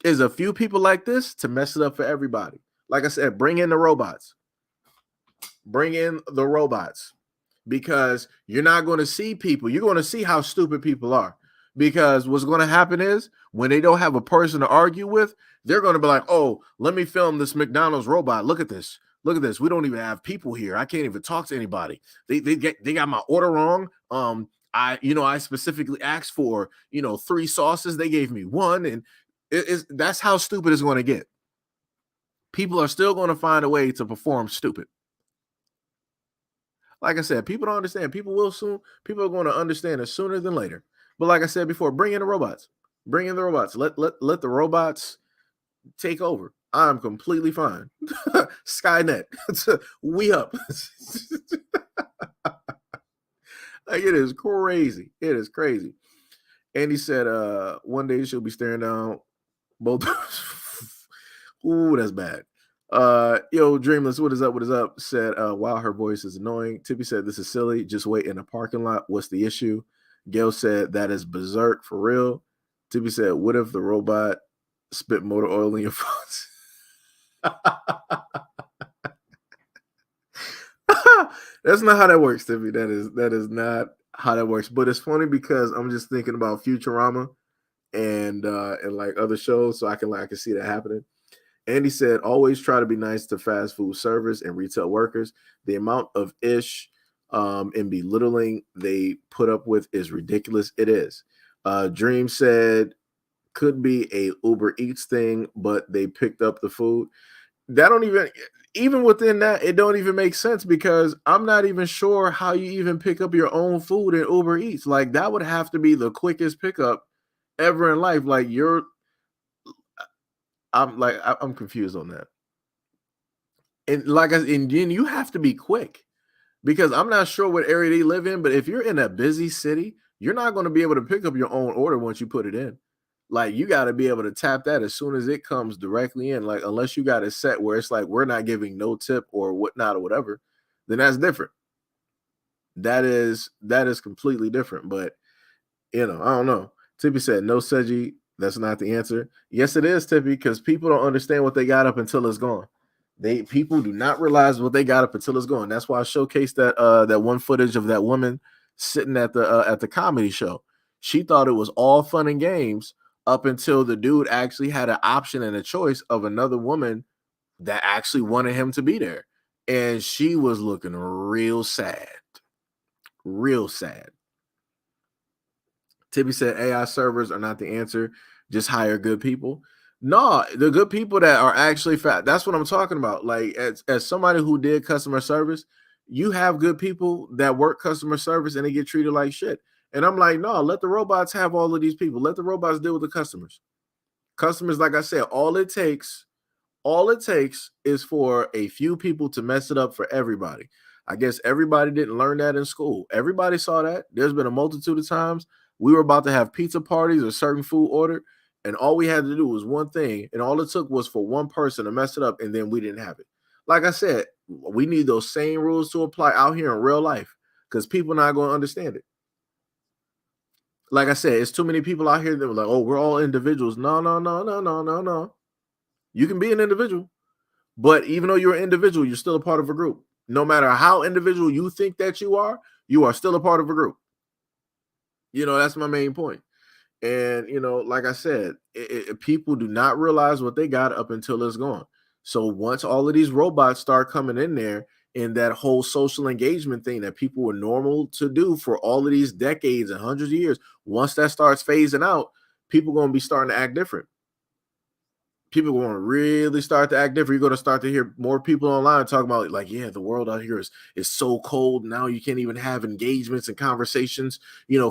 is a few people like this to mess it up for everybody. Like I said, bring in the robots. Bring in the robots, because you're not going to see people. You're going to see how stupid people are, because what's going to happen is when they don't have a person to argue with, they're going to be like, oh, let me film this McDonald's robot. Look at this. Look at this. We don't even have people here. I can't even talk to anybody. They got my order wrong. I specifically asked for, 3 sauces. They gave me 1. And that's how stupid it's going to get. People are still going to find a way to perform stupid. Like I said, people don't understand. People are going to understand it sooner than later. But like I said before, bring in the robots. Bring in the robots. Let the robots take over. I'm completely fine. Skynet. We up. Like, it is crazy. It is crazy. Andy said, one day she'll be staring down both. Ooh, that's bad. Dreamless, what is up? What is up? Said, wow, her voice is annoying. Tippy said, this is silly. Just wait in a parking lot. What's the issue? Gail said, that is berserk for real. Tippy said, what if the robot spit motor oil in your phones? That's not how that works, Tippy. That is not how that works. But it's funny because I'm just thinking about Futurama and like other shows, so I can see that happening. Andy said, always try to be nice to fast food servers and retail workers. The amount of and belittling they put up with is ridiculous. It is. Dream said, could be a Uber Eats thing, but they picked up the food. That don't even within that, it don't even make sense, because I'm not even sure how you even pick up your own food in Uber Eats. Like, that would have to be the quickest pickup ever in life. Like, I'm confused on that. And then you have to be quick, because I'm not sure what area they live in, but if you're in a busy city, you're not going to be able to pick up your own order once you put it in. Like, you got to be able to tap that as soon as it comes directly in. Like, unless you got it set where it's like, we're not giving no tip or whatnot or whatever, then that's different. That is completely different. But, I don't know. Tippy said, no, Seji, that's not the answer. Yes, it is, Tippy, because people don't understand what they got up until it's gone. People do not realize what they got up until it's gone. That's why I showcased that one footage of that woman sitting at the comedy show. She thought it was all fun and games up until the dude actually had an option and a choice of another woman that actually wanted him to be there. And she was looking real sad. Real sad. Tippy said, AI servers are not the answer. Just hire good people. No, the good people that are actually fat. That's what I'm talking about. Like, as somebody who did customer service, you have good people that work customer service and they get treated like shit. And I'm like, no, let the robots have all of these people. Let the robots deal with the customers. Customers, like I said, all it takes is for a few people to mess it up for everybody. I guess everybody didn't learn that in school. Everybody saw that. There's been a multitude of times we were about to have pizza parties or certain food ordered, and all we had to do was one thing, and all it took was for one person to mess it up, and then we didn't have it. Like I said, we need those same rules to apply out here in real life, because people are not going to understand it. Like I said, it's too many people out here that were like, oh, we're all individuals. No. You can be an individual, but even though you're an individual, you're still a part of a group. No matter how individual you think that you are still a part of a group. That's my main point. And like I said, people do not realize what they got up until it's gone. So once all of these robots start coming in there, and that whole social engagement thing that people were normal to do for all of these decades and hundreds of years, once that starts phasing out, people going to be starting to act different. People are going to really start to act different. You're going to start to hear more people online talking about like, yeah, the world out here is so cold now. You can't even have engagements and conversations.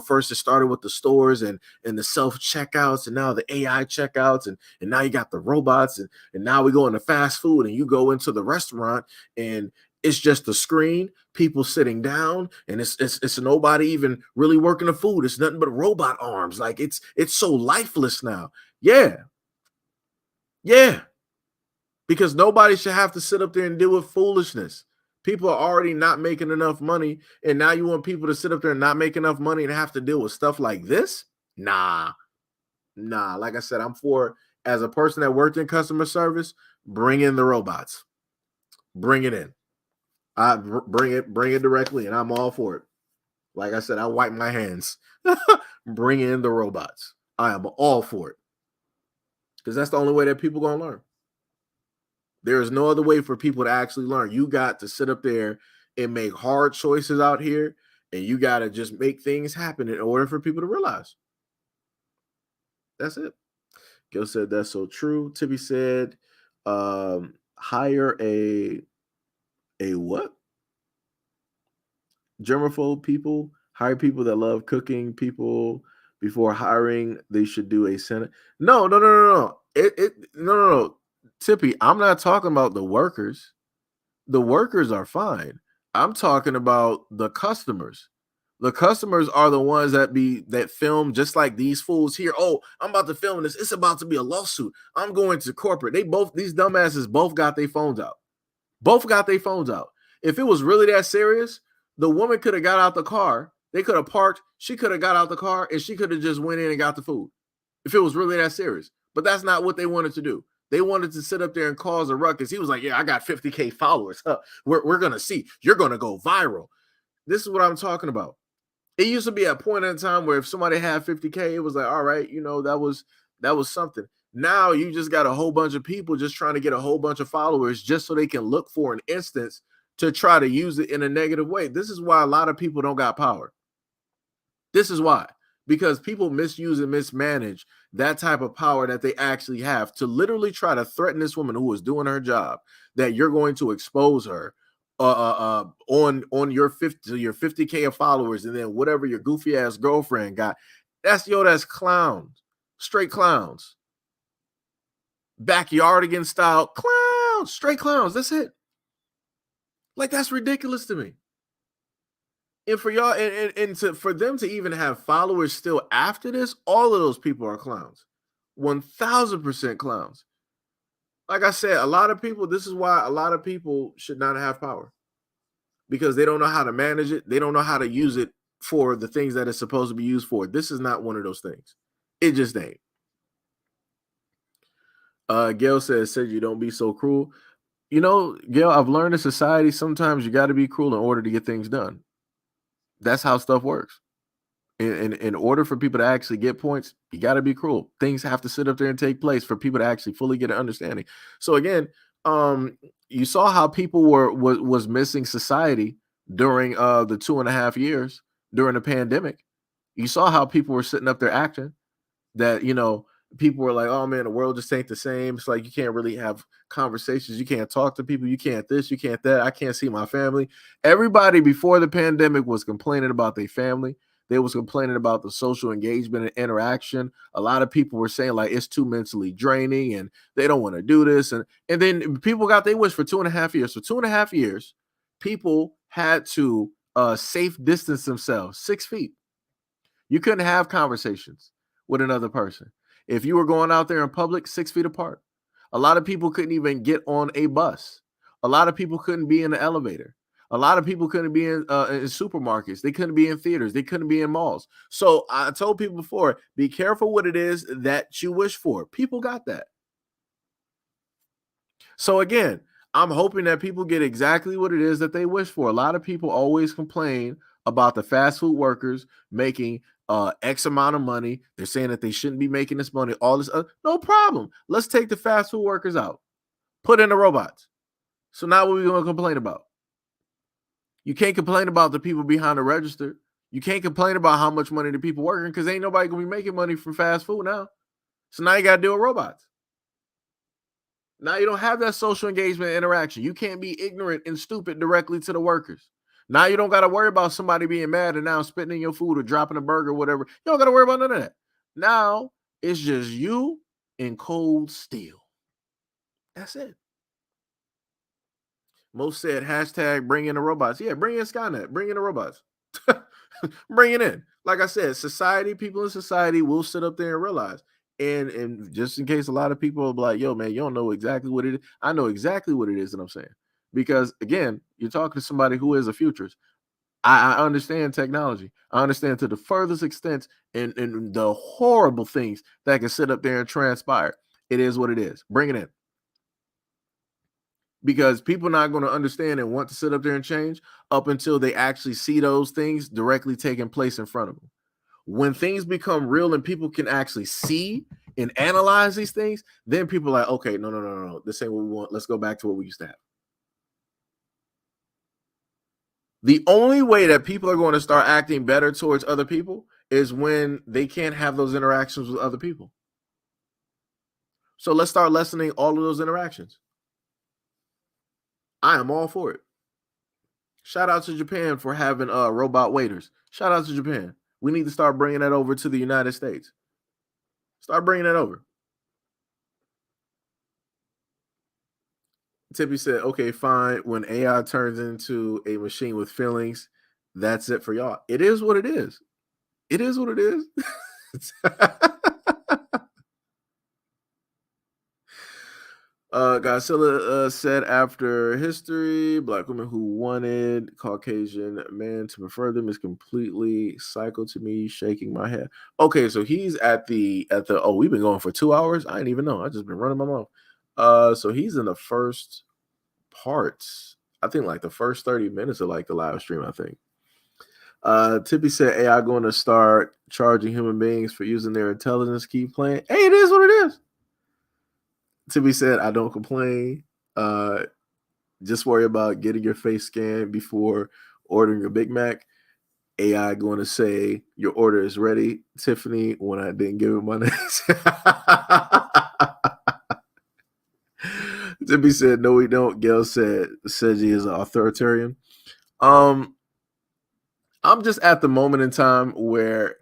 First it started with the stores and the self checkouts, and now the AI checkouts, and now you got the robots, and now we go into fast food, and you go into the restaurant and it's just a screen, people sitting down, and it's nobody even really working the food. It's nothing but robot arms. Like it's so lifeless now. Yeah, because nobody should have to sit up there and deal with foolishness. People are already not making enough money, and now you want people to sit up there and not make enough money and have to deal with stuff like this? Nah. Like I said, I'm for, as a person that worked in customer service, bring in the robots. Bring it in. I bring it directly, and I'm all for it. Like I said, I wipe my hands. Bring in the robots. I am all for it. Because that's the only way that people are going to learn. There is no other way for people to actually learn. You got to sit up there and make hard choices out here, and you got to just make things happen in order for people to realize. That's it. Gil said that's so true. Tippy said, hire a what? Germaphobe people. Hire people that love cooking. People before hiring, they should do a Senate. No. No. Tippy, I'm not talking about the workers. The workers are fine. I'm talking about the customers. The customers are the ones that film just like these fools here. Oh, I'm about to film this. It's about to be a lawsuit. I'm going to corporate. These dumbasses both got their phones out. If it was really that serious, the woman could have got out the car. They could have parked. She could have got out the car, and she could have just went in and got the food. If it was really that serious. But that's not what they wanted to do. They wanted to sit up there and cause a ruckus. He was like, yeah, I got 50K followers. We're going to see. You're going to go viral. This is what I'm talking about. It used to be a point in time where if somebody had 50K, it was like, all right, that was something. Now you just got a whole bunch of people just trying to get a whole bunch of followers just so they can look for an instance to try to use it in a negative way. This is why a lot of people don't got power. This is why. Because people misuse and mismanage that type of power that they actually have to literally try to threaten this woman who is doing her job, that you're going to expose her on your 50K of followers, and then whatever your goofy ass girlfriend got. That's clowns. Straight clowns. Backyardigan style clowns. Straight clowns. That's it. Like, that's ridiculous to me. And for y'all, for them to even have followers still after this, all of those people are clowns. 1000% clowns. Like I said, a lot of people, this is why a lot of people should not have power. Because they don't know how to manage it. They don't know how to use it for the things that it's supposed to be used for. This is not one of those things. It just ain't. Gail said you don't be so cruel. Gail, I've learned in society, sometimes you got to be cruel in order to get things done. That's how stuff works. In order for people to actually get points, you got to be cruel. Things have to sit up there and take place for people to actually fully get an understanding. So again, you saw how people was missing society during the 2.5 years during the pandemic. You saw how people were sitting up there acting that, people were like, oh man, the world just ain't the same. It's like you can't really have conversations. You can't talk to people. You can't this, you can't that. I can't see my family. Everybody before the pandemic was complaining about their family. They was complaining about the social engagement and interaction. A lot of people were saying like it's too mentally draining and they don't want to do this. And then people got their wish for 2.5 years. For 2.5 years, people had to safe distance themselves 6 feet. You couldn't have conversations with another person. If you were going out there in public, 6 feet apart. A lot of people couldn't even get on a bus. A lot of people couldn't be in the elevator. A lot of people couldn't be in supermarkets. They couldn't be in theaters. They couldn't be in malls. So I told people before, be careful what it is that you wish for. People got that. So again, I'm hoping that people get exactly what it is that they wish for. A lot of people always complain about the fast food workers making X amount of money. They're saying that they shouldn't be making this money. All this, no problem. Let's take the fast food workers out. Put in the robots. So now what are we going to complain about? You can't complain about the people behind the register. You can't complain about how much money the people working because ain't nobody going to be making money from fast food now. So now you got to deal with robots. Now you don't have that social engagement interaction. You can't be ignorant and stupid directly to the workers. Now you don't got to worry about somebody being mad and now spitting in your food or dropping a burger or whatever. You don't got to worry about none of that. Now it's just you and cold steel. That's it. Most said hashtag bring in the robots. Yeah, bring in Skynet. Bring in the robots. Bring it in. Like I said, society, people in society will sit up there and realize. And just in case a lot of people are like, yo, man, you don't know exactly what it is. I know exactly what it is that I'm saying. Because again, you're talking to somebody who is a futurist. I understand technology. I understand to the furthest extent and the horrible things that can sit up there and transpire. It is what it is. Bring it in. Because people are not going to understand and want to sit up there and change up until they actually see those things directly taking place in front of them. When things become real and people can actually see and analyze these things, then people are like, okay, no. This ain't what we want. Let's go back to what we used to have. The only way that people are going to start acting better towards other people is when they can't have those interactions with other people. So let's start lessening all of those interactions. I am all for it. Shout out to Japan for having robot waiters. Shout out to Japan. We need to start bringing that over to the United States. Start bringing that over. Tippy said, okay, fine. When AI turns into a machine with feelings, that's it for y'all. It is what it is. It is what it is. Godzilla said after history, black women who wanted Caucasian men to prefer them is completely psycho to me, shaking my head. Okay, so he's at the oh, we've been going for 2 hours. I didn't even know. I just been running my mouth. So he's in the first parts. I think like the first 30 minutes of like the live stream, I think. Tippy said AI going to start charging human beings for using their intelligence. Keep playing. Hey, it is what it is. Tippy said, I don't complain. Just worry about getting your face scanned before ordering a Big Mac. AI going to say your order is ready, Tiffany, when I didn't give it my name. Tippy said, no, we don't. Gail said he is an authoritarian. I'm just at the moment in time where,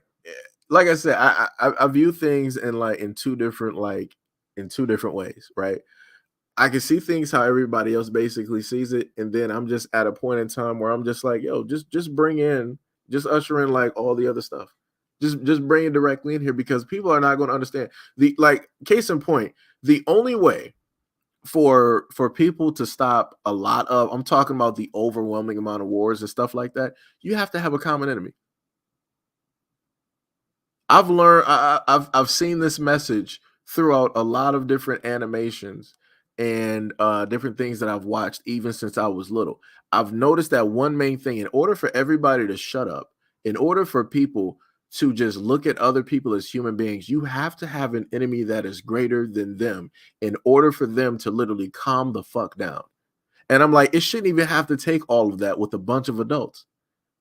like I said, I view things in two different ways, right? I can see things how everybody else basically sees it, and then I'm just at a point in time where I'm just like, yo, just usher in like all the other stuff. Just bring it directly in here because people are not going to understand. Case in point, the only way for people to stop a lot of, I'm talking about the overwhelming amount of wars and stuff like that, you have to have a common enemy. I've learned, I've seen this message throughout a lot of different animations and different things that I've watched even since I was little. I've noticed that one main thing, in order for everybody to shut up, in order for people to just look at other people as human beings, you have to have an enemy that is greater than them in order for them to literally calm the fuck down. And I'm like, it shouldn't even have to take all of that with a bunch of adults.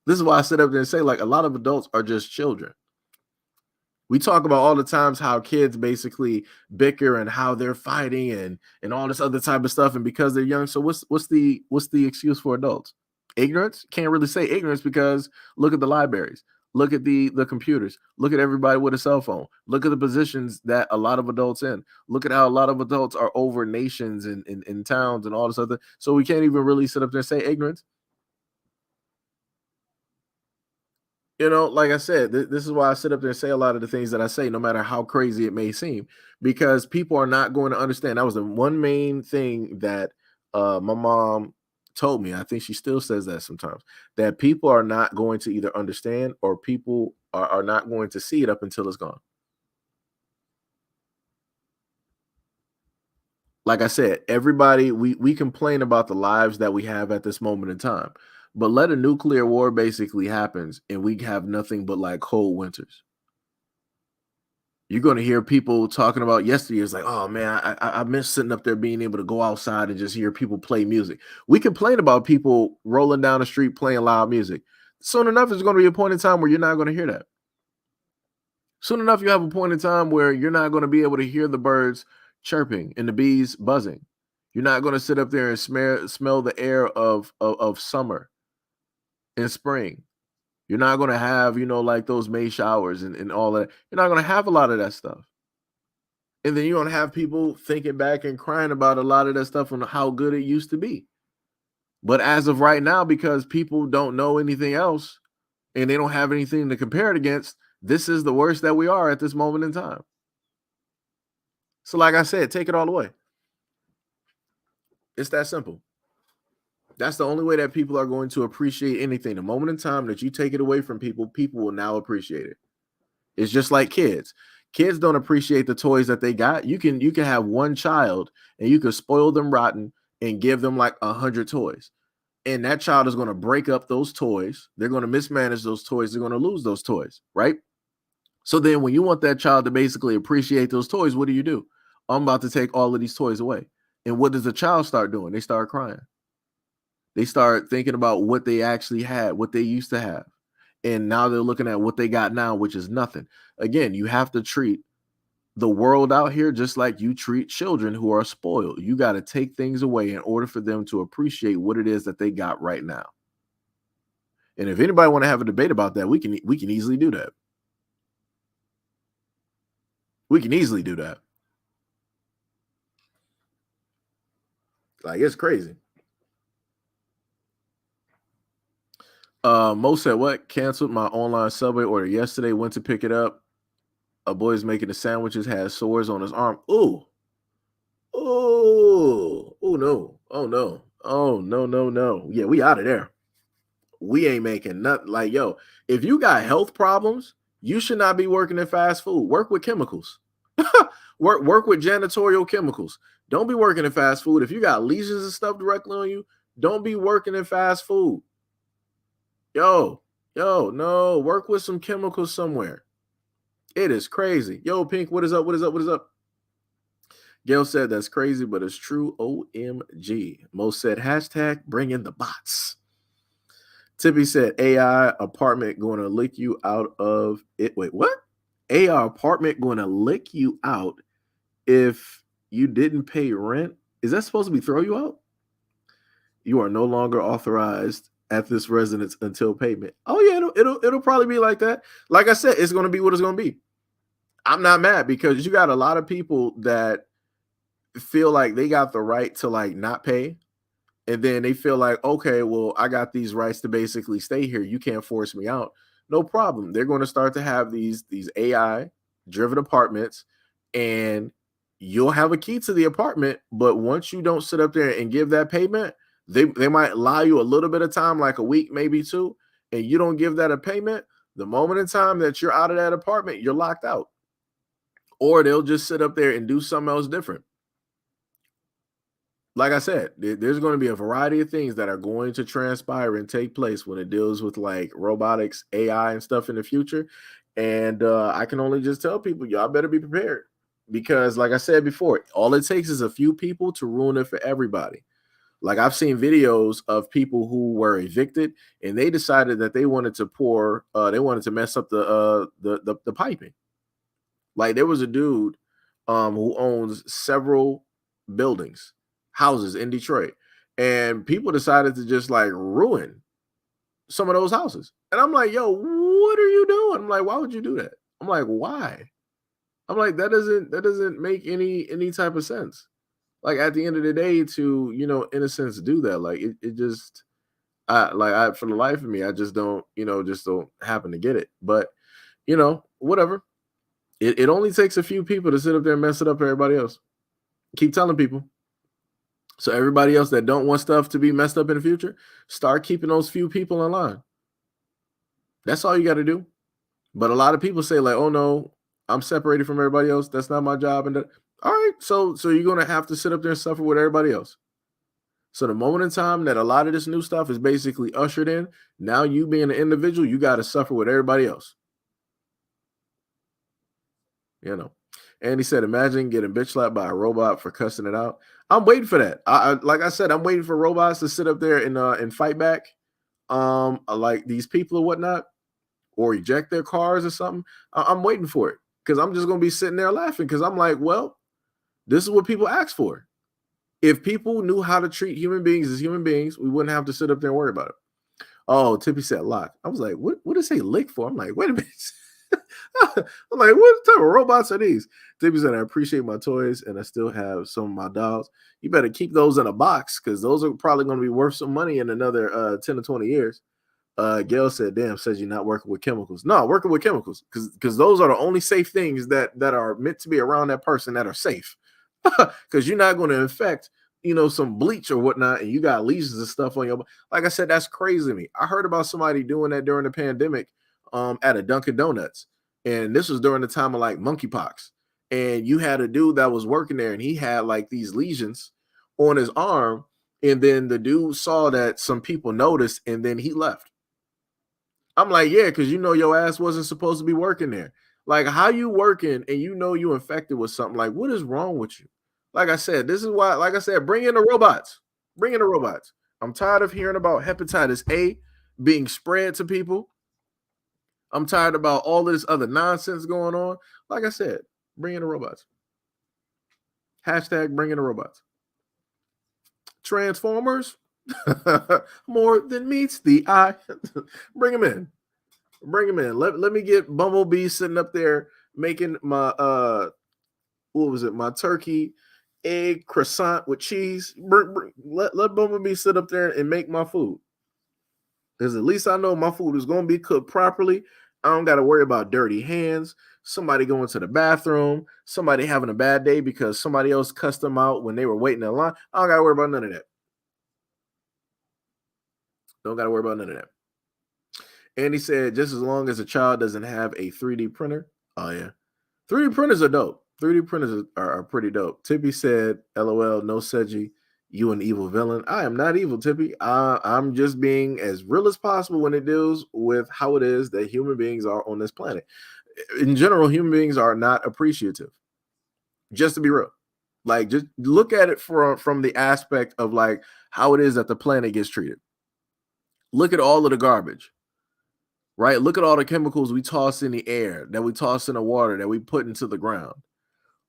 This is why I sit up there and say, like, a lot of adults are just children. We talk about all the times how kids basically bicker and how they're fighting and all this other type of stuff. And because they're young, so what's the excuse for adults? Ignorance? Can't really say ignorance because look at the libraries, look at the computers, look at everybody with a cell phone, look at the positions that a lot of adults in. Look at how a lot of adults are over nations and in towns and all this other. So we can't even really sit up there and say ignorance. You know, like I said, this is why I sit up there and say a lot of the things that I say, no matter how crazy it may seem, because people are not going to understand. That was the one main thing that my mom told me. I think she still says that sometimes, that people are not going to either understand or people are not going to see it up until it's gone. Like I said, everybody, we complain about the lives that we have at this moment in time. But let a nuclear war basically happens and we have nothing but like cold winters. You're going to hear people talking about yesteryear. It's like, oh man, I miss sitting up there being able to go outside and just hear people play music. We complain about people rolling down the street playing loud music. Soon enough, there's going to be a point in time where you're not going to hear that. Soon enough, you have a point in time where you're not going to be able to hear the birds chirping and the bees buzzing. You're not going to sit up there and smell the air of summer and spring. You're not going to have, like those May showers and all that. You're not going to have a lot of that stuff. And then you're going to have people thinking back and crying about a lot of that stuff and how good it used to be. But as of right now, because people don't know anything else and they don't have anything to compare it against, this is the worst that we are at this moment in time. So like I said, take it all away. It's that simple. That's the only way that people are going to appreciate anything. The moment in time that you take it away from people, people will now appreciate it. It's just like kids. Kids don't appreciate the toys that they got. You can have one child and you can spoil them rotten and give them like 100 toys. And that child is going to break up those toys. They're going to mismanage those toys. They're going to lose those toys, right? So then when you want that child to basically appreciate those toys, what do? I'm about to take all of these toys away. And what does the child start doing? They start crying. They start thinking about what they actually had, what they used to have. And now they're looking at what they got now, which is nothing. Again, you have to treat the world out here just like you treat children who are spoiled. You got to take things away in order for them to appreciate what it is that they got right now. And if anybody want to have a debate about that, we can easily do that. We can easily do that. Like, it's crazy. Mo said, what? Canceled my online Subway order yesterday. Went to pick it up. A boy's making the sandwiches, had sores on his arm. Ooh. Oh, no. Oh, no. Oh, no. Yeah, we out of there. We ain't making nothing. Like, yo, if you got health problems, you should not be working in fast food. Work with chemicals. work with janitorial chemicals. Don't be working in fast food. If you got lesions and stuff directly on you, don't be working in fast food. Yo, no, work with some chemicals somewhere. It is crazy. Yo, Pink, what is up? Gail said that's crazy, but it's true. OMG. Mo said hashtag bring in the bots. Tippy said AI apartment going to lick you out of it. Wait, what? AI apartment going to lick you out if you didn't pay rent? Is that supposed to be throw you out? You are no longer authorized at this residence until payment. Oh yeah, it'll probably be like that. Like I said, it's going to be what it's going to be. I'm not mad because you got a lot of people that feel like they got the right to like not pay. And then they feel like, okay, well, I got these rights to basically stay here. You can't force me out. No problem. They're going to start to have these AI driven apartments and you'll have a key to the apartment. But once you don't sit up there and give that payment, they might allow you a little bit of time, like a week, maybe two, and you don't give that a payment. The moment in time that you're out of that apartment, you're locked out. Or they'll just sit up there and do something else different. Like I said, there's going to be a variety of things that are going to transpire and take place when it deals with like robotics, AI and stuff in the future. And I can only just tell people, y'all better be prepared. Because like I said before, all it takes is a few people to ruin it for everybody. Like I've seen videos of people who were evicted and they decided that they wanted to mess up the piping. Like there was a dude who owns several houses in Detroit, and people decided to just like ruin some of those houses. And I'm like, yo, what are you doing? I'm like, why would you do that? I'm like, why? I'm like, that doesn't make any type of sense. Like at the end of the day, to, in a sense, do that. Like it just, for the life of me, I just don't happen to get it. But, whatever. It only takes a few people to sit up there and mess it up for everybody else. Keep telling people. So everybody else that don't want stuff to be messed up in the future, start keeping those few people in line. That's all you got to do. But a lot of people say like, oh no, I'm separated from everybody else. That's not my job. And all right, so you're going to have to sit up there and suffer with everybody else. So the moment in time that a lot of this new stuff is basically ushered in, now you being an individual, you got to suffer with everybody else. You know. And he said, imagine getting bitch slapped by a robot for cussing it out. I'm waiting for that. Like I said, I'm waiting for robots to sit up there and fight back. Like these people or whatnot, or eject their cars or something. I'm waiting for it because I'm just gonna be sitting there laughing because I'm like, well, this is what people ask for. If people knew how to treat human beings as human beings, we wouldn't have to sit up there and worry about it. Oh, Tippy said lock. I was like, what did it say lick for? I'm like, wait a minute. I'm like, what type of robots are these? Tippy said, I appreciate my toys and I still have some of my dolls. You better keep those in a box because those are probably going to be worth some money in another 10 to 20 years. Gail said, damn, says you're not working with chemicals. No, working with chemicals because those are the only safe things that are meant to be around that person that are safe. Because you're not going to infect, some bleach or whatnot, and you got lesions and stuff on your. Like I said, that's crazy to me. I heard about somebody doing that during the pandemic, at a Dunkin' Donuts, and this was during the time of like monkeypox. And you had a dude that was working there, and he had like these lesions on his arm, and then the dude saw that some people noticed, and then he left. I'm like, yeah, because your ass wasn't supposed to be working there. Like, how you working and you infected with something? Like, what is wrong with you? Like I said, this is why, like I said, bring in the robots. Bring in the robots. I'm tired of hearing about hepatitis A being spread to people. I'm tired about all this other nonsense going on. Like I said, bring in the robots. Hashtag bring in the robots. Transformers, more than meets the eye. Bring them in. Bring him in. Let me get Bumblebee sitting up there making my what was it? My turkey egg croissant with cheese. Let Bumblebee sit up there and make my food. Because at least I know my food is going to be cooked properly. I don't got to worry about dirty hands, somebody going to the bathroom, somebody having a bad day because somebody else cussed them out when they were waiting in line. I don't got to worry about none of that. Don't got to worry about none of that. And he said, just as long as a child doesn't have a 3D printer. Oh, yeah. 3D printers are dope. 3D printers are pretty dope. Tippy said, LOL, no Seji, you an evil villain. I am not evil, Tippy. I'm just being as real as possible when it deals with how it is that human beings are on this planet. In general, human beings are not appreciative. Just to be real. Like, just look at it from the aspect of like how it is that the planet gets treated. Look at all of the garbage. Right? Look at all the chemicals we toss in the air, that we toss in the water, that we put into the ground.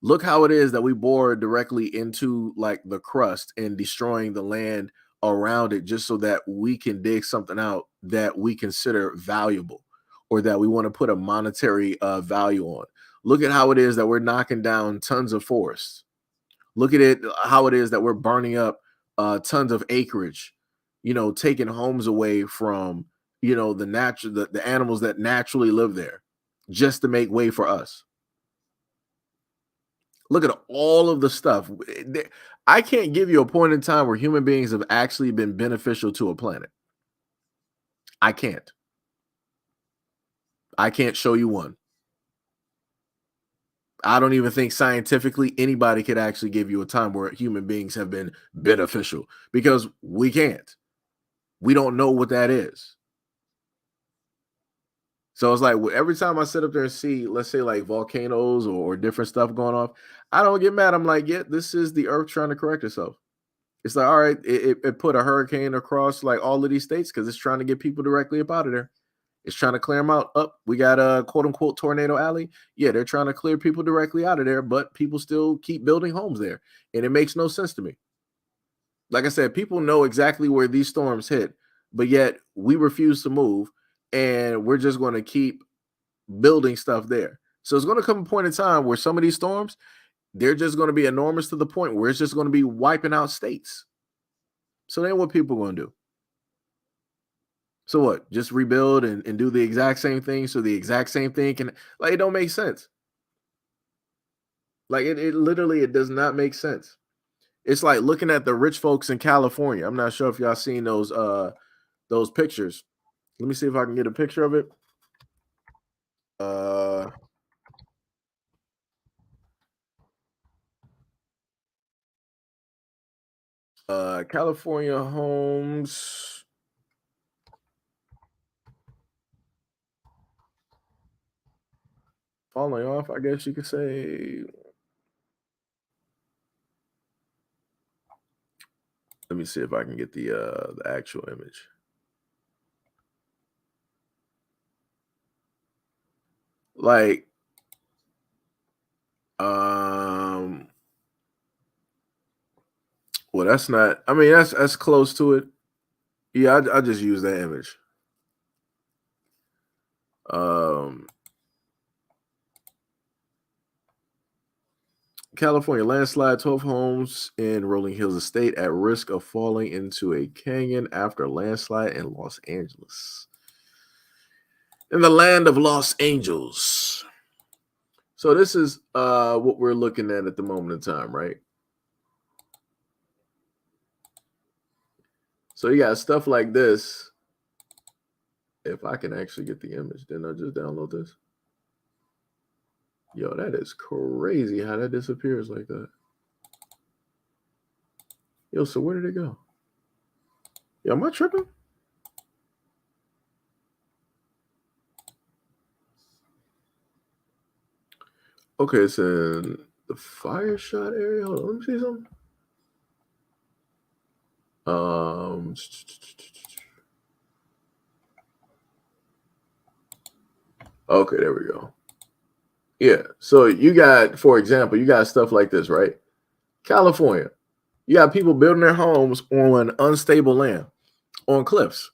Look how it is that we bore directly into like the crust and destroying the land around it just so that we can dig something out that we consider valuable or that we want to put a monetary value on. Look at how it is that we're knocking down tons of forests. Look at it, how it is that we're burning up tons of acreage, taking homes away from the animals that naturally live there just to make way for us. Look at all of the stuff. I can't give you a point in time where human beings have actually been beneficial to a planet. I can't show you one. I don't even think scientifically anybody could actually give you a time where human beings have been beneficial because we can't. We don't know what that is. So it's like every time I sit up there and see, let's say like volcanoes or different stuff going off, I don't get mad. I'm like, yeah, this is the earth trying to correct itself. It's like, all right, it put a hurricane across like all of these states because it's trying to get people directly up out of there. It's trying to clear them out. We got a quote unquote tornado alley. Yeah, they're trying to clear people directly out of there, but people still keep building homes there. And it makes no sense to me. Like I said, people know exactly where these storms hit, but yet we refuse to move. And we're just going to keep building stuff there. So it's going to come a point in time where some of these storms, they're just going to be enormous to the point where it's just going to be wiping out states. So then what people are going to do? So what? Just rebuild and do the exact same thing so the exact same thing can, like, it don't make sense. Like it literally, it does not make sense. It's like looking at the rich folks in California. I'm not sure if y'all seen those pictures. Let me see if I can get a picture of it. California homes. Falling off, I guess you could say. Let me see if I can get the actual image. Like, well, that's not. I mean, that's close to it. Yeah, I just use that image. California landslide, 12 homes in Rolling Hills Estate at risk of falling into a canyon after a landslide in Los Angeles. In the land of Los Angeles. So this is what we're looking at the moment in time, right? So you got stuff like this. If I can actually get the image, then I'll just download this. Yo, that is crazy how that disappears like that. Yo, so where did it go? Yo, am I tripping? Okay, it's in the fire shot area. Hold on, let me see something. Okay, there we go. Yeah, so you got, for example, you got stuff like this, right? California, you got people building their homes on unstable land, on cliffs.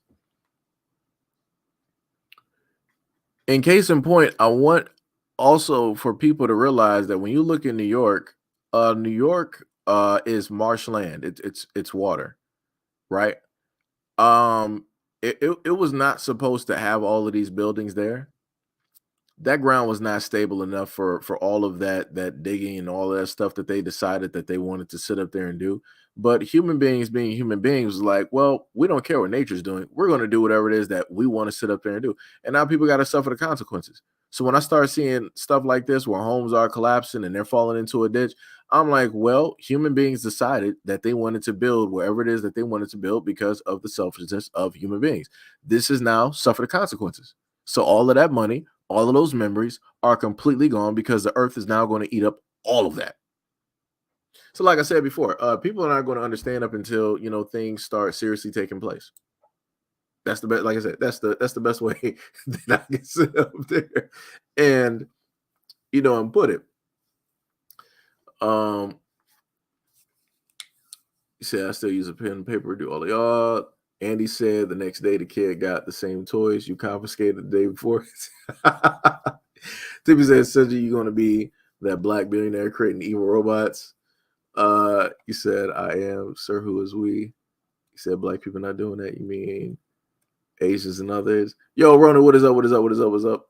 In case in point, I want also for people to realize that when you look in New York is marshland. It's water, right? It was not supposed to have all of these buildings there. That ground was not stable enough for all of that digging and all that stuff that they decided that they wanted to sit up there and do. But human beings being human beings was like, well, we don't care what nature's doing. We're going to do whatever it is that we want to sit up there and do. And now people got to suffer the consequences. So when I start seeing stuff like this where homes are collapsing and they're falling into a ditch, I'm like, well, human beings decided that they wanted to build wherever it is that they wanted to build because of the selfishness of human beings. This is now suffer the consequences. So all of that money, all of those memories are completely gone because the earth is now going to eat up all of that. So like I said before, people are not going to understand up until, things start seriously taking place. That's the best. Like I said, that's the best way that I can sit up there and, and put it. You said I still use a pen and paper, do all of y'all. Andy said the next day the kid got the same toys you confiscated the day before. Tippy said, Sergio, you're going to be that black billionaire creating evil robots. You said, I am, sir, who is we? He said, black people not doing that. You mean Asians and others? Yo, Rona, what is up? What is up? What is up? What's up?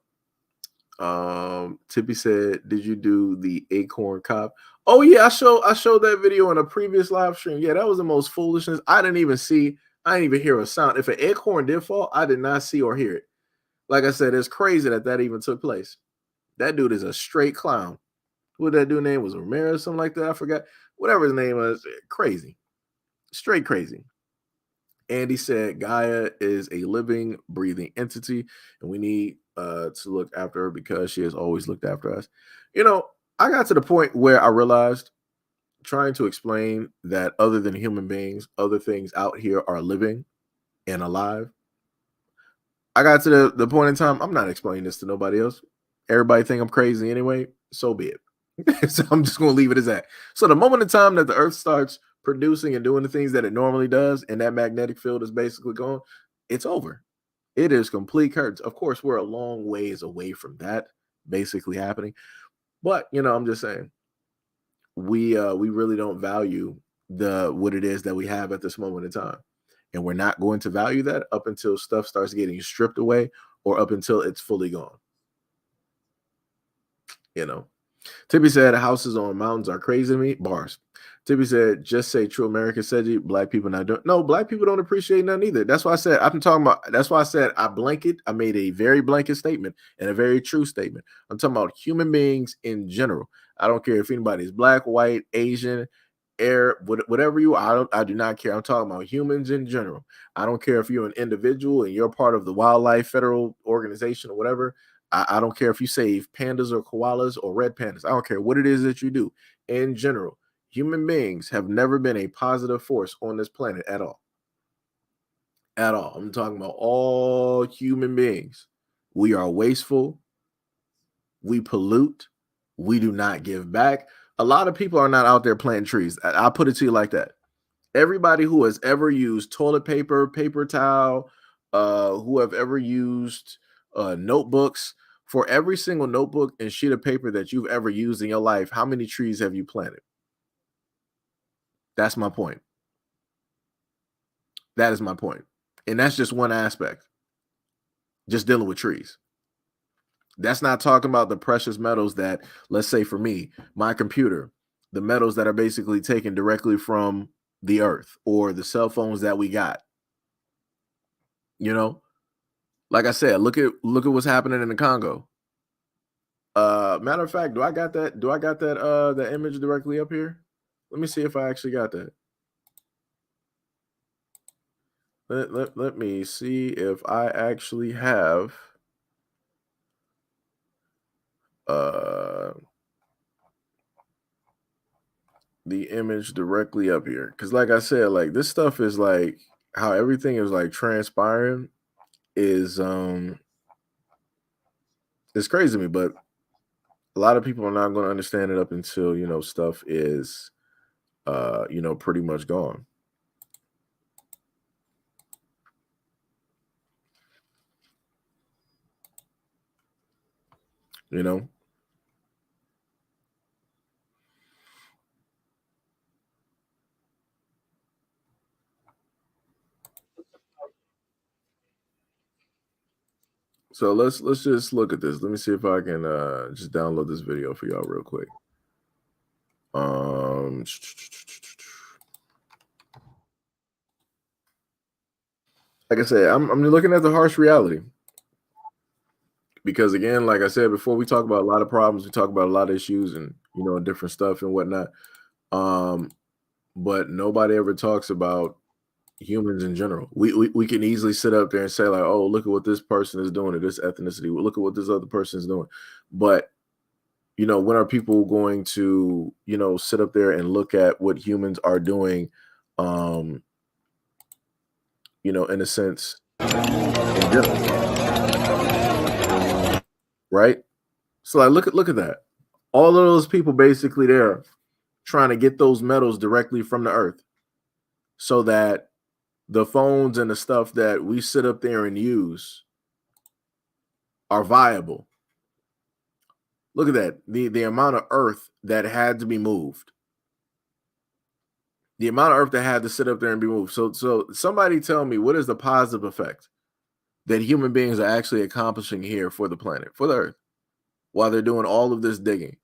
Tippy said, did you do the acorn cop? Oh, yeah, I showed that video in a previous live stream. Yeah, that was the most foolishness. I didn't even hear a sound. If an acorn did fall, I did not see or hear it. Like I said, it's crazy that even took place. That dude is a straight clown. What that dude name was, Ramirez, something like that. I forgot. Whatever his name was, crazy. Straight crazy. Andy said Gaia is a living, breathing entity, and we need to look after her because she has always looked after us. I got to the point where I realized trying to explain that other than human beings, other things out here are living and alive. I got to the point in time, I'm not explaining this to nobody else. Everybody think I'm crazy anyway, so be it. So I'm just going to leave it as that. So the moment in time that the earth starts producing and doing the things that it normally does, and that magnetic field is basically gone, it's over. It is complete curtains. Of course, we're a long ways away from that basically happening. But, I'm just saying, we really don't value what it is that we have at this moment in time. And we're not going to value that up until stuff starts getting stripped away or up until it's fully gone. Tippy said houses on mountains are crazy to me. Bars. Tippy said, just say true American said you black people not doing. No, black people don't appreciate nothing either. That's why I said that's why I said I made a very blanket statement and a very true statement. I'm talking about human beings in general. I don't care if anybody's black, white, Asian, air, whatever you are, I do not care. I'm talking about humans in general. I don't care if you're an individual and you're part of the Wildlife Federal Organization or whatever. I don't care if you save pandas or koalas or red pandas. I don't care what it is that you do. In general, human beings have never been a positive force on this planet at all. At all. I'm talking about all human beings. We are wasteful. We pollute. We do not give back. A lot of people are not out there planting trees. I'll put it to you like that. Everybody who has ever used toilet paper, paper towel, who have ever used notebooks, for every single notebook and sheet of paper that you've ever used in your life, how many trees have you planted? That's my point. That is my point. And that's just one aspect. Just dealing with trees. That's not talking about the precious metals that, let's say for me, my computer, the metals that are basically taken directly from the earth, or the cell phones that we got. You know, like I said, look at what's happening in the Congo. Matter of fact, do I got that the image directly up here? Let me see if I actually got that. Let me see if I actually have the image directly up here, because like I said, like this stuff is like how everything is like transpiring is it's crazy to me, but a lot of people are not going to understand it up until, you know, stuff is you know, pretty much gone. You know, so let's just look at this. Let me see if I can just download this video for y'all real quick. Like I said, I'm looking at the harsh reality, because again, like I said before, we talk about a lot of problems, we talk about a lot of issues, and you know, different stuff and whatnot. But nobody ever talks about humans in general. We can easily sit up there and say like, oh, look at what this person is doing, or this ethnicity, look at what this other person is doing. But you know, when are people going to, you know, sit up there and look at what humans are doing, you know, in a sense, in general, right? So like, look at that. All of those people basically there trying to get those metals directly from the earth, so that the phones and the stuff that we sit up there and use are viable. Look at that. The amount of earth that had to be moved. The amount of earth that had to sit up there and be moved. So somebody tell me, what is the positive effect that human beings are actually accomplishing here for the planet, for the earth, while they're doing all of this digging,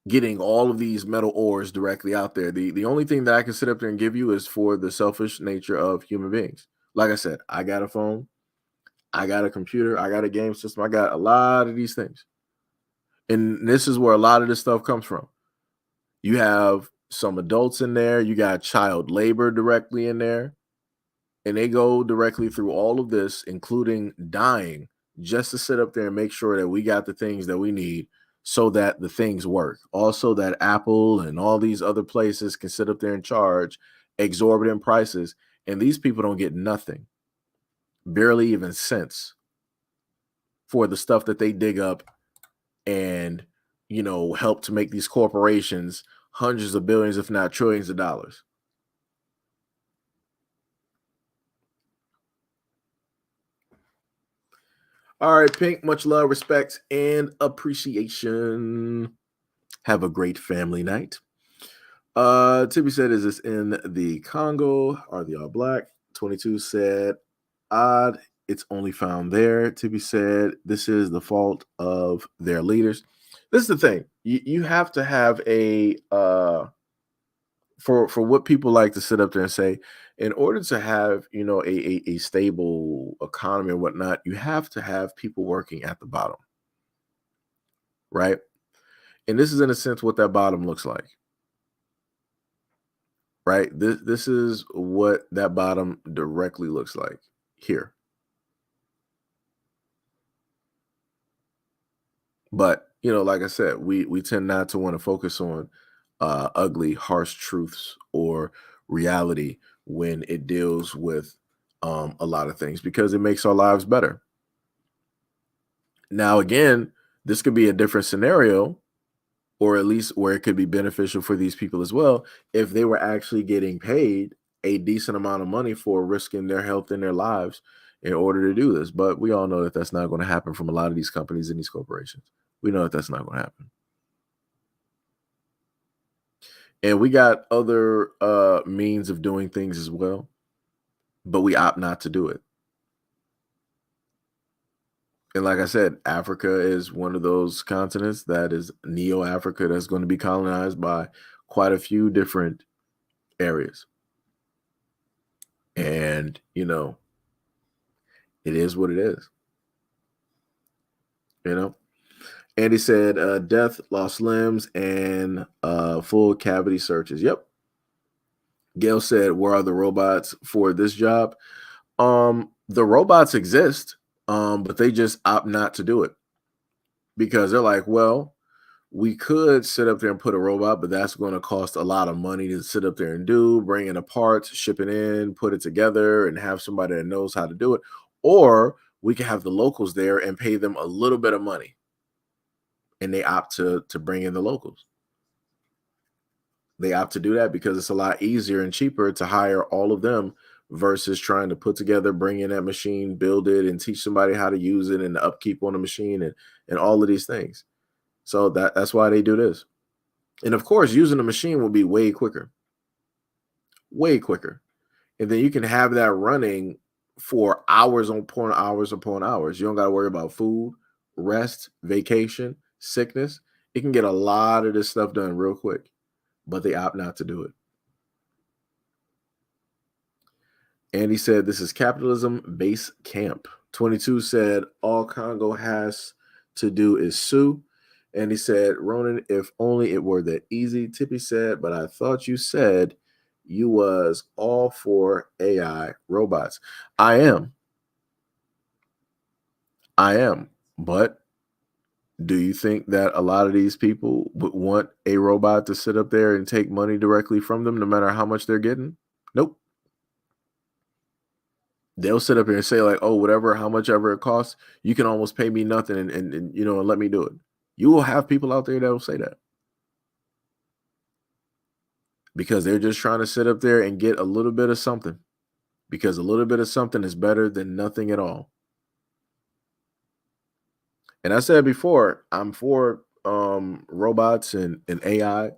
getting all of these metal ores directly out there? The only thing that I can sit up there and give you is for the selfish nature of human beings. Like I said, I got a phone, I got a computer, I got a game system, I got a lot of these things. And this is where a lot of this stuff comes from. You have some adults in there, you got child labor directly in there, and they go directly through all of this, including dying, just to sit up there and make sure that we got the things that we need so that the things work. Also, that Apple and all these other places can sit up there and charge exorbitant prices, and these people don't get nothing, barely even cents, for the stuff that they dig up and, you know, help to make these corporations hundreds of billions, if not trillions of dollars. All right, Pink, much love, respect, and appreciation. Have a great family night. Tibby said, is this in the Congo? Are they all black? 22 said, odd, it's only found there. Tibby said, this is the fault of their leaders. This is the thing. You have to have a for what people like to sit up there and say, in order to have, you know, a stable economy and whatnot, you have to have people working at the bottom, right? And this is in a sense what that bottom looks like. right? This is what that bottom directly looks like here. But, you know, like I said, we tend not to want to focus on ugly, harsh truths or reality when it deals with a lot of things because it makes our lives better. Now, again, this could be a different scenario, or at least where it could be beneficial for these people as well, if they were actually getting paid a decent amount of money for risking their health and their lives in order to do this. But we all know that that's not going to happen from a lot of these companies and these corporations. We know that that's not going to happen. And we got other means of doing things as well, but we opt not to do it. And like I said, Africa is one of those continents that is Neo-Africa that's going to be colonized by quite a few different areas. And, you know, it is what it is. You know? And he said death, lost limbs, and full cavity searches. Yep. Gail said, where are the robots for this job? The robots exist. But they just opt not to do it because they're like, well, we could sit up there and put a robot, but that's going to cost a lot of money to sit up there and do, bring in the parts, ship it in, put it together, and have somebody that knows how to do it. Or we can have the locals there and pay them a little bit of money. And they opt to bring in the locals. They opt to do that because it's a lot easier and cheaper to hire all of them versus trying to put together, bring in that machine, build it, and teach somebody how to use it and the upkeep on the machine and all of these things. So that's why they do this. And of course, using the machine will be way quicker. Way quicker. And then you can have that running for hours upon hours upon hours. You don't got to worry about food, rest, vacation, sickness. It can get a lot of this stuff done real quick, but they opt not to do it. And he said, this is capitalism base camp. 22 said, all Congo has to do is sue. And he said, Ronan, if only it were that easy. Tippy said, but I thought you said you was all for AI robots. I am. But do you think that a lot of these people would want a robot to sit up there and take money directly from them, no matter how much they're getting? Nope. They'll sit up here and say like, oh, whatever, how much ever it costs, you can almost pay me nothing and you know, and let me do it. You will have people out there that will say that because they're just trying to sit up there and get a little bit of something, because a little bit of something is better than nothing at all. And I said before, I'm for robots and AI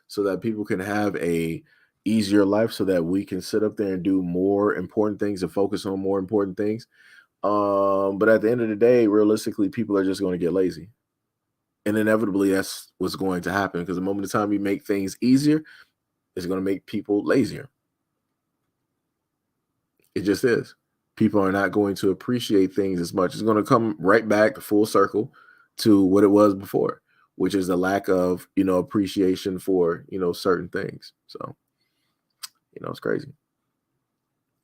so that people can have a easier life, so that we can sit up there and do more important things and focus on more important things. But at the end of the day, realistically, people are just going to get lazy. And inevitably, that's what's going to happen, because the moment of time you make things easier, it's going to make people lazier. It just is. People are not going to appreciate things as much. It's going to come right back full circle to what it was before, which is the lack of, you know, appreciation for, you know, certain things. So, you know, it's crazy.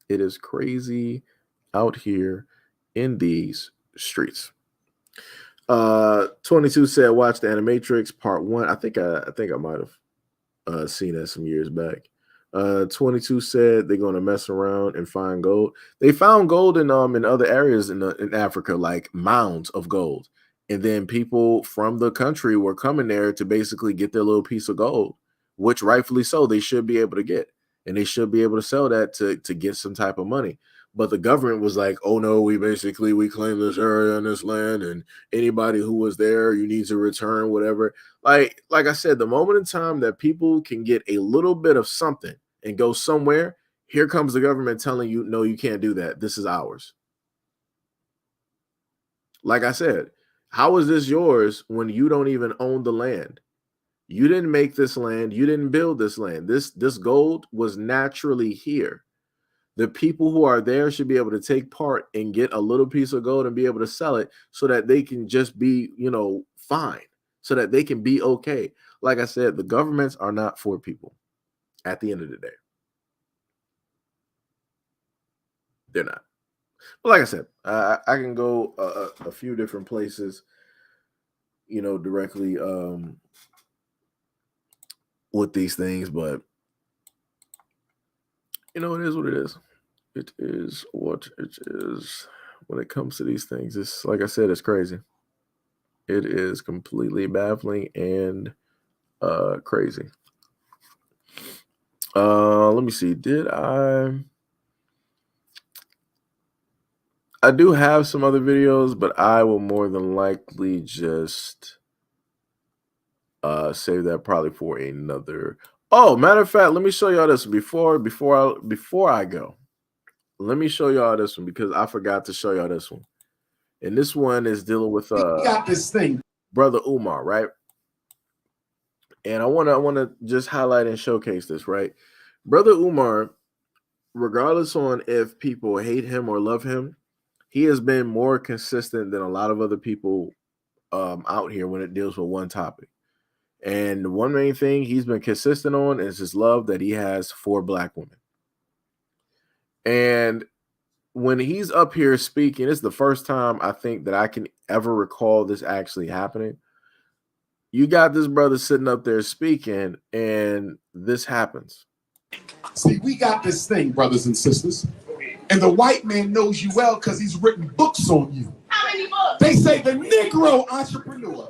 It is crazy out here in these streets. 22 said, watch the Animatrix Part 1. I think I might have seen that some years back. 22 said they're going to mess around and find gold. They found gold in other areas in Africa, like mounds of gold. And then people from the country were coming there to basically get their little piece of gold, which rightfully so they should be able to get. And they should be able to sell that to get some type of money. But the government was like, oh no, we claim this area and this land, and anybody who was there, you need to return whatever. Like I said, the moment in time that people can get a little bit of something and go somewhere, here comes the government telling you, no, you can't do that. This is ours. Like I said, how is this yours when you don't even own the land? You didn't make this land. You didn't build this land. This gold was naturally here. The people who are there should be able to take part and get a little piece of gold and be able to sell it so that they can just be, you know, fine, so that they can be okay. Like I said, the governments are not for people at the end of the day. They're not. But like I said, I can go a few different places, you know, directly with these things, but you know, it is what it is. It is what it is. When it comes to these things, it's like I said, it's crazy. It is completely baffling and crazy. Let me see. I do have some other videos, but I will more than likely just save that probably for another. Oh, matter of fact, let me show y'all this before I go. Let me show y'all this one because I forgot to show y'all this one. And this one is dealing with got this thing, Brother Umar, right? And I want to just highlight and showcase this, right? Brother Umar, regardless on if people hate him or love him, he has been more consistent than a lot of other people out here when it deals with one topic. And the one main thing he's been consistent on is his love that he has for Black women. And when he's up here speaking, it's the first time I think that I can ever recall this actually happening. You got this brother sitting up there speaking, and this happens. See, we got this thing, brothers and sisters, and the white man knows you well because he's written books on you. How many books? They say the Negro entrepreneur.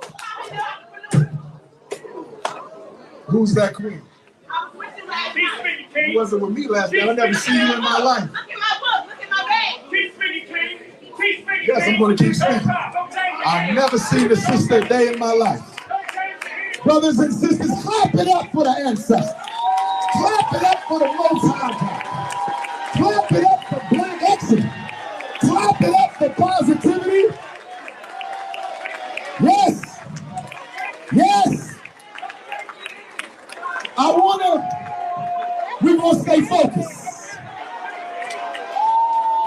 Who's that queen? You wasn't with me last night. I never seen you in my life. Look at my book. Look at my bag. Keep speaking. Yes, I'm going to keep speaking. I've never seen a sister a day in my life. Brothers and sisters, clap it up for the ancestors. Clap it up for the Most High. Clap it up for Black excellence. Clap it up for positivity. Yes. Yes. We're going to stay focused.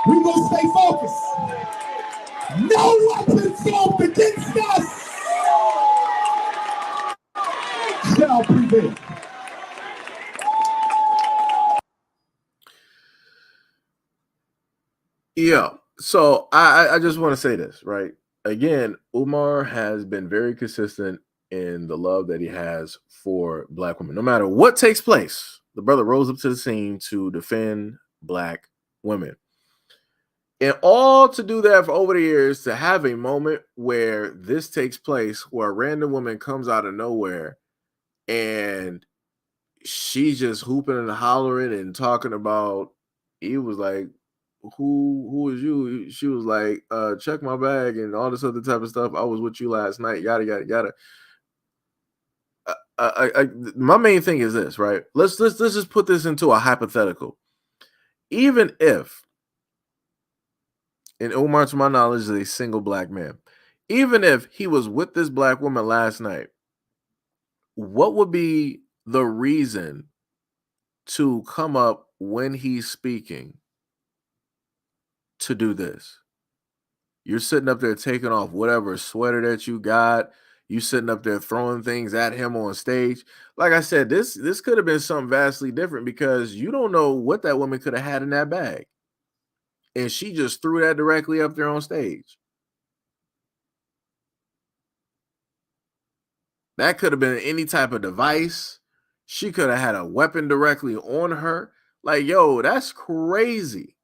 We're going to stay focused. No weapon formed against us shall prevail. Yeah. So I just want to say this, right? Again, Umar has been very consistent in the love that he has for Black women. No matter what takes place, the brother rose up to the scene to defend Black women. And all to do that for over the years, to have a moment where this takes place, where a random woman comes out of nowhere and she's just hooping and hollering and talking about, he was like, who is you? She was like, check my bag and all this other type of stuff. I was with you last night, yada, yada, yada. My main thing is this, right? Let's just put this into a hypothetical. Even if, and Umar, to my knowledge, is a single Black man, even if he was with this Black woman last night, what would be the reason to come up when he's speaking to do this? You're sitting up there taking off whatever sweater that you got. You sitting up there throwing things at him on stage. Like I said, this could have been something vastly different because you don't know what that woman could have had in that bag. And she just threw that directly up there on stage. That could have been any type of device. She could have had a weapon directly on her. Like, yo, that's crazy.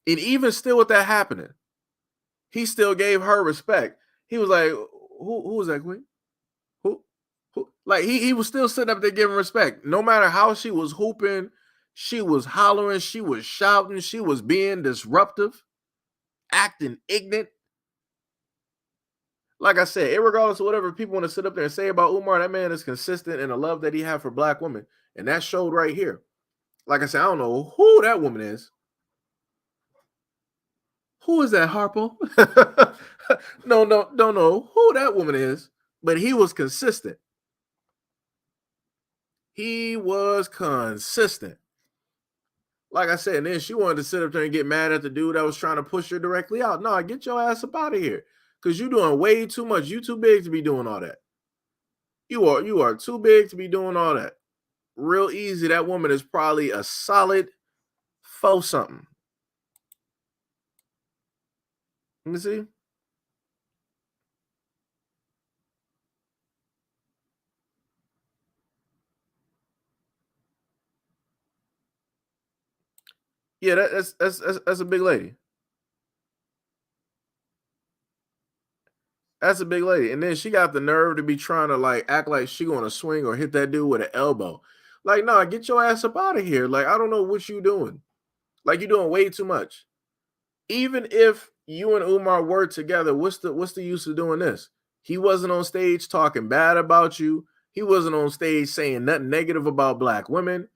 And even still with that happening, he still gave her respect. He was like, who was that queen? Who? Like, he was still sitting up there giving respect. No matter how she was hooping, she was hollering, she was shouting, she was being disruptive, acting ignorant. Like I said, irregardless of whatever people want to sit up there and say about Umar, that man is consistent in the love that he had for Black women. And that showed right here. Like I said, I don't know who that woman is. Who is that, Harpo? No, don't know who that woman is, but he was consistent. He was consistent. Like I said, and then she wanted to sit up there and get mad at the dude that was trying to push her directly out. No, get your ass up out of here. Because you're doing way too much. You too big to be doing all that. You are too big to be doing all that. Real easy. That woman is probably a solid 4 something. Let me see. Yeah, that's a big lady. That's a big lady. And then she got the nerve to be trying to like act like she gonna swing or hit that dude with an elbow. Like, nah, get your ass up out of here. Like, I don't know what you doing. Like, you're doing way too much. Even if you and Umar were together, what's the use of doing this? He wasn't on stage talking bad about you. He wasn't on stage saying nothing negative about black women.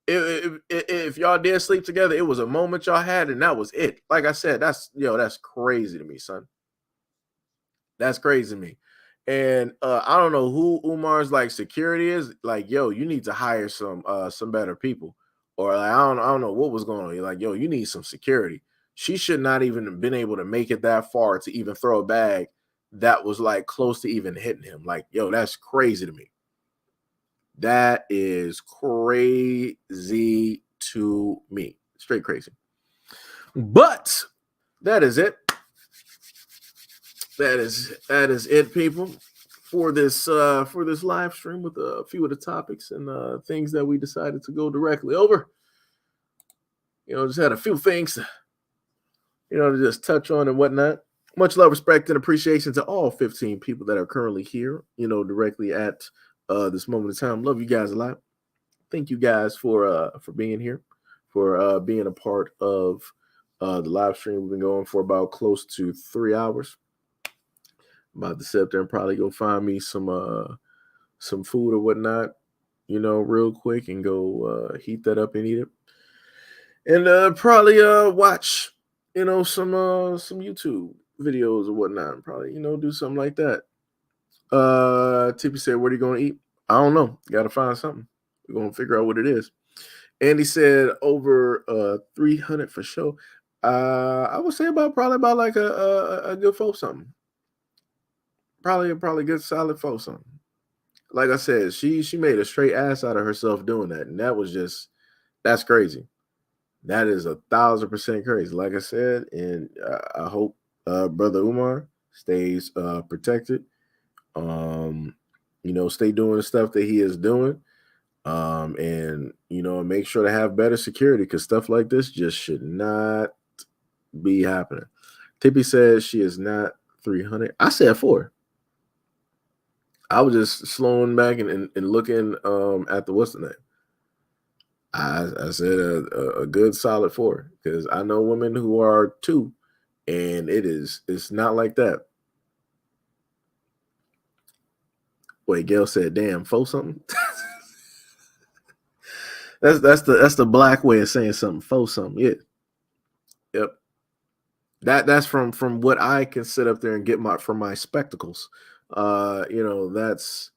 If y'all did sleep together, it was a moment y'all had, and that was it. Like I said, that's crazy to me, son. That's crazy to me. And I don't know who Umar's like security is. Like, yo, you need to hire some better people. Or like, I don't know what was going on. You're like, yo, you need some security. She should not even have been able to make it that far to even throw a bag that was like close to even hitting him. Like, yo, that's crazy to me. That is crazy to me. Straight crazy. But that is it. That is it, people, for this live stream with a few of the topics and things that we decided to go directly over. Just had a few things to just touch on and whatnot. Much love, respect, and appreciation to all 15 people that are currently here, directly at this moment in time. Love you guys a lot. Thank you guys for being here, for being a part of the live stream. We've been going for about close to 3 hours. I'm about to sit up there and probably go find me some food or whatnot, real quick, and go heat that up and eat it. And probably watch, some YouTube videos or whatnot. And probably, do something like that. Tippy said, what are you going to eat? I don't know. Got to find something. We're going to figure out what it is. Andy said over 300 for sure. I would say probably about like a good $4 something. Probably a good solid $4 something. Like I said, she made a straight ass out of herself doing that. And that's crazy. That is 1,000% crazy. Like I said, and I hope Brother Umar stays protected. Stay doing the stuff that he is doing. And make sure to have better security, because stuff like this just should not be happening. Tippy says she is not 300. I said 4. I was just slowing back and looking at the what's the name. I said a good solid 4, because I know women who are 2, and it's not like that. Wait, Gail said, "Damn, 4 something." that's the black way of saying something. 4 something, yeah. Yep. That's from what I can sit up there and get from my spectacles. That's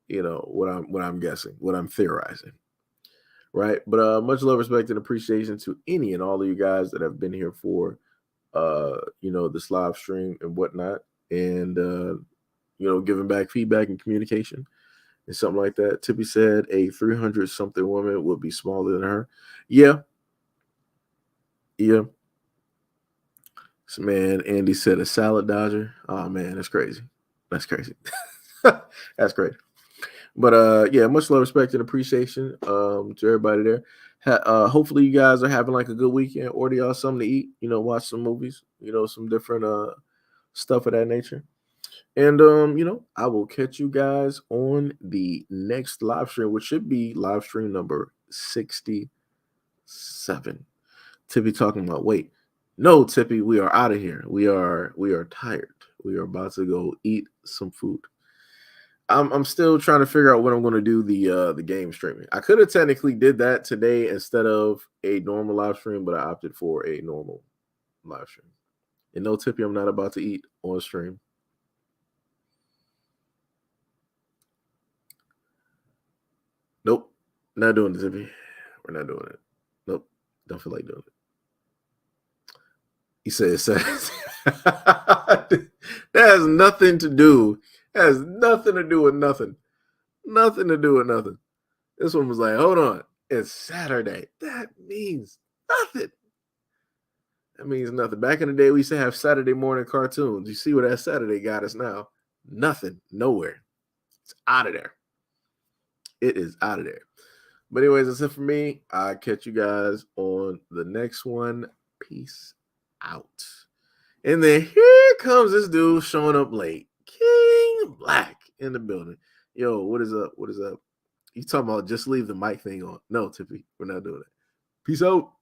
what I'm guessing, what I'm theorizing. Right. But much love, respect, and appreciation to any and all of you guys that have been here for this live stream and whatnot, and giving back feedback and communication and something like that. Tippy said a 300 something woman would be smaller than her. Yeah. So, man, Andy said a salad dodger. Oh man, that's crazy. That's crazy. That's great. But much love, respect, and appreciation to everybody there. Hopefully you guys are having like a good weekend. Order y'all something to eat, watch some movies, some different stuff of that nature. And I will catch you guys on the next live stream, which should be live stream number 67. Tippy talking about, wait. No, Tippy, we are out of here. We are tired. We are about to go eat some food. I'm still trying to figure out what I'm going to do the game streaming. I could have technically did that today instead of a normal live stream, but I opted for a normal live stream. And no, Tippy, I'm not about to eat on stream. Nope, not doing it, Tippy. We're not doing it. Nope, don't feel like doing it. He says that has nothing to do. That has nothing to do with nothing. Nothing to do with nothing. This one was like, hold on, it's Saturday. That means nothing. That means nothing. Back in the day, we used to have Saturday morning cartoons. You see where that Saturday got us now? Nothing. Nowhere. It's out of there. It is out of there. But anyways, that's it for me. I'll catch you guys on the next one. Peace out. And then here comes this dude showing up late. King Black in the building. Yo, what is up? What is up? You talking about just leave the mic thing on? No, Tippy, we're not doing it. Peace out.